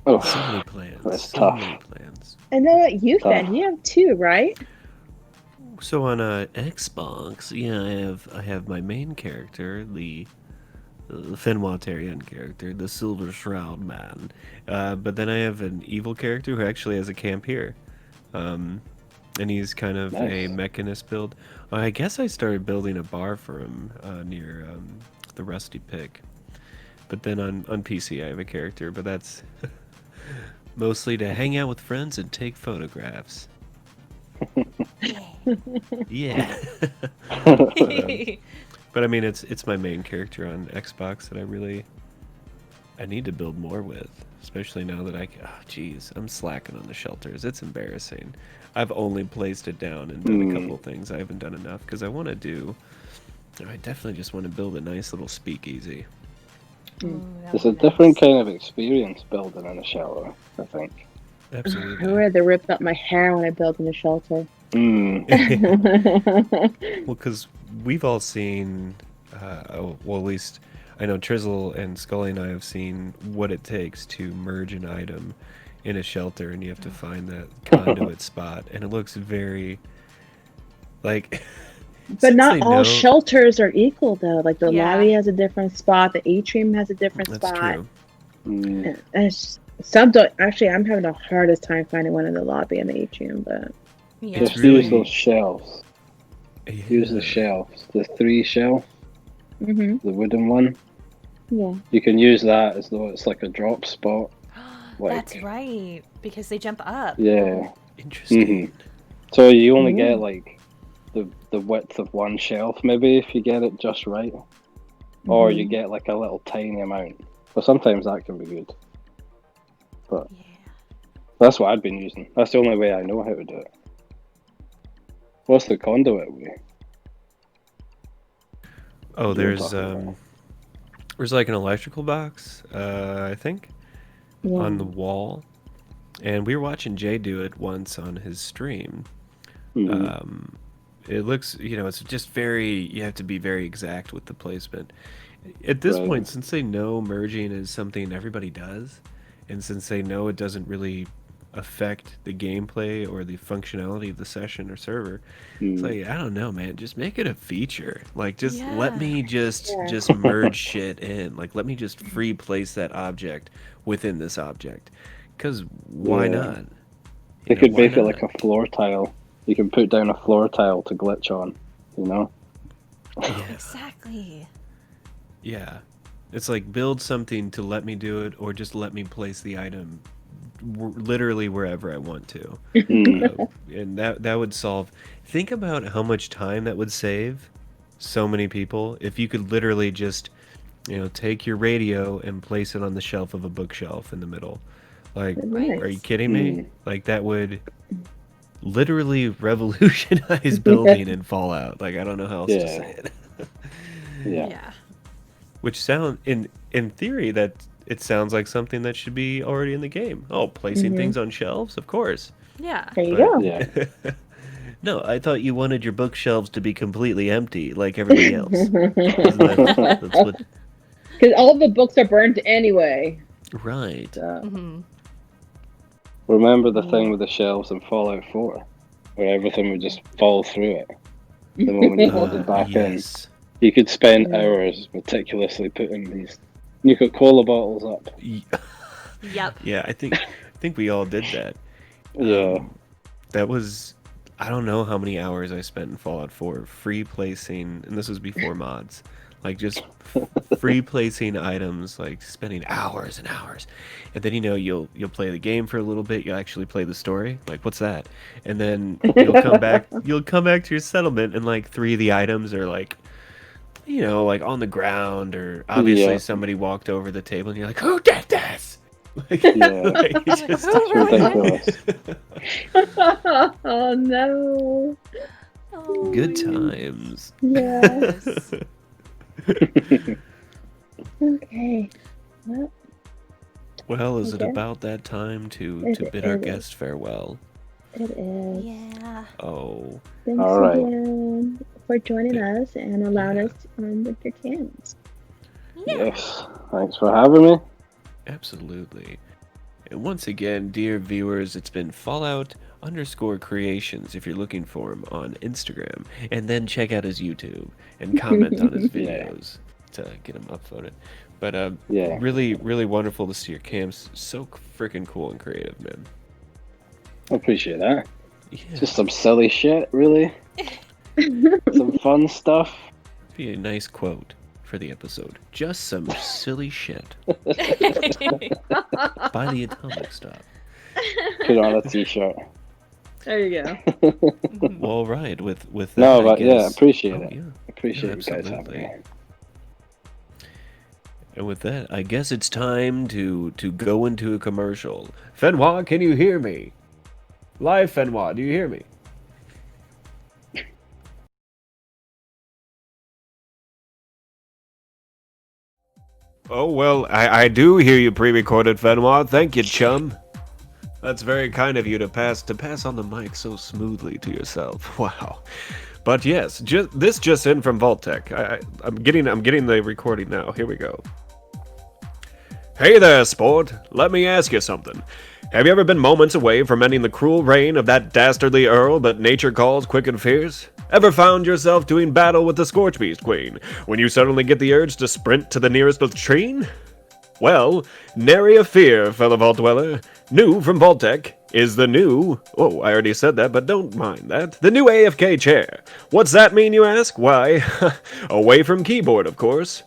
Oh, So many plans. That's so tough. many plans. I know what you said. You have 2, right? So on Xbox, yeah, I have my main character, the Fenwateryen character, the Silver Shroud Man. But then I have an evil character who actually has a camp here. And he's kind of a Nice. mechanist build. I guess I started building a bar for him near the Rusty Pick. But then on PC I have a character, but that's mostly to hang out with friends and take photographs. Yeah. But I mean, it's my main character on Xbox that I need to build more with, especially now that I'm slacking on the shelters. It's embarrassing. I've only placed it down and done a couple things. I haven't done enough because I definitely just want to build a nice little speakeasy. Ooh, that It's would a be different nice. kind of experience building in a shelter, I think. I Absolutely. would have ripped up my hair when I built in the shelter. Well, because we've all seen, well, at least I know Trizzle and Skullie and I have seen what it takes to merge an item in a shelter, and you have to find that conduit spot, and it looks very like. But since not they all know- shelters are equal, though. Like the Yeah. lobby has a different spot, the atrium has a different That's spot. true. Some don't. Actually, I'm having the hardest time finding one in the lobby and the atrium, but Yeah. Just It's really- use those shelves. Use the Yeah. shelves. The 3 shelf, the wooden one. yeah. You can use that as though it's like a drop spot. That's Like- right, because they jump up. Yeah. Interesting. So you only get Ooh. like the width of one shelf, maybe, if you get it just right. Or you get like a little tiny amount. But sometimes that can be good. But Yeah. that's what I've been using. That's the only way I know how to do it. What's the conduit way? Oh, You were there's talking about. there's like an electrical box, I think, on the wall, and we were watching Jay do it once on his stream. It looks, it's just you have to be very exact with the placement. At this Right. point, since they know merging is something everybody does, and since they know it doesn't really affect the gameplay or the functionality of the session or server, it's like, I don't know, man, just make it a feature. Like, just let me just merge shit in. Like, let me just free place that object within this object. Because why Yeah. not? They You know, could why make it not? like a floor tile. You can put down a floor tile to glitch on, you know? Exactly. Yeah. It's like build something to let me do it, or just let me place the item literally wherever I want to. And that would solve. Think about how much time that would save so many people if you could literally just, take your radio and place it on the shelf of a bookshelf in the middle. Like, Nice. are you kidding me? Like, that would literally revolutionize building in Fallout. Like, I don't know how else to say it. Yeah. Which in theory, that it sounds like something that should be already in the game. Oh, placing things on shelves, of course. Yeah. There you But- go. Yeah. No, I thought you wanted your bookshelves to be completely empty, like everybody else. That's what. Because all the books are burnt anyway. Right. Mm-hmm. Remember the thing with the shelves in Fallout 4? Where everything would just fall through it? the moment you load it back in. Yes. You could spend hours meticulously putting these Nuka-Cola bottles up. Yep. Yeah, I think we all did that. Yeah. That was, I don't know how many hours I spent in Fallout 4 free placing, and this was before mods. Like just free placing items, like spending hours and hours, and then you'll play the game for a little bit. You'll actually play the story. Like what's that? And then you'll come back. You'll come back to your settlement, and like 3 of the items are like, like on the ground, or obviously somebody walked over the table, and you're like, who did this? Like, like, it's just Ridiculous. Oh no. Oh, good times. Yes. Okay. Well, Well, is it Okay. about that time to It bid our is. guest farewell? it is. Yeah. Oh, Thanks All right. again for joining us and allowing us to with your cams. Yes. Thanks for having me. absolutely. And once again, dear viewers, it's been Fallout_creations if you're looking for him on Instagram. And then check out his YouTube and comment on his videos to get him upvoted. But Yeah. really, really wonderful to see your cams. So freaking cool and creative, man. I appreciate that. Yeah, Just some silly shit, really. Some fun stuff. be a nice quote for the episode. Just some silly shit. By the Atomic Stop. Put on a t-shirt. There you go. Well, all right. With that, No, I but yeah, guess... appreciate Oh, it. yeah. Appreciate Yeah, you guys having absolutely. me. And with that, I guess it's time to go into a commercial. Fenwa, can you hear me? Live Fenwa, do you hear me? Oh, well, I do hear you pre-recorded, Fenwa. Thank you, chum. That's very kind of you to pass on the mic so smoothly to yourself. Wow. But yes, this just in from Vault-Tec. I'm getting the recording now. Here we go. Hey there, sport. Let me ask you something. Have you ever been moments away from ending the cruel reign of that dastardly Earl, but nature calls quick and fierce? Ever found yourself doing battle with the Scorchbeast Queen, when you suddenly get the urge to sprint to the nearest latrine? Well, nary a fear, fellow Vault Dweller. New from Vault-Tec is the new... Oh, I already said that, but don't mind that. The new AFK chair. What's that mean, you ask? Why, away from keyboard, of course.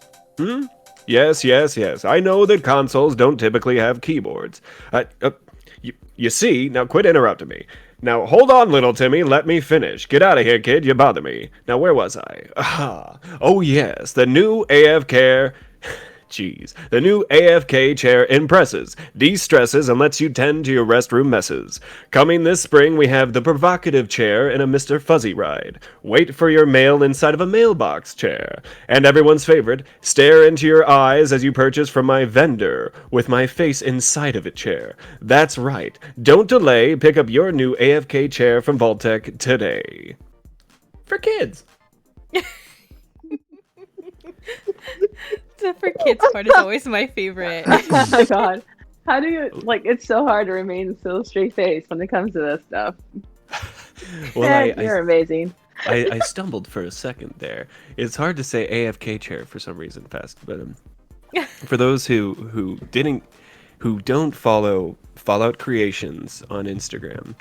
Yes. I know that consoles don't typically have keyboards. You see, now quit interrupting me. Now, hold on, little Timmy, let me finish. Get out of here, kid, you bother me. Now, where was I? Oh yes, the new AFK... Jeez. The new AFK chair impresses, de-stresses, and lets you tend to your restroom messes. Coming this spring, we have the provocative chair in a Mr. Fuzzy ride. Wait for your mail inside of a mailbox chair. And everyone's favorite, stare into your eyes as you purchase from my vendor, with my face inside of it chair. That's right. Don't delay, pick up your new AFK chair from Vault-Tec today. For kids. The for kids part is always my favorite. Oh my god. How do you it's so hard to remain so straight faced when it comes to this stuff. Well, You're amazing. I stumbled for a second there. It's hard to say AFK chair for some reason fast, but for those who don't follow Fallout Creations on Instagram,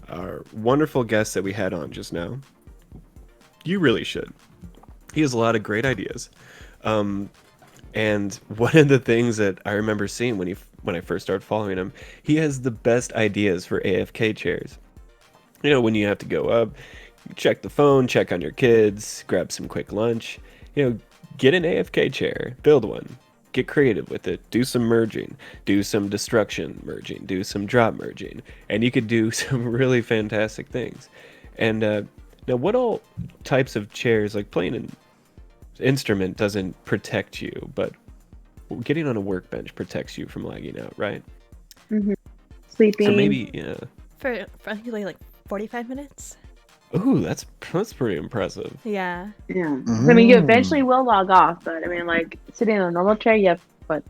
our wonderful guest that we had on just now, you really should. He has a lot of great ideas. And one of the things that I remember seeing when I first started following him, he has the best ideas for AFK chairs. You know, when you have to go up, check the phone, check on your kids, grab some quick lunch, get an AFK chair, build one, get creative with it, do some merging, do some destruction merging, do some drop merging, and you could do some really fantastic things. And now what all types of chairs, like playing an instrument doesn't protect you, but getting on a workbench protects you from lagging out, right? Sleeping. So maybe, yeah. For I think like 45 minutes. Ooh, that's pretty impressive. Yeah. Yeah. I mean, you eventually will log off, but I mean, like sitting in a normal chair, you have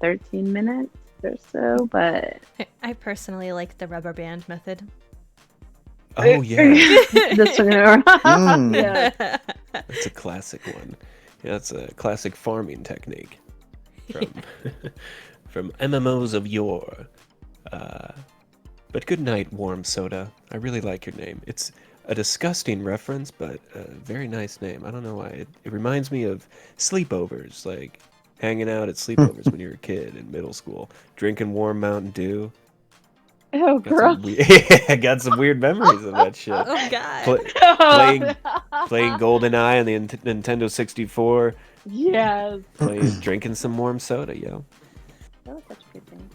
13 minutes or so. But I personally like the rubber band method. Oh yeah, Just swinging around. Mm. Yeah. that's a classic one. Yeah, that's a classic farming technique from from MMOs of yore. But good night, Warm Soda. I really like your name. It's a disgusting reference, but a very nice name. I don't know why. It reminds me of sleepovers, like hanging out at sleepovers when you were a kid in middle school, drinking warm Mountain Dew. Oh, gross. I got some weird memories of that shit. Oh god. Playing GoldenEye on the Nintendo 64, Yes. drinking some warm soda, yo. That was such a good thing.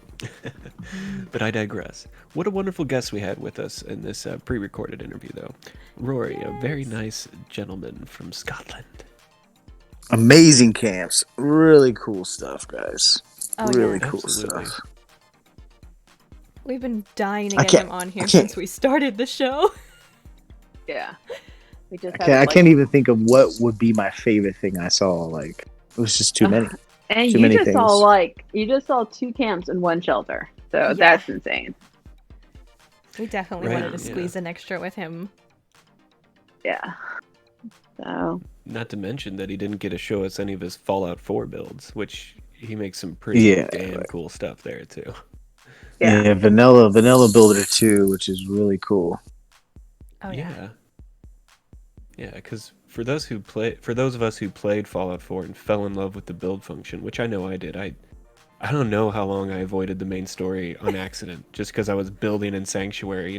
But I digress. What a wonderful guest we had with us in this pre-recorded interview, though. Rory, a very nice gentleman from Scotland. Amazing camps. Really cool stuff, guys. Oh, Really yeah. cool Absolutely. stuff. We've been dying to I get can't- him on here I can't- since we started the show. Yeah. We just I can't even think of what would be my favorite thing I saw. Like, it was just too many. And Too you many just saw things. you just saw 2 camps in 1 shelter. So Yeah. that's insane. We definitely Right, wanted to yeah. squeeze an extra with him. Yeah. So Not to mention that he didn't get to show us any of his Fallout 4 builds, which he makes some pretty Yeah. damn cool stuff there, too. yeah. Vanilla Builder 2, which is really cool. Oh yeah. Yeah, because for those of us who played Fallout 4 and fell in love with the build function, which I know I did, I don't know how long I avoided the main story on accident, just because I was building in Sanctuary,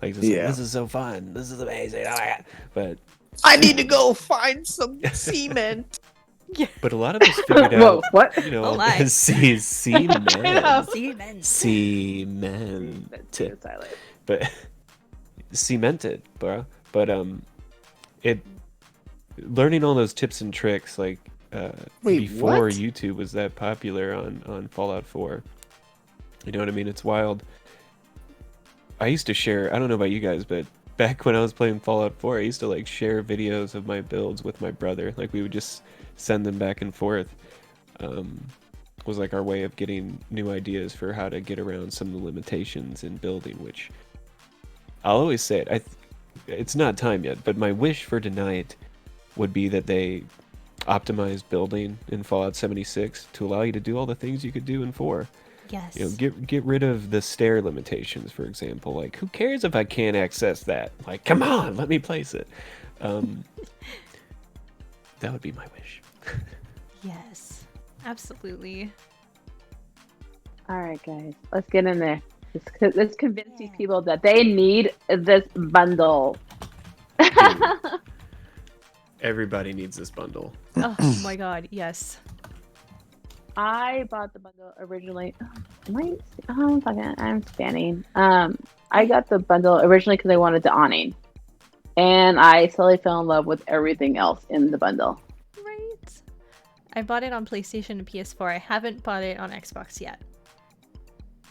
like this is so fun, this is amazing, but I need to go find some cement. a lot of us figured Whoa, out, what? Oh my. cement, Cement. That's silent. but cemented, bro. But it learning all those tips and tricks like Wait, before what? YouTube was that popular on Fallout 4. You know what I mean? It's wild. I used to share, I don't know about you guys, but back when I was playing Fallout 4, I used to like share videos of my builds with my brother. Like we would just send them back and forth. Was like our way of getting new ideas for how to get around some of the limitations in building, which I'll always say it. It's not time yet, but my wish for tonight would be that they optimize building in Fallout 76 to allow you to do all the things you could do in 4. Yes. Get rid of the stair limitations, for example. Like, who cares if I can't access that? Like, come on, let me place it. That would be my wish. Yes. Absolutely. All right, guys, let's get in there. Let's convince these people that they need this bundle. Everybody needs this bundle. Oh my god, yes. I bought the bundle originally. I'm scanning. I got the bundle originally because I wanted the awning, and I slowly fell in love with everything else in the bundle. Right. I bought it on PlayStation and PS4. I haven't bought it on Xbox yet.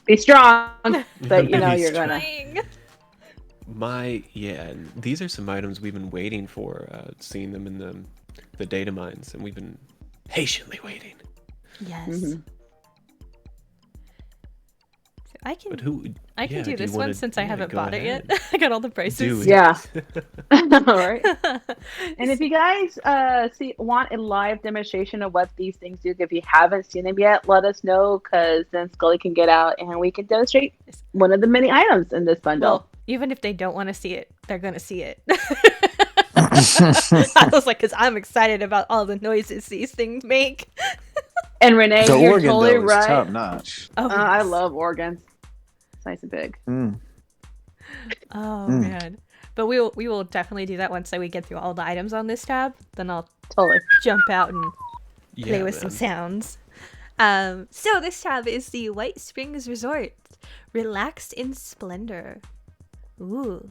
Be strong, but you know Be you're gonna. Trying. And these are some items we've been waiting for, seeing them in the data mines, and we've been patiently waiting. Yes. Mhm. So I can But who? I can yeah, do you this wanna- one since I yeah, haven't go bought it ahead. yet. I got all the prices. Do it. Yeah. All right. And if you guys want a live demonstration of what these things do, if you haven't seen them yet, let us know, because then Skullie can get out and we can demonstrate one of the many items in this bundle. Well, even if they don't want to see it, they're gonna see it. I was like, because I'm excited about all the noises these things make. And Renee, The you're organ totally though is right. top notch. Oh, I yes. love organs. It's nice and big. Mm. Oh man. But we will definitely do that once we get through all the items on this tab. Then I'll Totally. jump out and play Yeah, with some man. sounds. So this tab is the White Springs Resort. Relax in splendor. Ooh.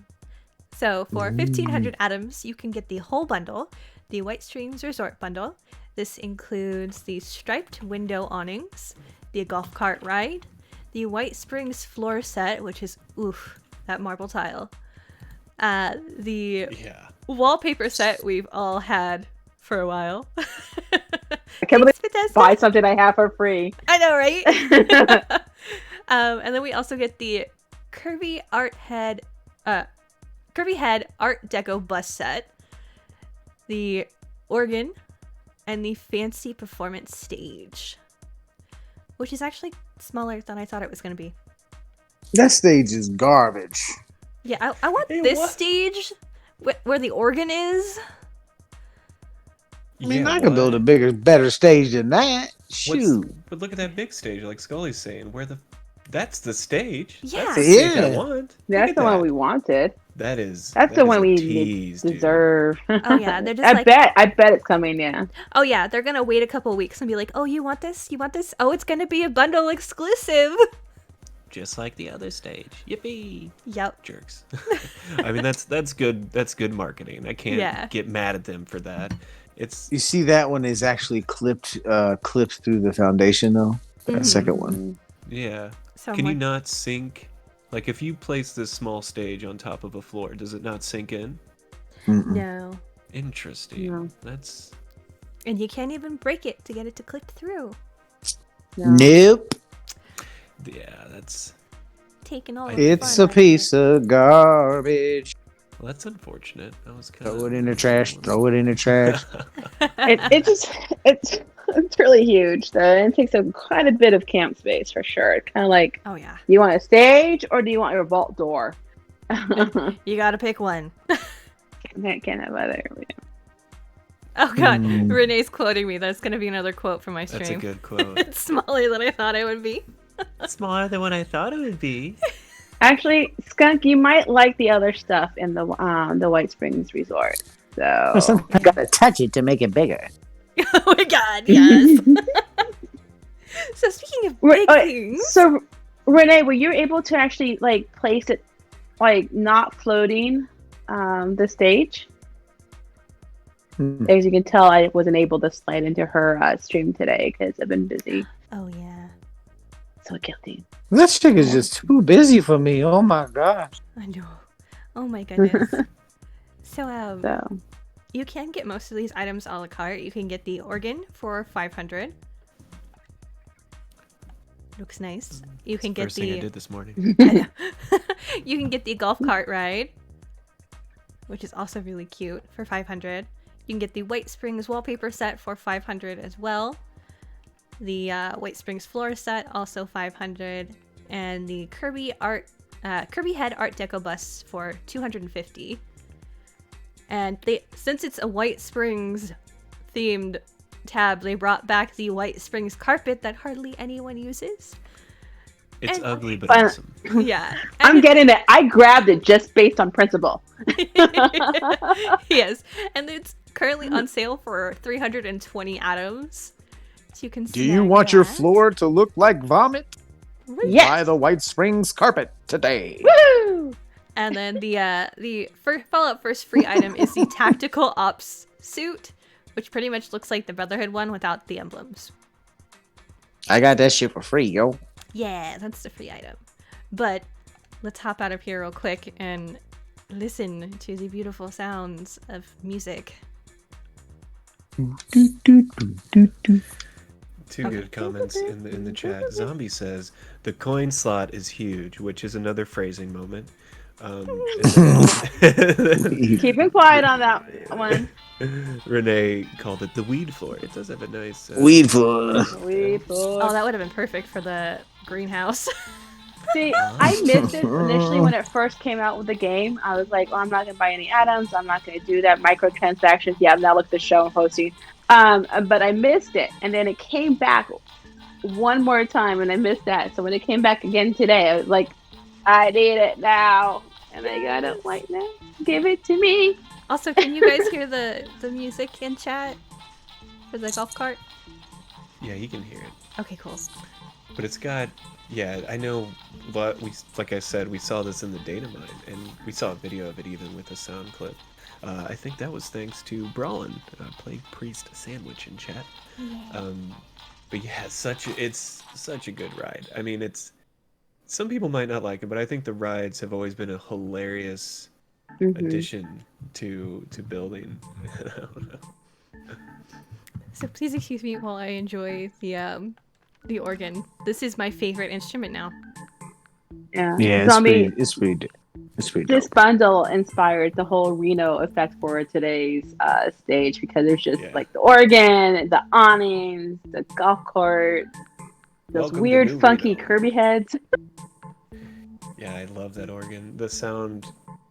So for 1,500 atoms, you can get the whole bundle, the White Springs Resort bundle. This includes the striped window awnings, the golf cart ride, the White Springs floor set, which is oof, that marble tile. The Yeah. wallpaper set we've all had for a while. I can't believe Bethesda. buy something I have for free. I know, right? And then we also get the curvy art head Kirby Head Art Deco bus set, the organ, and the fancy performance stage, which is actually smaller than I thought it was going to be. That stage is garbage. Yeah, I want this stage where the organ is. I mean, I can build a better stage than that. Shoot. But look at that big stage, like Skullie's saying. That's the stage. Yeah. That's the stage I want. That's the one we wanted. That's the one we deserve. Oh yeah, they're just I bet it's coming. Yeah. Oh yeah, they're gonna wait a couple weeks and be like, "Oh, you want this? You want this? Oh, it's gonna be a bundle exclusive." Just like the other stage. Yippee! Yep. Jerks. I mean, that's good. That's good marketing. I can't get mad at them for that. You see that one is actually clipped through the foundation though. That second one. Yeah. So Can you not sync? Like if you place this small stage on top of a floor, does it not sink in? No. Interesting. No. That's. And you can't even break it to get it to click through. No. Nope. Yeah, that's. Taking all. It's a piece of garbage. Well, that's unfortunate. I was kind Throw it in the trash. Throw it in the trash. It's really huge though. And it takes quite a bit of camp space for sure. It's kind of like, oh yeah, you want a stage or do you want your vault door? You gotta pick one. Can't have either. Oh god, Renee's quoting me. That's gonna be another quote from my stream. That's a good quote. It's smaller than I thought it would be. Smaller than what I thought it would be. Actually, Skunk, you might like the other stuff in the White Springs Resort. So Sometimes you gotta touch it to make it bigger. Oh my god, yes. So speaking of big things, so Renee, were you able to actually like place it like not floating the stage? As you can tell, I wasn't able to slide into her stream today because I've been busy. oh yeah, So guilty. That chick is just too busy for me. Oh my gosh. I know. Oh my goodness. So So you can get most of these items a la carte. You can get the organ for 500. Looks nice. You can get First thing I did this morning. You can get the golf cart ride, which is also really cute, for 500. You can get the White Springs wallpaper set for 500 as well. The White Springs floor set, also 500, and the Kirby Head Art Deco bus for 250. And since it's a White Springs themed tab, they brought back the White Springs carpet that hardly anyone uses. It's And- ugly but awesome. Yeah. I'm getting it. I grabbed it just based on principle. Yes, and it's currently on sale for 320 atoms. So you can. Do you want your floor to look like vomit? Yes. Buy the White Springs carpet today. Woo! And then the Fallout First free item is the Tactical Ops suit, which pretty much looks like the Brotherhood one without the emblems. I got that shit for free, yo. Yeah, that's the free item. But let's hop out of here real quick and listen to the beautiful sounds of music. Two good comments in the chat. Zombie says the coin slot is huge, which is another phrasing moment. Keeping quiet on that one. Renee called it the weed floor. It does have a nice Weed floor. Oh, that would have been perfect for the greenhouse. See, I missed it initially when it first came out with the game. I was like, well, I'm not going to buy any items. I'm not going to do that. Microtransactions. Yeah, now look at the show and hosting. But I missed it. And then it came back one more time and I missed that. So when it came back again today, I was like, I need it now. And I got it right now. Give it to me. Also, can you guys hear the music in chat for the golf cart? Yeah, you can hear it. Okay, cool. But it's got, yeah, I know, but like I said, we saw this in the data mine, and we saw a video of it even with a sound clip. I think that was thanks to Brawlin playing Priest Sandwich in chat. Yeah. But yeah, it's such a good ride. I mean, some people might not like it, but I think the rides have always been a hilarious addition to building. I don't know. So please excuse me while I enjoy the organ. This is my favorite instrument now. Yeah. Yeah, Zombie, it's pretty. It's pretty This dope. bundle inspired the whole Reno effect for today's stage because there's just Yeah. like the organ, the awnings, the golf court, those Welcome to weird, New funky Reno. Kirby heads. Yeah, I love that organ. The sound,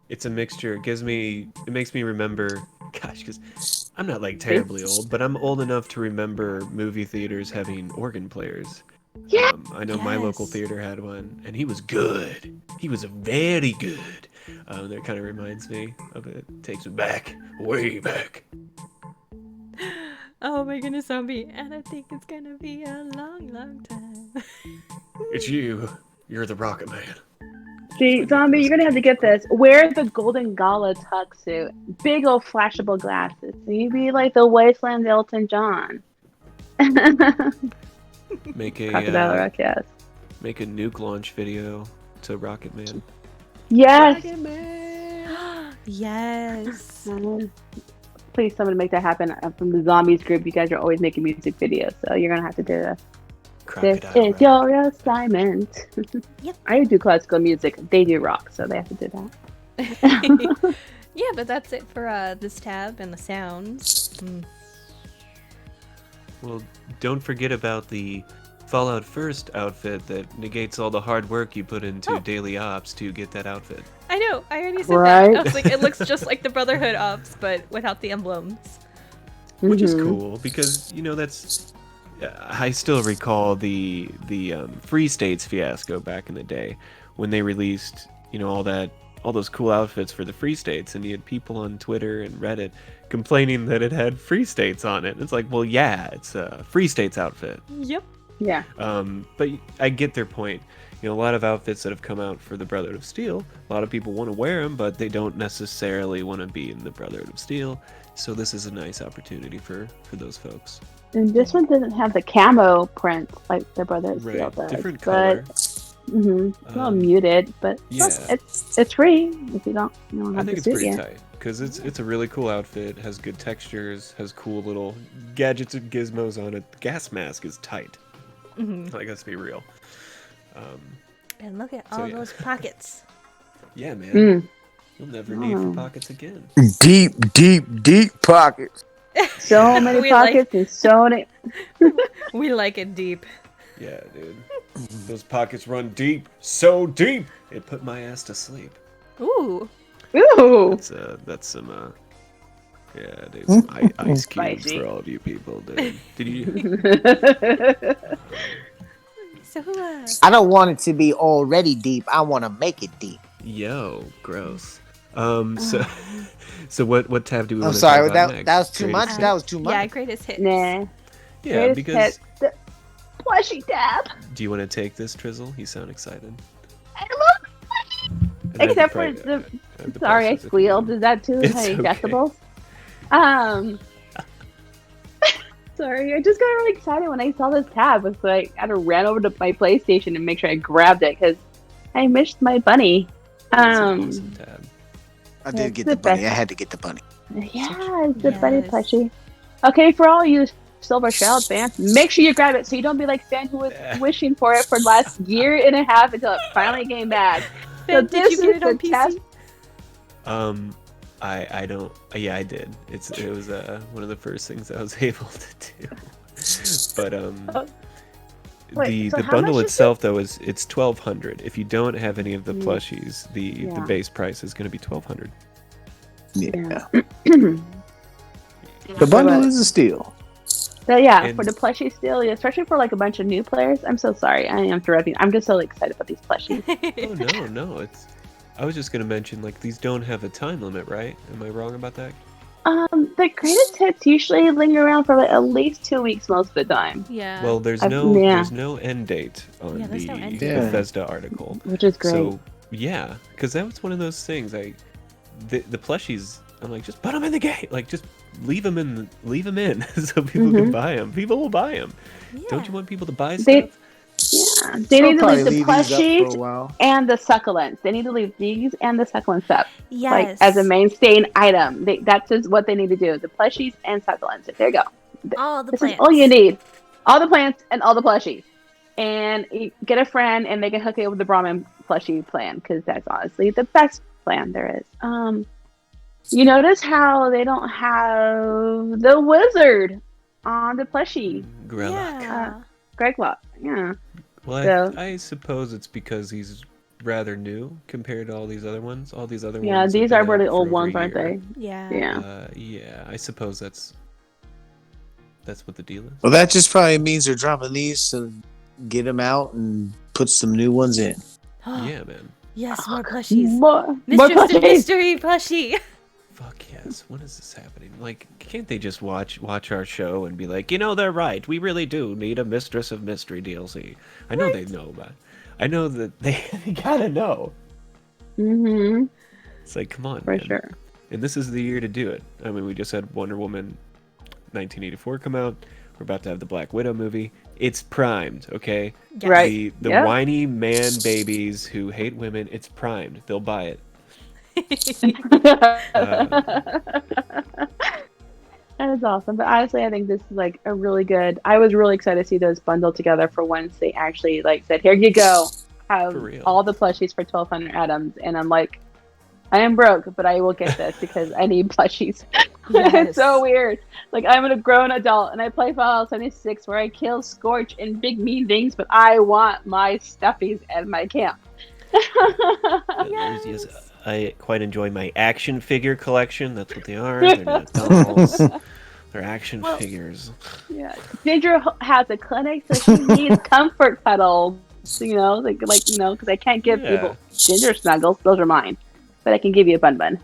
it's a mixture. It makes me remember, gosh, because I'm not like terribly old, but I'm old enough to remember movie theaters having organ players. Yeah. I know my local Yes. theater had one, and he was good. He was very good. That kind of reminds me of it. Takes me back, way back. Oh my goodness, zombie. And I think it's gonna be a long, long time. It's you. You're the Rocket Man. See, Zombie, you're gonna have to get this. Wear the golden gala tuck suit, big old flashable glasses. So you be like the Wasteland Elton John. Make Crocodile a Rock, yes. make a nuke launch video to Rocket Man. Yes. Yes. Please, somebody make that happen. From the Zombies group, you guys are always making music videos, so you're gonna have to do this. This Crocodile is Rock. your assignment. Yep. I do classical music. They do rock, so they have to do that. Yeah, but that's it for this tab and the sounds. Well, don't forget about the Fallout First outfit that negates all the hard work you put into Oh. daily ops to get that outfit. I know, I already said Right? that. I was like, it looks just like the Brotherhood ops, but without the emblems. Which is Mhm. cool because that's. I still recall the Free States fiasco back in the day when they released all those cool outfits for the Free States, and you had people on Twitter and Reddit complaining that it had Free States on it. It's like, well, yeah, it's a Free States outfit. Yep. Yeah. But I get their point. A lot of outfits that have come out for the Brotherhood of Steel, a lot of people want to wear them, but they don't necessarily want to be in the Brotherhood of Steel. So this is a nice opportunity for those folks. And this one doesn't have the camo print like the Brotherhood of Steel Right, does. different but, color. It's a little Um, muted, but yeah. it's free if you don't I have think the it's suit pretty yet. tight because it's a really cool outfit. Has good textures. Has cool little gadgets and gizmos on it. The gas mask is tight. Like, let's be real. And look at So, all yeah. those pockets. Yeah, man. Mm. You'll never need for pockets again. Deep, deep, deep pockets. So many We like- pockets and so many. We like it deep. Yeah, dude. Those pockets run deep, so deep it put my ass to sleep. Ooh. Ooh. That's some yeah, dude. Some ice cubes Spicy. for all of you people, dude. Did you? So, I don't want it to be already deep. I want to make it deep. Yo, gross. So what tab do we I'm want to sorry, talk about next? that was too Greatest much. hits? That was too much. yeah, greatest hits. Nah. Yeah, Greatest because hits, the plushie tab. do you want to take this, Trizzle? You sound excited. I love And I have Except the for pri- the. I have the Sorry, I prices if you squealed. want. Is that too It's many okay. decibels? Sorry, I just got really excited when I saw this tab. It's like I ran over to my PlayStation and make sure I grabbed it because I missed my bunny. That's an awesome tab. I It's did get the the bunny. best. I had to get the bunny. Yeah, it's the bunny Yes. plushie. Okay, for all you Silver Shroud fans, make sure you grab it so you don't be like Stan who was wishing for it for the last year and a half until it finally came back. Ben, did you this get is it on the test- PC? I don't. Yeah, I did. It was one of the first things I was able to do. But Wait, so the how bundle much is itself though is it's $1,200. If you don't have any of the Mm. plushies, the Yeah. base price is going to be $1,200. Yeah. Yeah. The bundle is a steal. So yeah, And- for the plushie still, especially for like a bunch of new players. I'm so sorry, I am interrupting. I'm just so excited about these plushies. Oh no, it's. I was just going to mention like these don't have a time limit, right? Am I wrong about that? The greatest hits usually linger around for like at least 2 weeks most of the time, Yeah. Well, there's I've- no yeah. there's no end date on Yeah, there's the no end date. Bethesda article. which is great. So yeah, because that was one of those things. The plushies, I'm like, just put them in the game. Like, just leave them in, so people can buy them. People will buy them. Don't you want people to buy They- stuff? yeah, they I'll need to probably leave the leave these up plushies for a while. and the succulents. They need to leave these and the succulents up, yes. like as a mainstay item. That's just what they need to do: the plushies and succulents. There you go. all the This plants. is all you need. All the plants and all the plushies. And you get a friend and they can hook you up with the Brahmin plushie plan because that's honestly the best plan there is. You notice how they don't have the wizard on the plushie? Grellock. Yeah. Greglock. Yeah. Well, So- I suppose it's because he's rather new compared to all these other ones. All these other Yeah, ones. these have are been really out for old over a ones, aren't year. they? Yeah. Yeah. I suppose that's what the deal is. Well, that just probably means they're dropping these to get them out and put some new ones in. Yeah, man. Yes, more plushies. More Mistress plushies. Mystery plushie. Fuck yes. When is this happening? Like, can't they just watch our show and be like, you know, they're right. We really do need a Mistress of Mystery DLC. I know they know about it. I know that they gotta know. Mm-hmm. It's like, come on, For man. sure. And this is the year to do it. I mean, we just had Wonder Woman 1984 come out. We're about to have the Black Widow movie. It's primed, okay? Yes. Right. The Yep. whiny man babies who hate women, it's primed. They'll buy it. That is awesome. But honestly, I think this is like a really good. I was really excited to see those bundled together for once they actually like said, "Here you go, have For real. all the plushies for 1,200 atoms." And I'm like, I am broke, but I will get this because I need plushies. Yes. It's so weird. Like I'm a grown adult and I play Fallout 76 where I kill Scorch and big mean things, but I want my stuffies at my camp. I quite enjoy my action figure collection. That's what they are. They're not dolls. They're action figures. Yeah, Ginger has a clinic, so she needs comfort cuddles. You know, because I can't give people Ginger snuggles; those are mine. But I can give you a bun bun.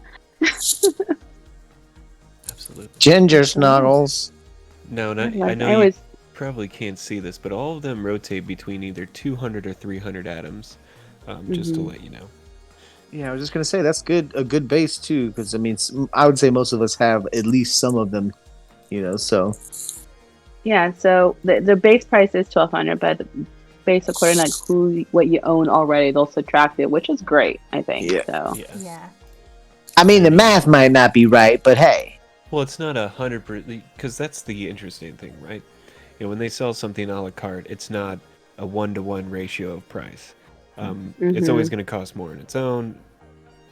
Absolutely. Ginger snuggles. No, I I know always- you probably can't see this, but all of them rotate between either 200 or 300 atoms. Just to let you know. Yeah, I was just gonna say that's good. A good base too, because I mean, I would say most of us have at least some of them. You know, so Yeah, so the base price is 1,200, but based according to what you own already, they'll subtract it, which is great. I think. Yeah. So. Yeah. Yeah. I mean, the math might not be right, but hey. Well, it's not 100%, because that's the interesting thing, right? You know, when they sell something a la carte, it's not a 1-to-1 ratio of price. It's always going to cost more on its own,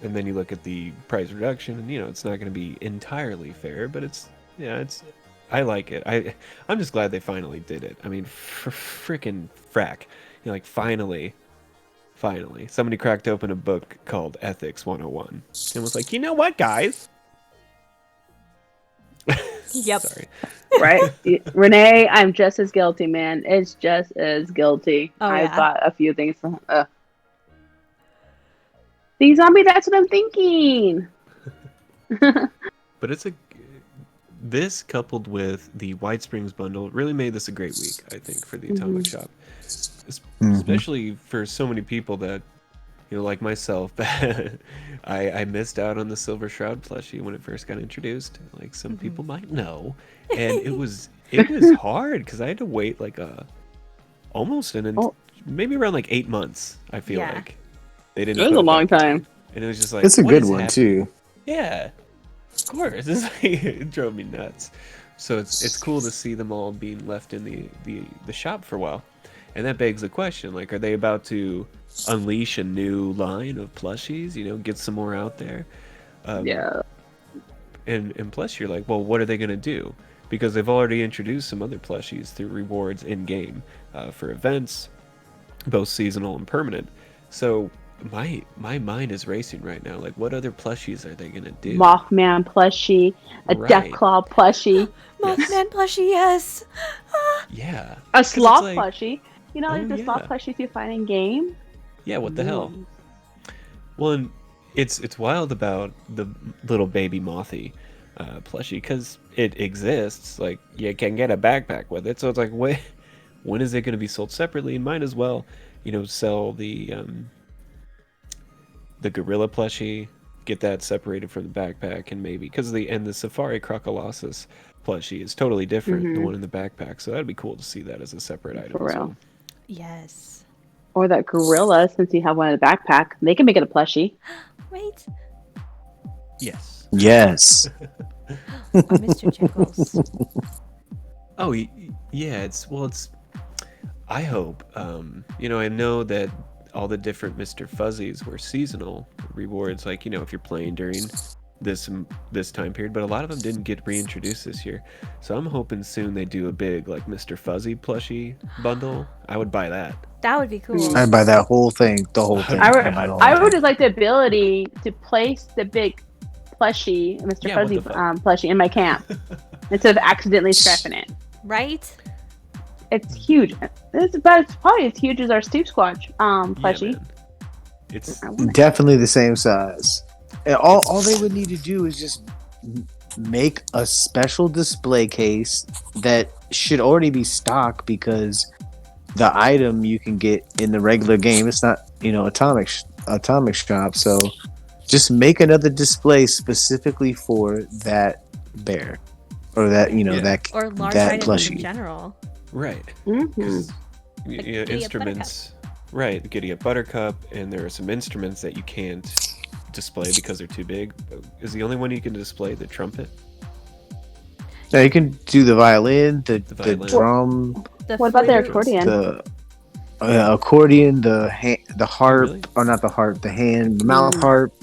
and then you look at the price reduction, and it's not going to be entirely fair, but I like it. I'm just glad they finally did it. I mean, freaking frack, like finally, somebody cracked open a book called Ethics 101 and was like, you know what, guys? Yep. Sorry. Right, Renee, I'm just as guilty, man. It's just as guilty. Oh, I yeah. bought a few things. The zombie, that's what I'm thinking. But this coupled with the White Springs bundle really made this a great week, I think, for the Atomic Shop. Especially for so many people that, like myself, I missed out on the Silver Shroud plushie when it first got introduced. Like some people might know, and it was hard because I had to wait like maybe around like 8 months. I feel Yeah. like they didn't. It was put a long back in. time. And it was just like it's a what good is one happening? too. Yeah, of course. It's like, it drove me nuts. So it's cool to see them all being left in the shop for a while, and that begs the question: like, are they about to unleash a new line of plushies? Get some more out there. Yeah. And plus, you're like, well, what are they gonna do? Because they've already introduced some other plushies through rewards in game for events, both seasonal and permanent. So my mind is racing right now. Like, what other plushies are they gonna do? Mothman plushie, a Right. Deathclaw plushie, Mothman plushie, yes. Yeah. a sloth like- plushie. You know, like the sloth yeah. plushies you find in game. Yeah, what the hell? Well, and it's wild about the little baby mothy plushie because it exists. Like, you can get a backpack with it, so it's like, when is it going to be sold separately? And might as well, sell the gorilla plushie, get that separated from the backpack, and maybe because the Safari Crocolosis plushie is totally different, the one in the backpack. So that'd be cool to see that as a separate item. For as real. well. Yes. Or that gorilla, since you have one in the backpack, they can make it a plushie. Wait. Yes. Yes. Or Mr. Jiggles. Oh, yeah. It's. I hope. I know that all the different Mr. Fuzzies were seasonal rewards, like, you know, if you're playing during this time period, but a lot of them didn't get reintroduced this year. So I'm hoping soon they do a big like Mr. Fuzzy plushie bundle. I would buy that. That would be cool. I'd buy that whole thing, the whole thing. I would just like the ability to place the big plushie, Mr. Yeah, Fuzzy what the fuck? plushie in my camp instead of accidentally scrapping it. Right? It's huge. It's probably as huge as our Steve Squatch plushie. Yeah, man. It's Definitely the same size. And all they would need to do is just make a special display case that should already be stocked, because the item you can get in the regular game, it's not, you know, atomic shop. So just make another display specifically for that bear, or that, you know, that Or large that items in plushie. general. right. Mhm. 'Cause, Like yeah, Giddy Up instruments. Right, the Giddy Up Buttercup, and there are some instruments that you can't display because they're too big. Is the only one you can display the trumpet? Now you can do the violin, the violin. drum, What about the flute. accordion? the accordion, the harp, Really? or not the harp, the hand, the mouth harp,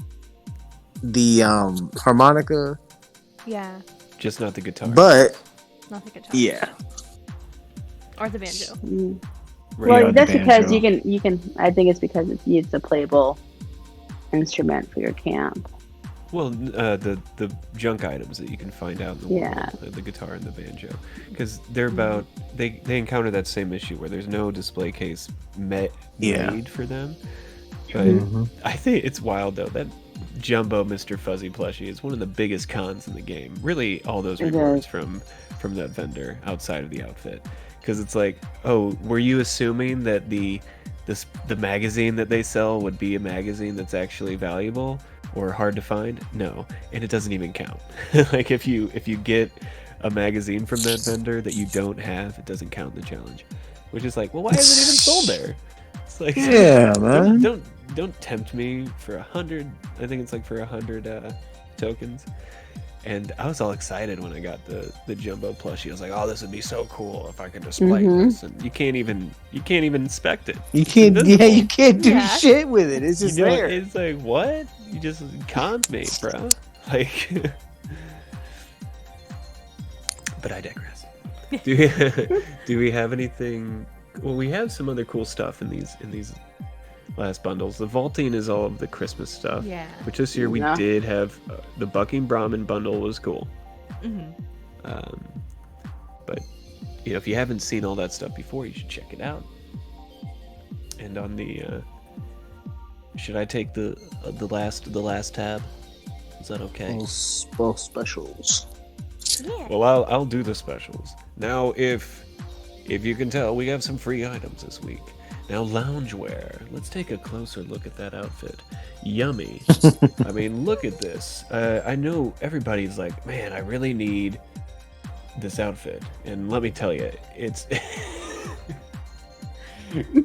the harmonica. Yeah, Just not the guitar. But not the guitar. yeah, Or the banjo. Mm. Right. Well, Yeah, that's the because banjo. you can. I think it's because it's a playable instrument for your camp. Well, the junk items that you can find out in the Yeah. world, the guitar and the banjo, because they're about they encounter that same issue where there's no display case Yeah. made for them. But Mhm. I think it's wild though that Jumbo Mr. Fuzzy plushie is one of the biggest cons in the game. Really, all those It rewards is. from that vendor outside of the outfit, because it's like, oh, were you assuming that the magazine that they sell would be a magazine that's actually valuable or hard to find? No, and it doesn't even count. Like if you get a magazine from that vendor that you don't have, it doesn't count in the challenge. Which is like, well, why is it even sold there? It's like, Yeah, man. don't tempt me for 100. I think it's like for 100 tokens. And I was all excited when I got the jumbo plushie. I was like, oh, this would be so cool if I could display this. And you can't even inspect it. You It's can't. Yeah, invisible. you can't do Yeah. shit with it. It's just You know, there. it's like, what? You just conned me, bro. Like, but I digress. Do we have anything? Well, we have some other cool stuff in these last bundles. The vaulting is all of the Christmas stuff. Yeah. Which this year we Yeah. did have. The Bucking Brahmin bundle was cool. Hmm. But you know, if you haven't seen all that stuff before, you should check it out. And on the should I take the last tab? Is that okay? Well, specials. Yeah. Well, I'll do the specials. Now, if you can tell, we have some free items this week. Now, loungewear. Let's take a closer look at that outfit. Yummy. I mean, look at this. I know everybody's like, man, I really need this outfit. And let me tell you, it's...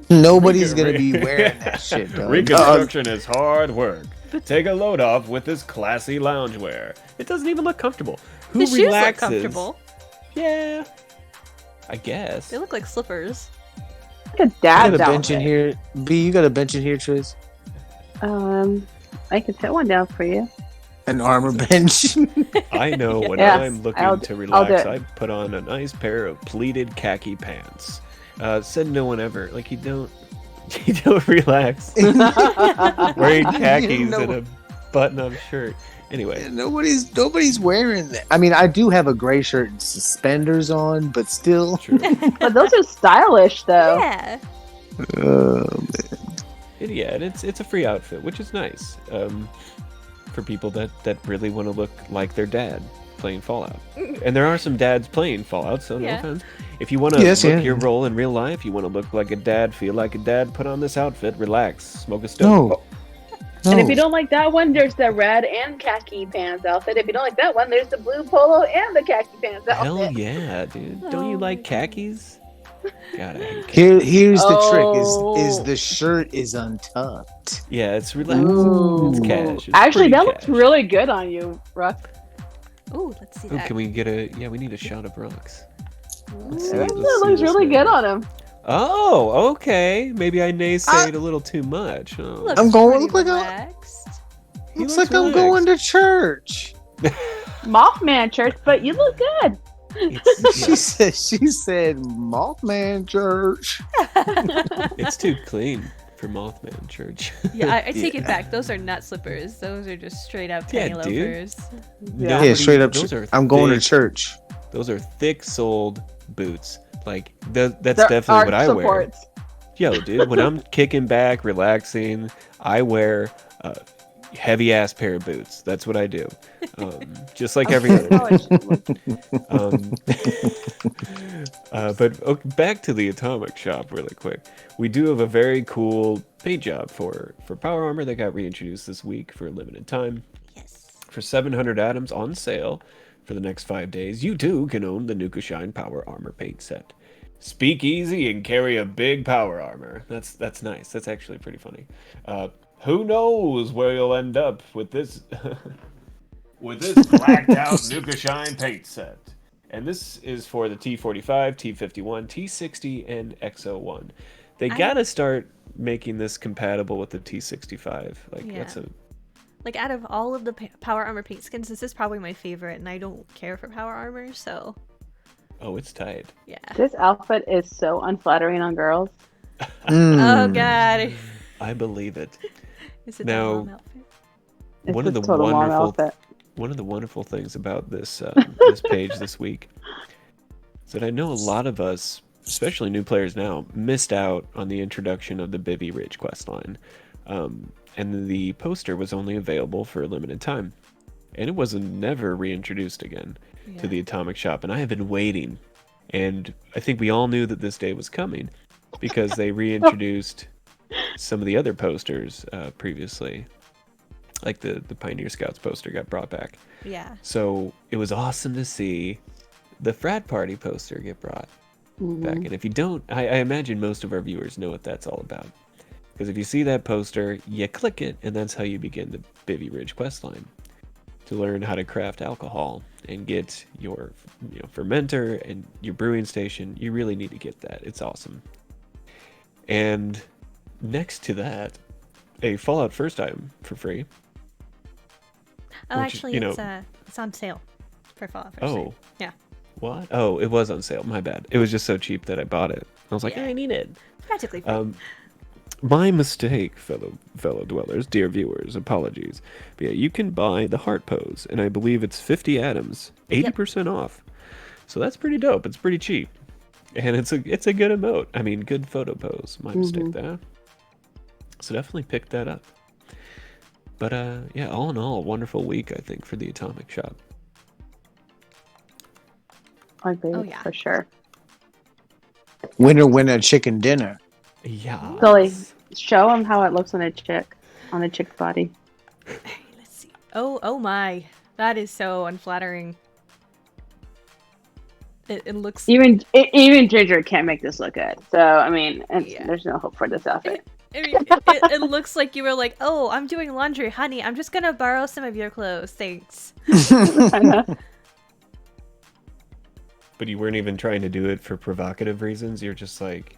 Nobody's gonna be wearing that shit, dog. Reconstruction is hard work. Take a load off with this classy loungewear. It doesn't even look comfortable. Who The shoes look relaxes? comfortable. Yeah. I guess. They look like slippers. Like a You got dad's a bench in outfit. here. B, you got a bench in here, Triz? I can set one down for you. An armor bench. I know when Yes, I'm looking I'll to do relax, it. I put on a nice pair of pleated khaki pants. Said no one ever. Like you don't relax wearing khakis No. and a button-up shirt. Anyway, Nobody's wearing that. I mean, I do have a gray shirt and suspenders on, but still. true. But those are stylish, though. Yeah. Yeah, and it's a free outfit, which is nice for people that really want to look like their dad playing Fallout. And there are some dads playing Fallout, so no Yeah. offense. If you want to Yes, look yeah. your role in real life, you want to look like a dad, feel like a dad, put on this outfit, relax, smoke a stogie. No. And if you don't like that one, there's the red and khaki pants outfit. If you don't like that one, there's the blue polo and the khaki pants outfit. Hell yeah, dude. Don't you Oh like my khakis? God, I hate khakis. Here's the trick: Oh. is the shirt is untucked. Yeah, it's relaxed. Ooh. It's cash. It's Actually, pretty that looks cash. really good on you, Ruck. Ooh, let's see Oh, that. can we get a... Yeah, we need a shot of Rux. Let's see. That let's see looks this really man. good on him. Oh, okay. Maybe I naysayed a little too much. Oh. Looks I'm going- pretty look like a- relaxed. Looks like I'm going to church. Mothman church, but you look good. She said Mothman church. It's too clean for Mothman Church. Yeah, I take it back. Those are not slippers. Those are just straight up penny Yeah, dude. loafers. Yeah, straight up. Those are I'm going to thick- church. Those are thick-soled boots. Like that's They're definitely what I wear. supports. Yo, dude, when I'm kicking back, relaxing, I wear heavy ass pair of boots. That's what I do. Just like every other. Oh, it should look- But okay, back to the Atomic Shop really quick. We do have a very cool paint job for Power Armor that got reintroduced this week for a limited time. Yes. For 700 atoms on sale for the next 5 days, you too can own the Nuka Shine Power Armor paint set. Speak easy and carry a big Power Armor. That's nice. That's actually pretty funny. Who knows where you'll end up with this with this blacked out Nuka Shine paint set. And this is for the T45, T51, T60, and XO1. They gotta start making this compatible with the T65. Like that's a Like out of all of the Power Armor paint skins, this is probably my favorite, and I don't care for Power Armor, so oh, it's tight. yeah. This outfit is so unflattering on girls. Oh god. I believe it. Is it Now- the mom outfit? It's One of a the total mom wonderful outfit. One of the wonderful things about this this page this week is that I know a lot of us, especially new players now, missed out on the introduction of the Bibby Ridge questline. And the poster was only available for a limited time. And it was never reintroduced again to the Atomic Shop. And I have been waiting. And I think we all knew that this day was coming because they reintroduced some of the other posters previously. Like the Pioneer Scouts poster got brought back. Yeah. So it was awesome to see the Frat Party poster get brought back. And if you don't, I imagine most of our viewers know what that's all about. Because if you see that poster, you click it, and that's how you begin the Bibby Ridge questline. To learn how to craft alcohol and get your fermenter and your brewing station, you really need to get that. It's awesome. And next to that, a Fallout First item for free. Oh, Which, actually, you know- it's on sale for Fallout First. Oh. Yeah. What? Oh, it was on sale. My bad. It was just so cheap that I bought it. I was like, Yeah. I need it. It's practically free. My mistake, fellow dwellers, dear viewers. Apologies. But yeah, you can buy the heart pose, and I believe it's 50 atoms, 80% off. So that's pretty dope. It's pretty cheap, and it's a good emote. I mean, good photo pose. My mistake there. So definitely pick that up. But yeah, all in all, wonderful week I think for the Atomic Shop. I agree, Oh, yeah. for sure. Winner, chicken dinner. Yeah. Skullie, show them how it looks on a chick's body. Let's see. Oh my. That is so unflattering. It looks Even Ginger can't make this look good. So I mean, there's no hope for this outfit. I mean, it looks like you were like, oh, I'm doing laundry, honey. I'm just gonna borrow some of your clothes, thanks. I know. But you weren't even trying to do it for provocative reasons. You're just like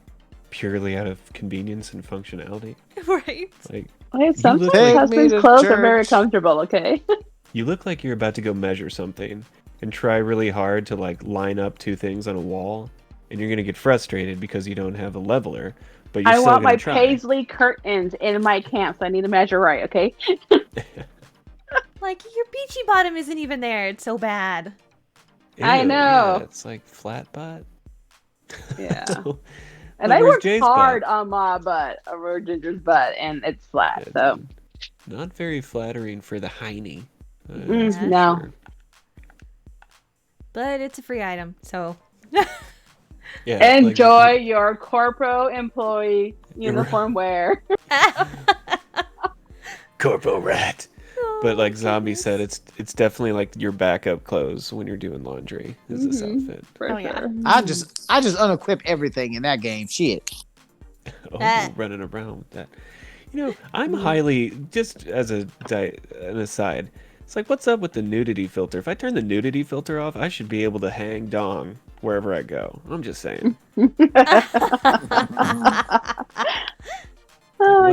purely out of convenience and functionality. Right? Like Wait, sometimes look my like- husband's Take me to clothes are very church. comfortable. Okay. you look like you're about to go measure something and try really hard to like line up two things on a wall, and you're gonna get frustrated because you don't have a leveler. But you're I still want gonna my try. paisley curtains in my camp, so I need to measure right. Okay. Like, your beachy bottom isn't even there. It's so bad. I Ew, know. Yeah, it's like flat butt. Yeah. So- And Like, I where's worked Jay's hard butt? on my butt, over Ginger's butt, and it's flat. Yeah, So dude. Not very flattering for the hiney. no. Sure. But it's a free item, so. Yeah, like- Enjoy your corpo employee uniform wear. Corporal Rat. Oh, But like Zombie said, it's definitely like your backup clothes when you're doing laundry. Is this outfit? For Oh, yeah. sure. I just unequip everything in that game. Shit. Oh, Ah. running around with that. You know, I'm highly just as an aside. It's like, what's up with the nudity filter? If I turn the nudity filter off, I should be able to hang dong wherever I go. I'm just saying. What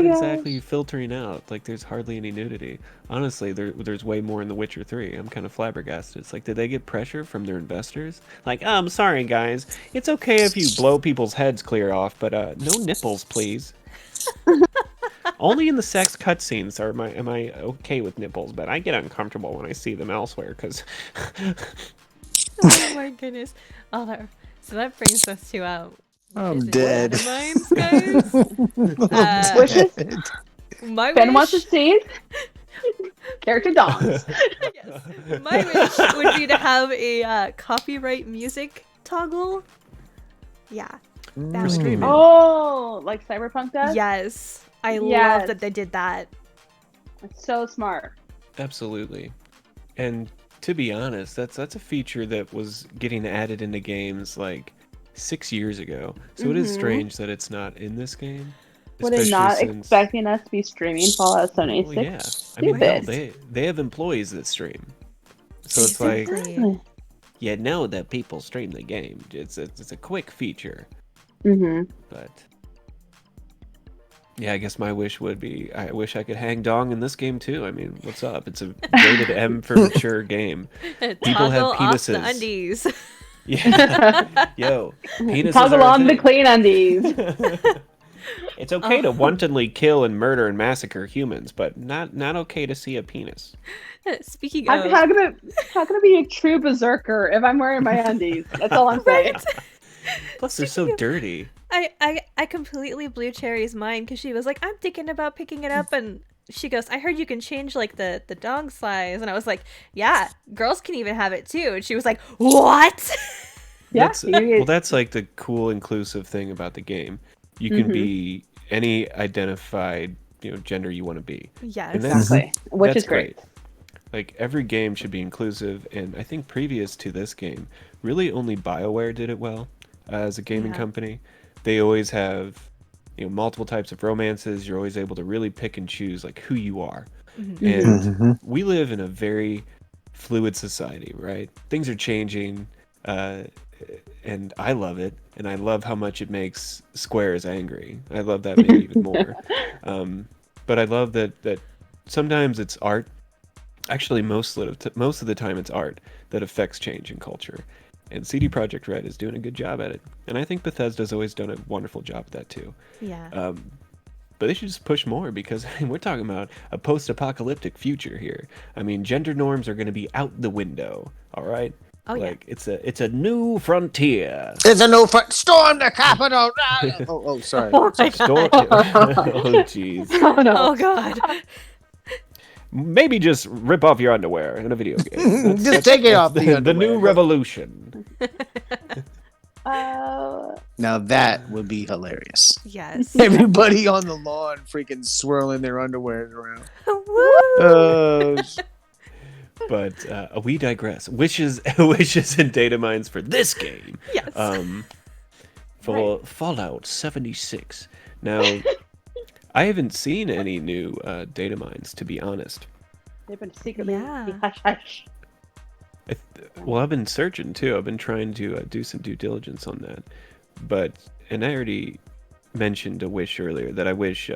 exactly are you filtering out? Like, there's hardly any nudity. Honestly, there's way more in The Witcher 3. I'm kind of flabbergasted. It's like, did they get pressure from their investors? Like, I'm sorry, guys. It's okay if you blow people's heads clear off, but no nipples, please. Only in the sex cutscenes am I okay with nipples, but I get uncomfortable when I see them elsewhere, because... Oh my goodness. So that brings us to I'm dead. Mines, guys. Wishes? My Ben wants to wish, see character dogs. yes, my wish would be to have a copyright music toggle. Yeah. For streaming. Oh, like Cyberpunk does? Yes. I Yes. love that they did that. That's so smart. Absolutely. And to be honest, that's a feature that was getting added into games like 6 years ago. So it is strange that it's not in this game. Were they not since... expecting us to be streaming Fallout 76? Well, yeah. I mean, hell, they have employees that stream. So it's like, you know that people stream the game. It's a quick feature. But yeah, I guess my wish would be, I wish I could hang dong in this game too. I mean, what's up? It's a rated M for mature game. People have Toggle off penises. the undies. Yeah. Yo, penises Toggle are a on the thing. clean undies. It's okay to wantonly kill and murder and massacre humans, but not okay to see a penis. Speaking How of, can I be a true berserker if I'm wearing my undies? That's all I'm saying. Plus, they're so dirty. I completely blew Cherry's mind because she was like, I'm thinking about picking it up, and she goes, I heard you can change like the dong size, and I was like, yeah, girls can even have it too, and she was like, what? Yeah. That's like the cool inclusive thing about the game. You can be any identified, gender you want to be. Yes. And Exactly. Which is great. Like, every game should be inclusive, and I think previous to this game, really only BioWare did it well as a gaming company. They always have, multiple types of romances. You're always able to really pick and choose, like, who you are. And we live in a very fluid society, right? Things are changing, and I love it, and I love how much it makes squares angry. I love that maybe even more. But I love that sometimes it's art. Actually, most of the time it's art that affects change in culture. And CD Projekt Red is doing a good job at it. And I think Bethesda's always done a wonderful job at that too. Yeah. But they should just push more, because we're talking about a post-apocalyptic future here. I mean, gender norms are going to be out the window, all right? Oh, like, it's a new frontier. There's a new storm the Capitol. Oh, sorry. Oh my God. Oh, jeez. Oh, no. Oh God. Maybe just rip off your underwear in a video game. Just take it off the the underwear. new revolution. Now that would be hilarious. Yes. Everybody on the lawn freaking swirling their underwear around. Woo! But we digress. Wishes and data mines for this game. Yes. For Fallout 76. Now, I haven't seen any new data mines, to be honest. They've been secretly Yeah. hush hush. Well, I've been searching too. I've been trying to do some due diligence on that. And I already mentioned a wish earlier that I wish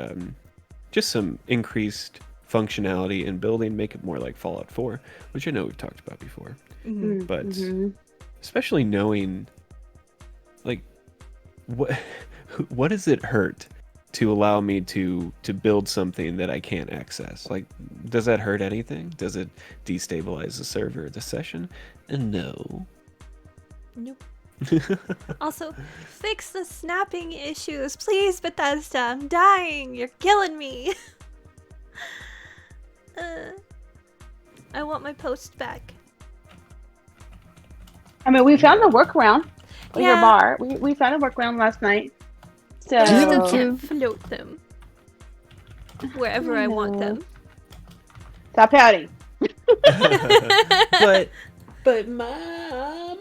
just some increased functionality in building, make it more like Fallout 4, which I know we've talked about before. But especially knowing, like, what does it hurt to allow me to build something that I can't access? Like, does that hurt anything? Does it destabilize the server, the session? No. Nope. Also, fix the snapping issues, please, Bethesda. I'm dying. You're killing me. I want my post back. I mean, we found a workaround with your Yeah. bar. We found a workaround last night. So I still can't float them wherever I want them. stop pouting. But mom.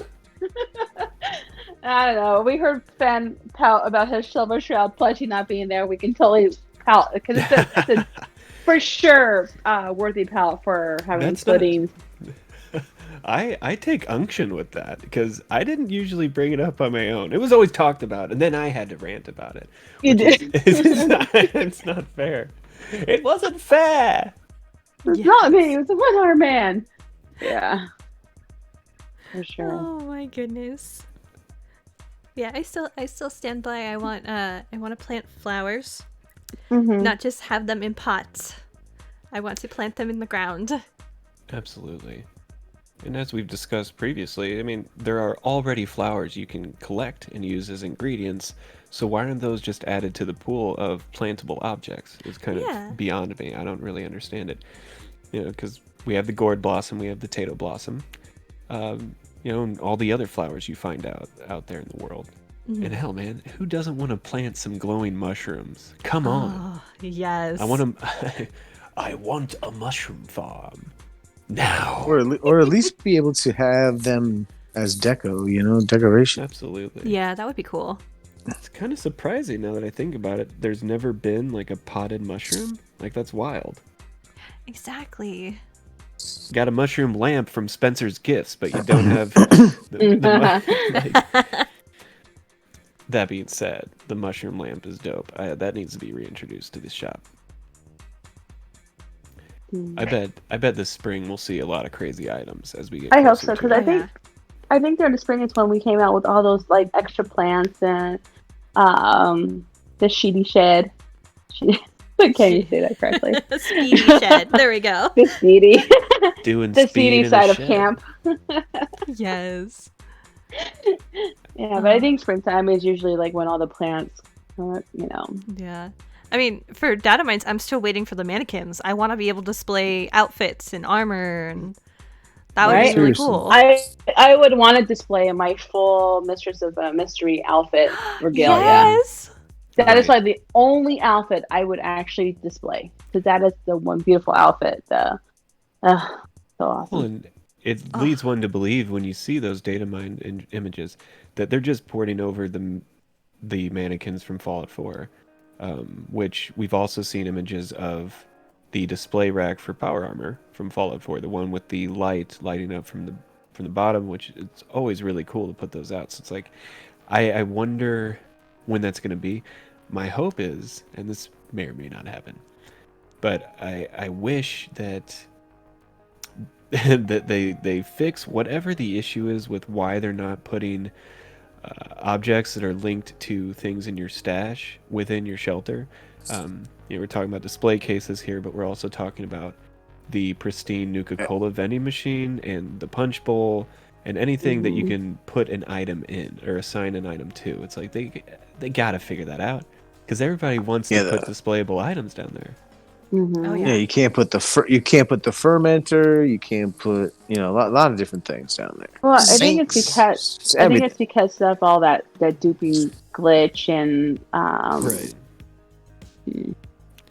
I don't know. We heard Fen pout about his Silver Shroud plushie not being there. We can totally pout because it's a for sure worthy palette for having That's not- puddings. I take unction with that because I didn't usually bring it up on my own. It was always talked about, and then I had to rant about it. You which did. It's not fair. It wasn't fair. It's not me. It's a one-armed man. Yeah. For sure. Oh my goodness. Yeah, I still stand by. I want to plant flowers, Mm-hmm. not just have them in pots. I want to plant them in the ground. Absolutely. And as we've discussed previously, I mean, there are already flowers you can collect and use as ingredients, so why aren't those just added to the pool of plantable objects? It's kind Yeah. of beyond me. I don't really understand it. You know, because we have the gourd blossom, we have the tato blossom, you know, and all the other flowers you find out there in the world. Mm-hmm. And hell, man, who doesn't want to plant some glowing mushrooms? Come on. Oh, yes. I want to... I want a mushroom farm. Now. Or at least be able to have them as decoration. Absolutely. Yeah, that would be cool. It's kind of surprising now that I think about it. There's never been like a potted mushroom. Like, that's wild. Exactly. Got a mushroom lamp from Spencer's Gifts, but you don't have That being said, the mushroom lamp is dope. That needs to be reintroduced to the shop. I bet this spring we'll see a lot of crazy items as we get I hope closer so, to because it. I think during the spring is when we came out with all those like extra plants and the sheedy shed. Can't you say that correctly? Speedy shed. There we go. The seedy. Doing The speed seedy in a side of shed. camp. Yes. Yeah, but I think springtime is usually like when all the plants, Yeah. I mean, for data mines, I'm still waiting for the mannequins. I want to be able to display outfits and armor, and that would Right? be really Seriously. cool. I would want to display my full Mistress of Mystery outfit regalia. Yes. That is Right. like the only outfit I would actually display, because that is the one beautiful outfit. So awesome. Well, and it leads one to believe when you see those data mine images that they're just porting over the mannequins from Fallout 4, which we've also seen images of the display rack for power armor from Fallout 4, the one with the light lighting up from the bottom, which it's always really cool to put those out. So it's like, I wonder when that's going to be. My hope is, and this may or may not happen, but I wish that that they fix whatever the issue is with why they're not putting objects that are linked to things in your stash within your shelter. We're talking about display cases here, but we're also talking about the pristine Nuka-Cola vending machine and the punch bowl and anything that you can put an item in or assign an item to. It's like they gotta figure that out, because everybody wants to put displayable items down there. Mhm. Oh, Yeah, you can't put the fermenter. You can't put a lot of different things down there. Well, I think it's Sinks, because everything. of all that duping glitch and Right.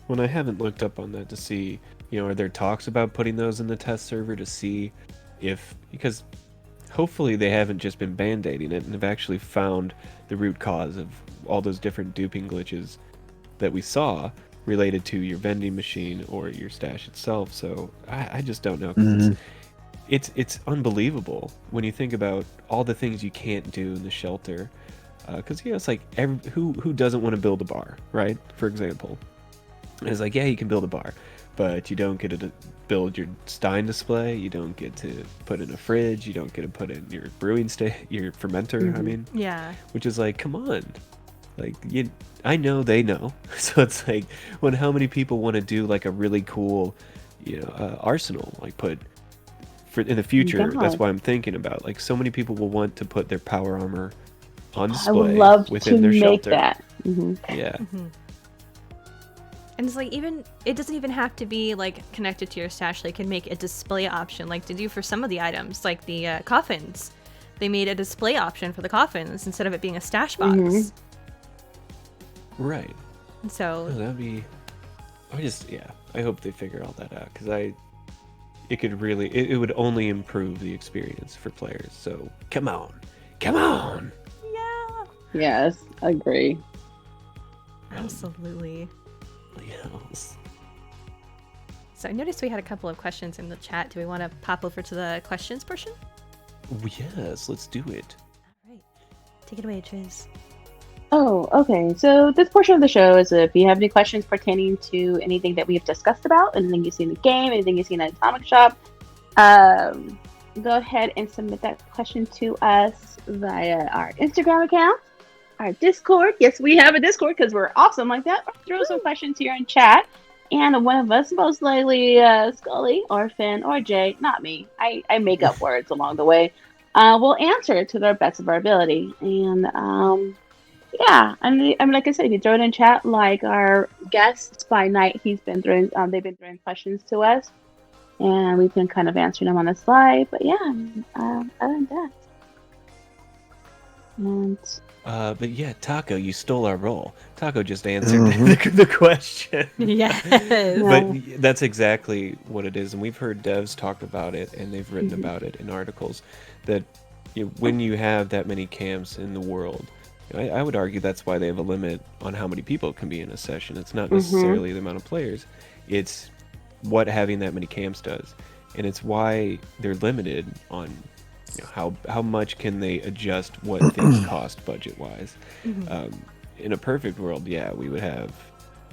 When I haven't looked up on that to see, are there talks about putting those in the test server to see if, because hopefully they haven't just been band-aiding it and have actually found the root cause of all those different duping glitches that we saw related to your vending machine or your stash itself. So I just don't know, 'cause it's unbelievable when you think about all the things you can't do in the shelter. Because it's like who doesn't want to build a bar, right? For example, and it's like, yeah, you can build a bar, but you don't get to build your Stein display. You don't get to put in a fridge. You don't get to put in your your fermenter. I mean, Yeah. which is like, come on, like I know they know. So it's like, when how many people want to do like a really cool, arsenal, like put for in the future. Yeah. That's why I'm thinking about, like, so many people will want to put their power armor on I display would love within to their make shelter. that. Hmm. Yeah. And it's like, it doesn't even have to be like connected to your stash. They can make a display option, like to do for some of the items, like the coffins. They made a display option for the coffins instead of it being a stash box. Right. And so Oh, that'd be. I hope they figure all that out, because it could really, it would only improve the experience for players. So come on. yeah, Yes, agree. absolutely. Yes. So I noticed we had a couple of questions in the chat. Do we want to pop over to the questions portion? Yes, let's do it. All right. Take it away, Triz. Oh, okay. So this portion of the show is if you have any questions pertaining to anything that we have discussed about, anything you see in the game, anything you see in the Atomic Shop, go ahead and submit that question to us via our Instagram account, our Discord. Yes, we have a Discord because we're awesome like that. Or throw some questions here in chat. And one of us, most likely Skullie or Finn or Jay, not me. I make up words along the way. Will answer it to the best of our ability. And yeah, I mean, like I said, if you throw it in chat, like our guests by night, they've been throwing questions to us, and we've been kind of answering them on the slide. But yeah, other than that, and But yeah, Taco, you stole our role. Taco just answered the question. Yes. But that's exactly what it is, and we've heard devs talk about it, and they've written about it in articles, that when you have that many camps in the world, I would argue that's why they have a limit on how many people can be in a session. It's not necessarily the amount of players, it's what having that many camps does, and it's why they're limited on how much can they adjust what things cost budget-wise. In a perfect world, yeah, we would have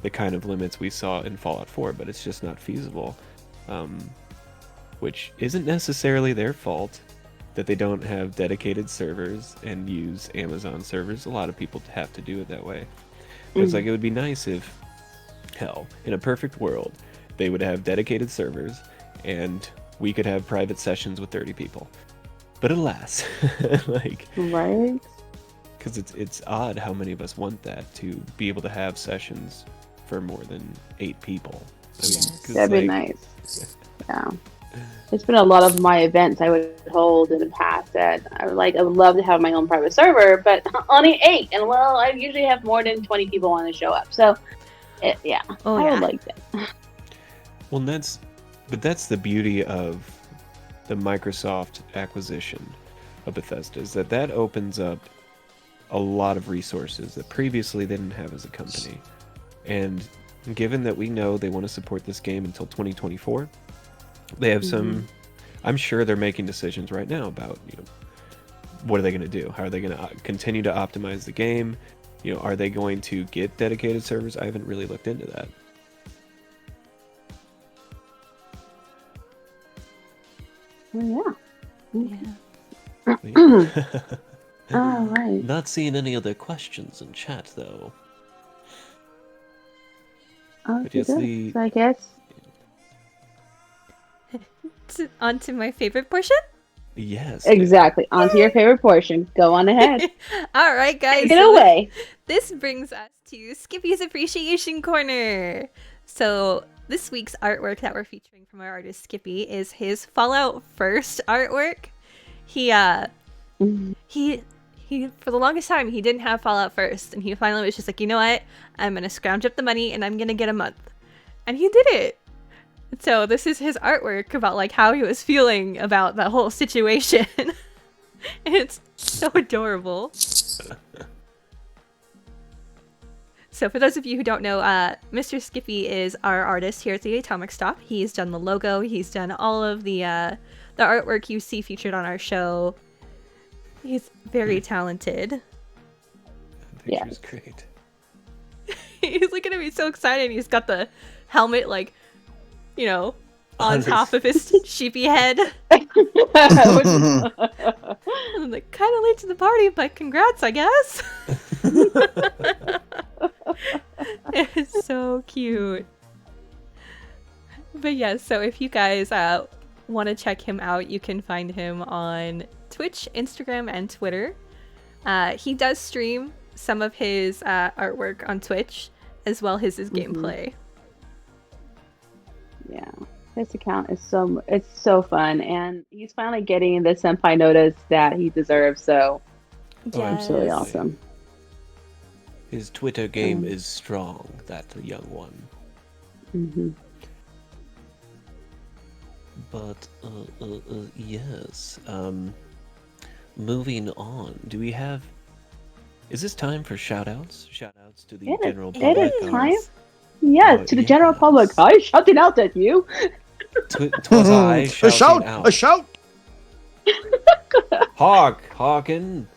the kind of limits we saw in Fallout 4, but it's just not feasible, which isn't necessarily their fault that they don't have dedicated servers and use Amazon servers. A lot of people have to do it that way. But it's like, it would be nice if, hell, in a perfect world, they would have dedicated servers and we could have private sessions with 30 people. But alas, like, right? Because it's odd how many of us want that, to be able to have sessions for more than 8 people. I mean, That'd be nice. Yeah. It's been a lot of my events I would hold in the past that I would love to have my own private server, but only 8. And well, I usually have more than 20 people want to show up. So, I would like that. Well, that's the beauty of the Microsoft acquisition of Bethesda, is that opens up a lot of resources that previously they didn't have as a company. And given that we know they want to support this game until 2024, they have some, I'm sure they're making decisions right now about, what are they going to do? How are they going to continue to optimize the game? Are they going to get dedicated servers? I haven't really looked into that. All right. Not seeing any other questions in chat, though. But yes, So I guess. On to my favorite portion? Yes. Exactly. On to your favorite portion. Go on ahead. All right, guys. Take it away. This brings us to Skippy's Appreciation Corner. So this week's artwork that we're featuring from our artist Skippy is his Fallout First artwork. He for the longest time he didn't have Fallout First, and he finally was just like, you know what? I'm gonna scrounge up the money and I'm gonna get a month. And he did it. So this is his artwork about like how he was feeling about that whole situation. And it's so adorable. So for those of you who don't know, Mr. Skippy is our artist here at the Atomic Stop. He's done the logo. He's done all of the artwork you see featured on our show. He's very talented. That picture's great. He's looking at me so excited. He's got the helmet, like, on top of his sheepy head. I'm like, kind of late to the party, but congrats, I guess. It's so cute. But yeah, so if you guys want to check him out, you can find him on Twitch, Instagram, and Twitter. He does stream some of his artwork on Twitch, as well as his gameplay. Yeah, his account is so fun, and he's finally getting the senpai notice that he deserves. So, it's really awesome. His Twitter game is strong. That young one. But yes. Moving on. Do we have? Is this time for shoutouts? Shoutouts to the general public. It is time. Yes, to the general public. I shouting out at you. Twas I shouting out. A shout! Hearken,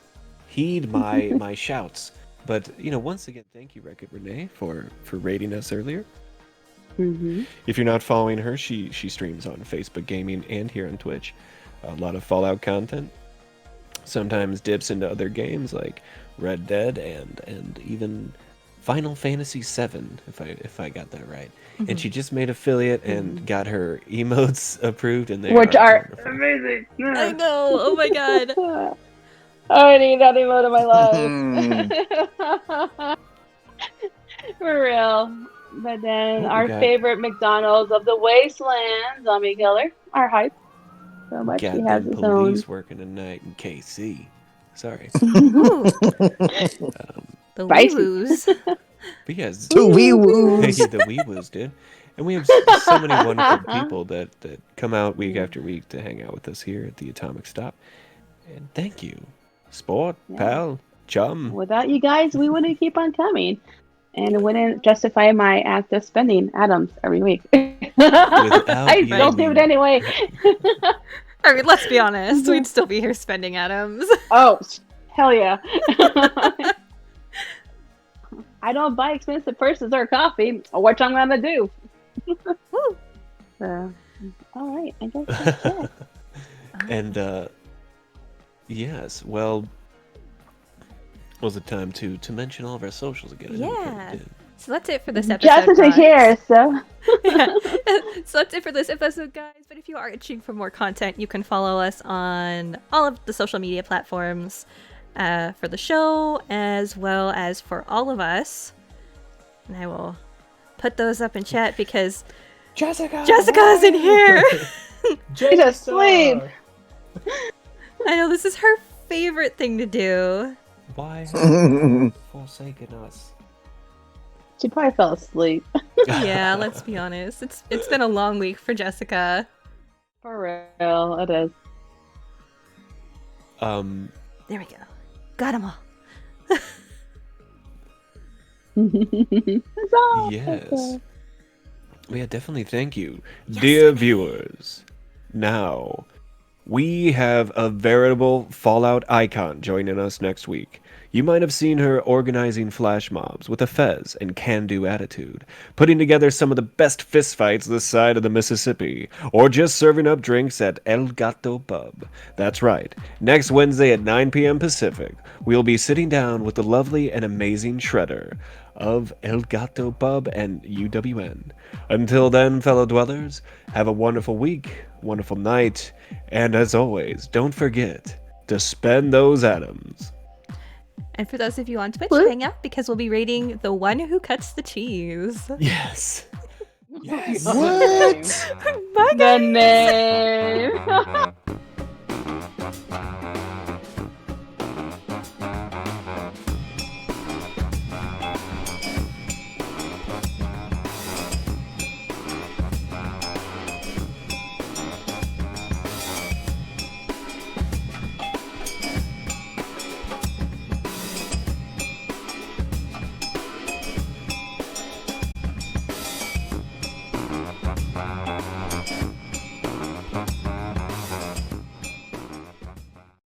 heed my shouts. But once again, thank you, Wreck-It Renee, for rating us earlier. Mm-hmm. If you're not following her, she streams on Facebook Gaming and here on Twitch. A lot of Fallout content. Sometimes dips into other games like Red Dead and even Final Fantasy VII, if I got that right. Mm-hmm. And she just made affiliate and got her emotes approved, and they Which are wonderful. amazing. I know. Oh my god. I need that emote in my life. For real. But then What we our got? favorite McDonald's of the Wasteland, Zombie Killer, our hype. So much he has Goddamn his own. police working tonight in KC. Sorry. Ooh, the Spicy. wee-woos. But yes, The wee woos. the wee-woos, dude. And we have so many wonderful people that come out week after week to hang out with us here at the Atomic Stop. And thank you, sport, pal, chum. Without you guys, we wouldn't keep on coming. And it wouldn't justify my act of spending atoms every week. I still do it anyway. I mean, let's be honest. We'd still be here spending atoms. Oh, hell yeah. I don't buy expensive purses or coffee. What I'm gonna do? Woo. So, all right, I guess that's it. And yes, well, was it time to mention all of our socials again? I know we kinda Yeah. did. So that's it for this episode. Just isn't guys. here, so. Yeah. So that's it for this episode, guys. But if you are itching for more content, you can follow us on all of the social media platforms for the show, as well as for all of us. And I will put those up in chat because Jessica's in here. She's asleep. I know this is her favorite thing to do. Why have you forsaken us? She probably fell asleep. Yeah, let's be honest. It's been a long week for Jessica. For real, it is. There we go. Got them all. It's all Yes. okay. Yeah, definitely thank you. Dear viewers, now we have a veritable Fallout icon joining us next week. You might have seen her organizing flash mobs with a fez and can-do attitude, putting together some of the best fistfights this side of the Mississippi, or just serving up drinks at El Gato Pub. That's right, next Wednesday at 9 p.m. Pacific, we'll be sitting down with the lovely and amazing Shredder of El Gato Pub and UWN. Until then, fellow dwellers, have a wonderful week, wonderful night, and as always, don't forget to spend those atoms. And for those of you on Twitch, What? hang out because we'll be rating the one who cuts the cheese. Yes. Yes. What? Bye, The guys. name.